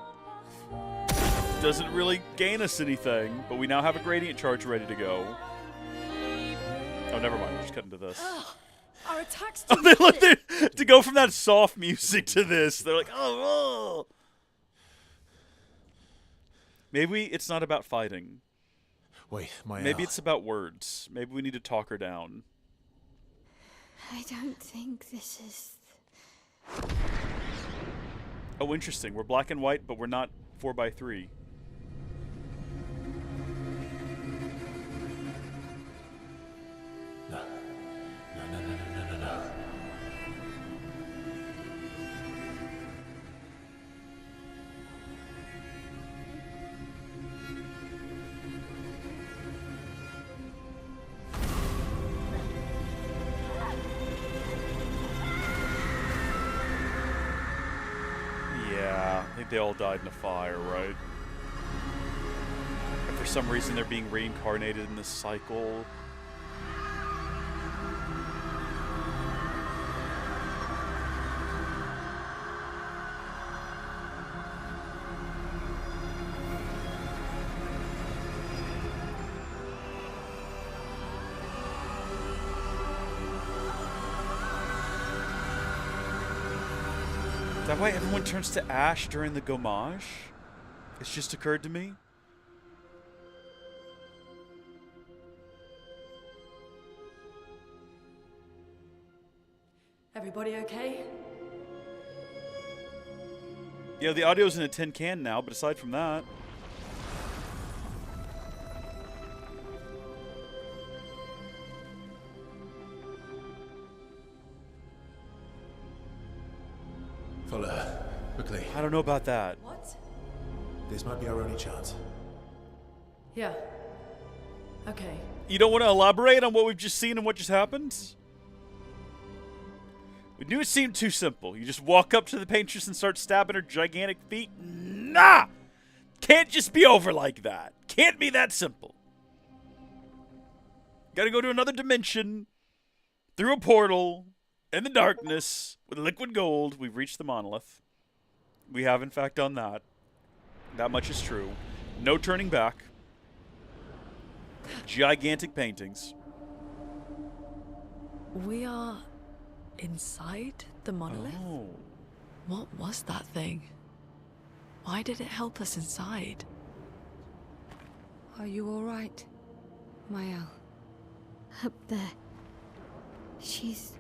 Doesn't really gain us anything, but we now have a gradient charge ready to go. Oh, never mind. We're just cutting to this. Our attacks Oh, they look there to go from that soft music to this. They're like, oh. Maybe it's not about fighting. Wait, my Maybe it's about words. Maybe we need to talk her down. I don't think this is... Oh, interesting. We're black and white, but we're not 4x3. No. Yeah, I think they all died in a fire, right? And for some reason they're being reincarnated in this cycle. Is that why everyone turns to ash during the gommage? It's just occurred to me. Everybody okay? Yeah, the audio's in a tin can now, but aside from that... Follow her. Quickly. I don't know about that. What? This might be our only chance. Yeah. Okay. You don't want to elaborate on what we've just seen and what just happened? We knew it seemed too simple. You just walk up to the paintress and start stabbing her gigantic feet? Nah! Can't just be over like that. Can't be that simple. Gotta go to another dimension, through a portal, in the darkness, with liquid gold. We've reached the monolith. We have, in fact, done that. That much is true. No turning back. Gigantic paintings. We are inside the monolith? Oh. What was that thing? Why did it help us inside? Are you all right, Mael? Up there. She's...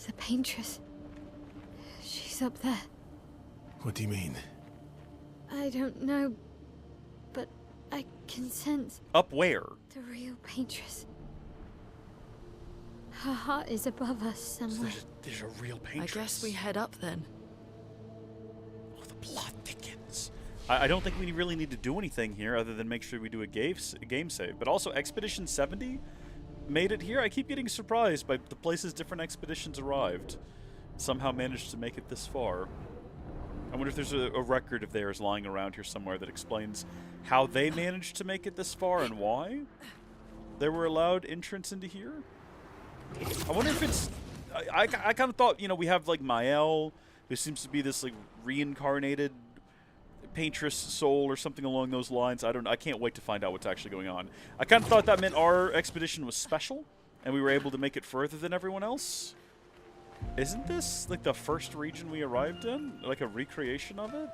the paintress. She's up there. What do you mean? I don't know, but I can sense Up where? the real paintress. Her heart is above us somewhere. There's a real I paintress. guess we head up then. Oh, the plot thickens. I don't think we really need to do anything here other than make sure we do a game save. But also, Expedition 70 made it here. I keep getting surprised by the places different expeditions arrived. Somehow managed to make it this far. I wonder if there's a record of theirs lying around here somewhere that explains how they managed to make it this far and why they were allowed entrance into here. I wonder if it's... I kind of thought, you know, we have, like, Mael, who seems to be this, like, reincarnated paintress soul or something along those lines. I can't wait to find out what's actually going on. I kind of thought that meant our expedition was special, and we were able to make it further than everyone else. Isn't this, like, the first region we arrived in? Like, a recreation of it?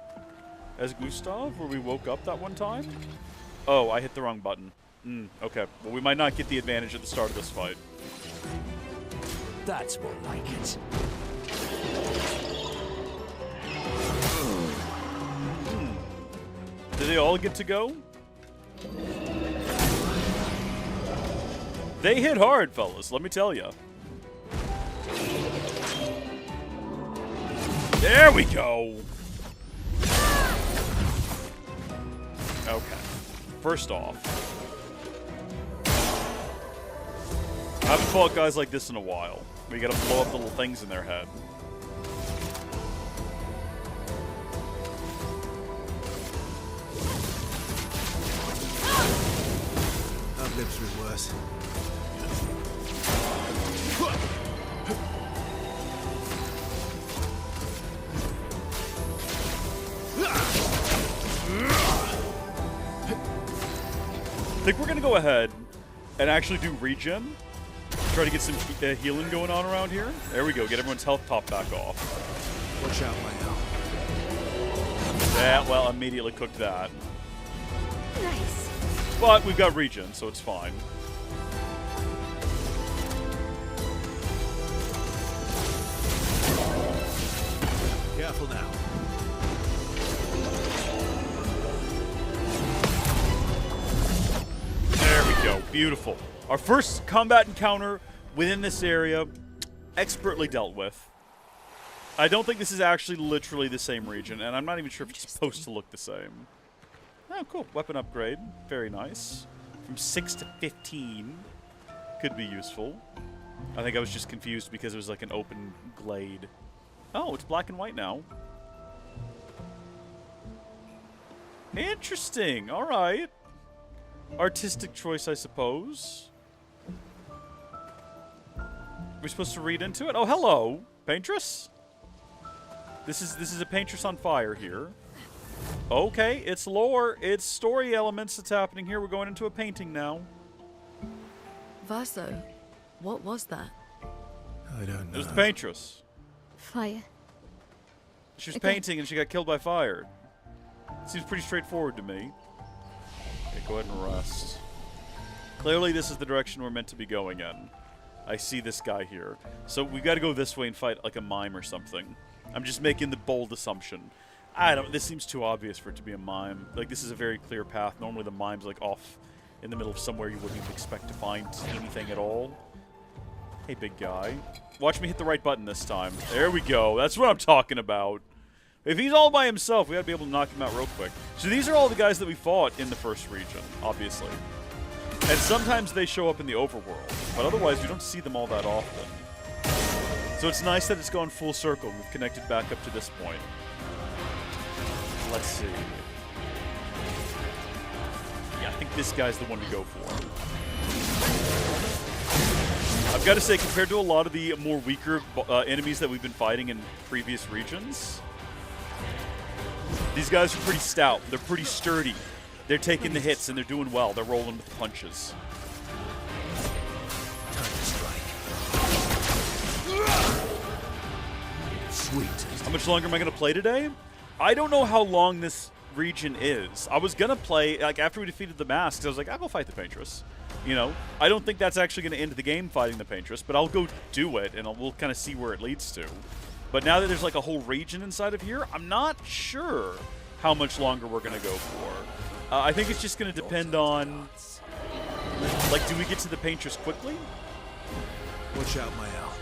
As Gustav, where we woke up that one time? Oh, I hit the wrong button. Okay. Well, we might not get the advantage at the start of this fight. That's more like it. Did they all get to go? They hit hard, fellas, let me tell you. There we go. Okay. First off, I haven't fought guys like this in a while. Where you gotta blow up the little things in their head. I've lived through worse. I think we're gonna go ahead and actually do regen. Try to get some healing going on around here. There we go. Get everyone's health top back off. Watch out, my Yeah, well, immediately cooked that. Nice. But we've got regen, so it's fine. Careful now. There we go. Beautiful. Our first combat encounter within this area, expertly dealt with. I don't think this is actually literally the same region, and I'm not even sure if it's supposed to look the same. Oh, cool. Weapon upgrade. Very nice. From 6 to 15. Could be useful. I think I was just confused because it was like an open glade. Oh, it's black and white now. Interesting. All right. Artistic choice, I suppose. We're supposed to read into it? Oh, hello, paintress. This is a paintress on fire here. Okay, it's lore, it's story elements that's happening here. We're going into a painting now. Verso, what was that? I don't know. It was the paintress. Fire. She was Okay. painting and she got killed by fire. Seems pretty straightforward to me. Okay, go ahead and rest. Clearly this is the direction we're meant to be going in. I see this guy here. So we gotta go this way and fight like a mime or something. I'm just making the bold assumption. This seems too obvious for it to be a mime. Like, this is a very clear path. Normally the mime's like off in the middle of somewhere you wouldn't even expect to find anything at all. Hey, big guy. Watch me hit the right button this time. There we go. That's what I'm talking about. If he's all by himself, we gotta be able to knock him out real quick. So these are all the guys that we fought in the first region, obviously. And sometimes they show up in the overworld, but otherwise we don't see them all that often. So it's nice that it's gone full circle. We've connected back up to this point. Let's see. Yeah, I think this guy's the one to go for. I've got to say, compared to a lot of the more weaker enemies that we've been fighting in previous regions, these guys are pretty stout. They're pretty sturdy. They're taking the hits and they're doing well. They're rolling with the punches. Time to strike. Sweet. How much longer am I going to play today? I don't know how long this region is. I was going to play, like, after we defeated the masks, I was like, I'll go fight the paintress. You know, I don't think that's actually going to end the game fighting the paintress, but I'll go do it, and we'll kind of see where it leads to. But now that there's, like, a whole region inside of here, I'm not sure how much longer we're going to go for. I think it's just going to depend on, like, do we get to the paintress quickly? Watch out, my owl.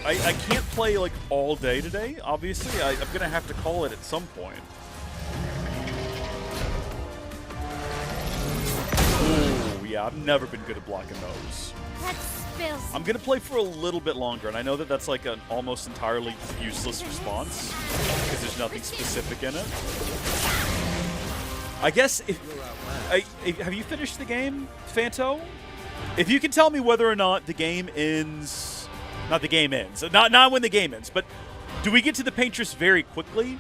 I can't play, like, all day today, obviously. I'm going to have to call it at some point. Ooh, yeah, I've never been good at blocking those. That spills. I'm going to play for a little bit longer, and I know that that's, like, an almost entirely useless response, because there's nothing specific in it. I guess if... have you finished the game, Fanto? If you can tell me whether or not the game ends... Not the game ends. Not when the game ends, but do we get to the paintress very quickly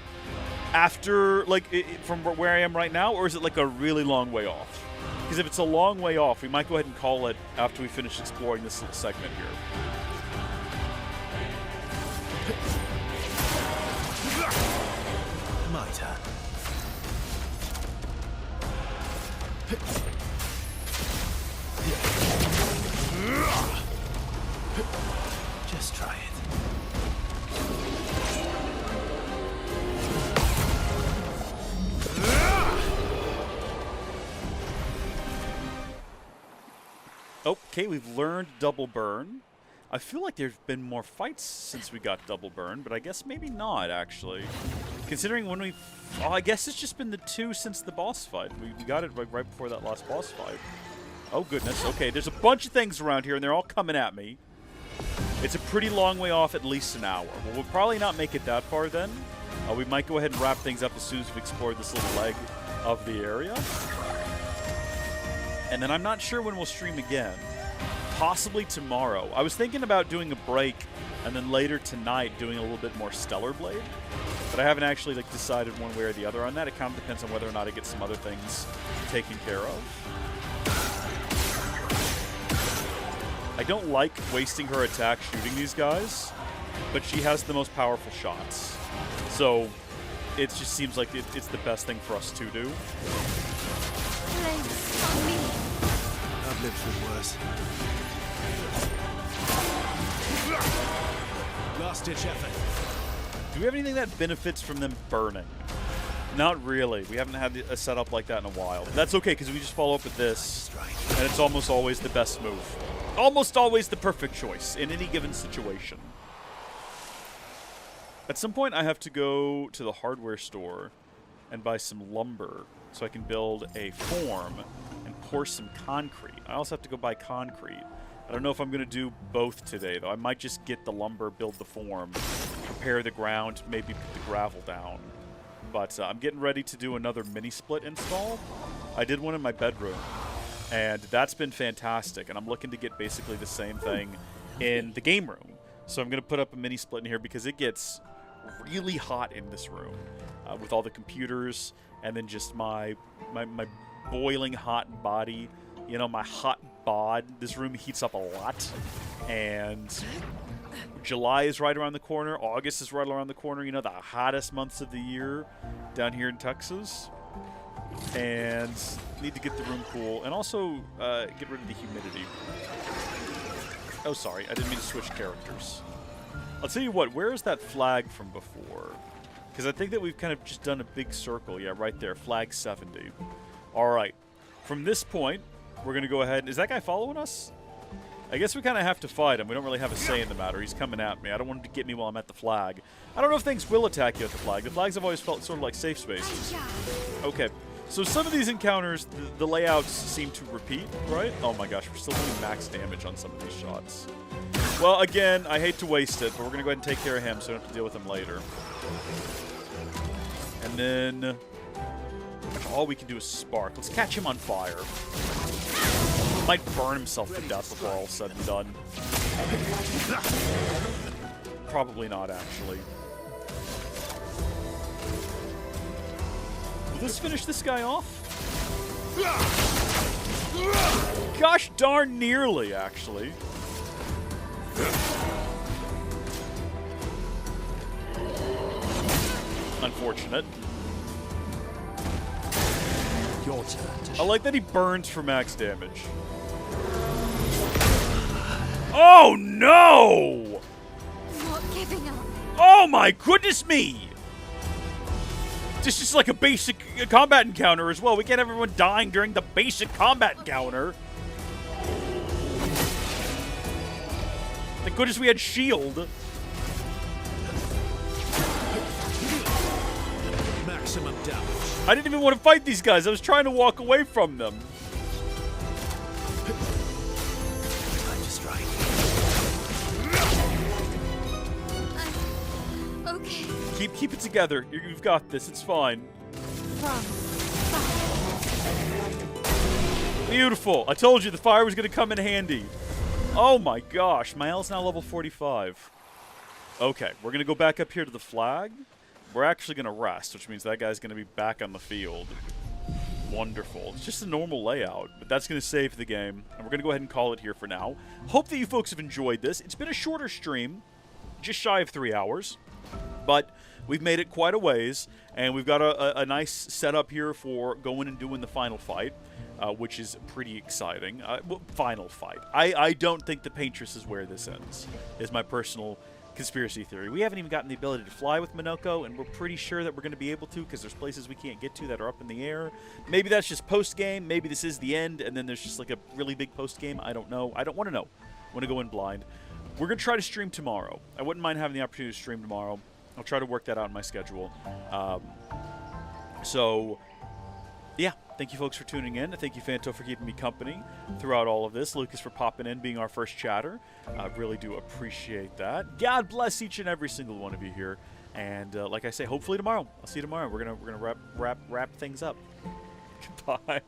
after, like, from where I am right now, or is it, like, a really long way off? Because if it's a long way off, we might go ahead and call it after we finish exploring this little segment here. My turn. Just try it. Okay, we've learned double burn. I feel like there's been more fights since we got double burn, but I guess maybe not, actually. Considering when we... Oh, I guess it's just been the 2 since the boss fight. We got it right before that last boss fight. Oh, goodness. Okay, there's a bunch of things around here, and they're all coming at me. It's a pretty long way off, at least an hour. Well, we'll probably not make it that far then. We might go ahead and wrap things up as soon as we've explored this little leg of the area. And then I'm not sure when we'll stream again. Possibly tomorrow. I was thinking about doing a break and then later tonight doing a little bit more Stellar Blade. But I haven't actually decided one way or the other on that. It kind of depends on whether or not I get some other things taken care of. I don't like wasting her attack shooting these guys, but she has the most powerful shots. So it just seems like it's the best thing for us to do. I've lived through worse. Last-ditch effort. Do we have anything that benefits from them burning? Not really. We haven't had a setup like that in a while. That's okay, because we just follow up with this, and it's almost always the best move. Almost always the perfect choice in any given situation. At some point, I have to go to the hardware store and buy some lumber so I can build a form and pour some concrete. I also have to go buy concrete. I don't know if I'm going to do both today, though. I might just get the lumber, build the form, prepare the ground, maybe put the gravel down. But I'm getting ready to do another mini-split install. I did one in my bedroom, and that's been fantastic. And I'm looking to get basically the same thing in the game room. So I'm going to put up a mini-split in here because it gets really hot in this room with all the computers and then just my boiling hot body. You know, my hot bod. This room heats up a lot. And July is right around the corner. August is right around the corner. You know, the hottest months of the year down here in Texas. And need to get the room cool. And also get rid of the humidity. Oh, sorry. I didn't mean to switch characters. I'll tell you what. Where is that flag from before? Because I think that we've kind of just done a big circle. Yeah, right there. Flag 70. All right. From this point, we're going to go ahead. Is that guy following us? I guess we kind of have to fight him. We don't really have a say in the matter. He's coming at me. I don't want him to get me while I'm at the flag. I don't know if things will attack you at the flag. The flags have always felt sort of like safe spaces. Okay. So some of these encounters, the layouts seem to repeat, right? Oh my gosh, we're still doing max damage on some of these shots. Well, again, I hate to waste it, but we're going to go ahead and take care of him so we don't have to deal with him later. And then all we can do is spark. Let's catch him on fire. Might burn himself to death before all said and done. Probably not, actually. Will this finish this guy off? Gosh darn nearly, actually. Unfortunate. Your turn. I like that he burns for max damage. Oh no! Not giving up. Oh my goodness me! This is like a basic combat encounter as well. We get everyone dying during the basic combat encounter. Thank goodness we had shield. Maximum damage. I didn't even want to fight these guys. I was trying to walk away from them. Time to strike. Okay. Keep it together. You've got this. It's fine. Beautiful. I told you the fire was going to come in handy. Oh my gosh. My L's now level 45. Okay, we're going to go back up here to the flag. We're actually going to rest, which means that guy's going to be back on the field. Wonderful. It's just a normal layout, but that's going to save the game. And we're going to go ahead and call it here for now. Hope that you folks have enjoyed this. It's been a shorter stream, just shy of 3 hours. But we've made it quite a ways, and we've got a nice setup here for going and doing the final fight, which is pretty exciting. Well, final fight. I don't think the Paintress is where this ends, is my personal conspiracy theory. We haven't even gotten the ability to fly with Minoko, and we're pretty sure that we're going to be able to because there's places we can't get to that are up in the air. Maybe that's just post-game. Maybe this is the end, and then there's just like a really big post-game. I don't know. I don't want to know. I want to go in blind. We're going to try to stream tomorrow. I wouldn't mind having the opportunity to stream tomorrow. I'll try to work that out in my schedule. So, yeah, Thank you, folks, for tuning in. Thank you, Fanto, for keeping me company throughout all of this. Lucas for popping in, being our first chatter. I really do appreciate that. God bless each and every single one of you here. And like I say, hopefully tomorrow. I'll see you tomorrow. We're gonna wrap things up. Goodbye.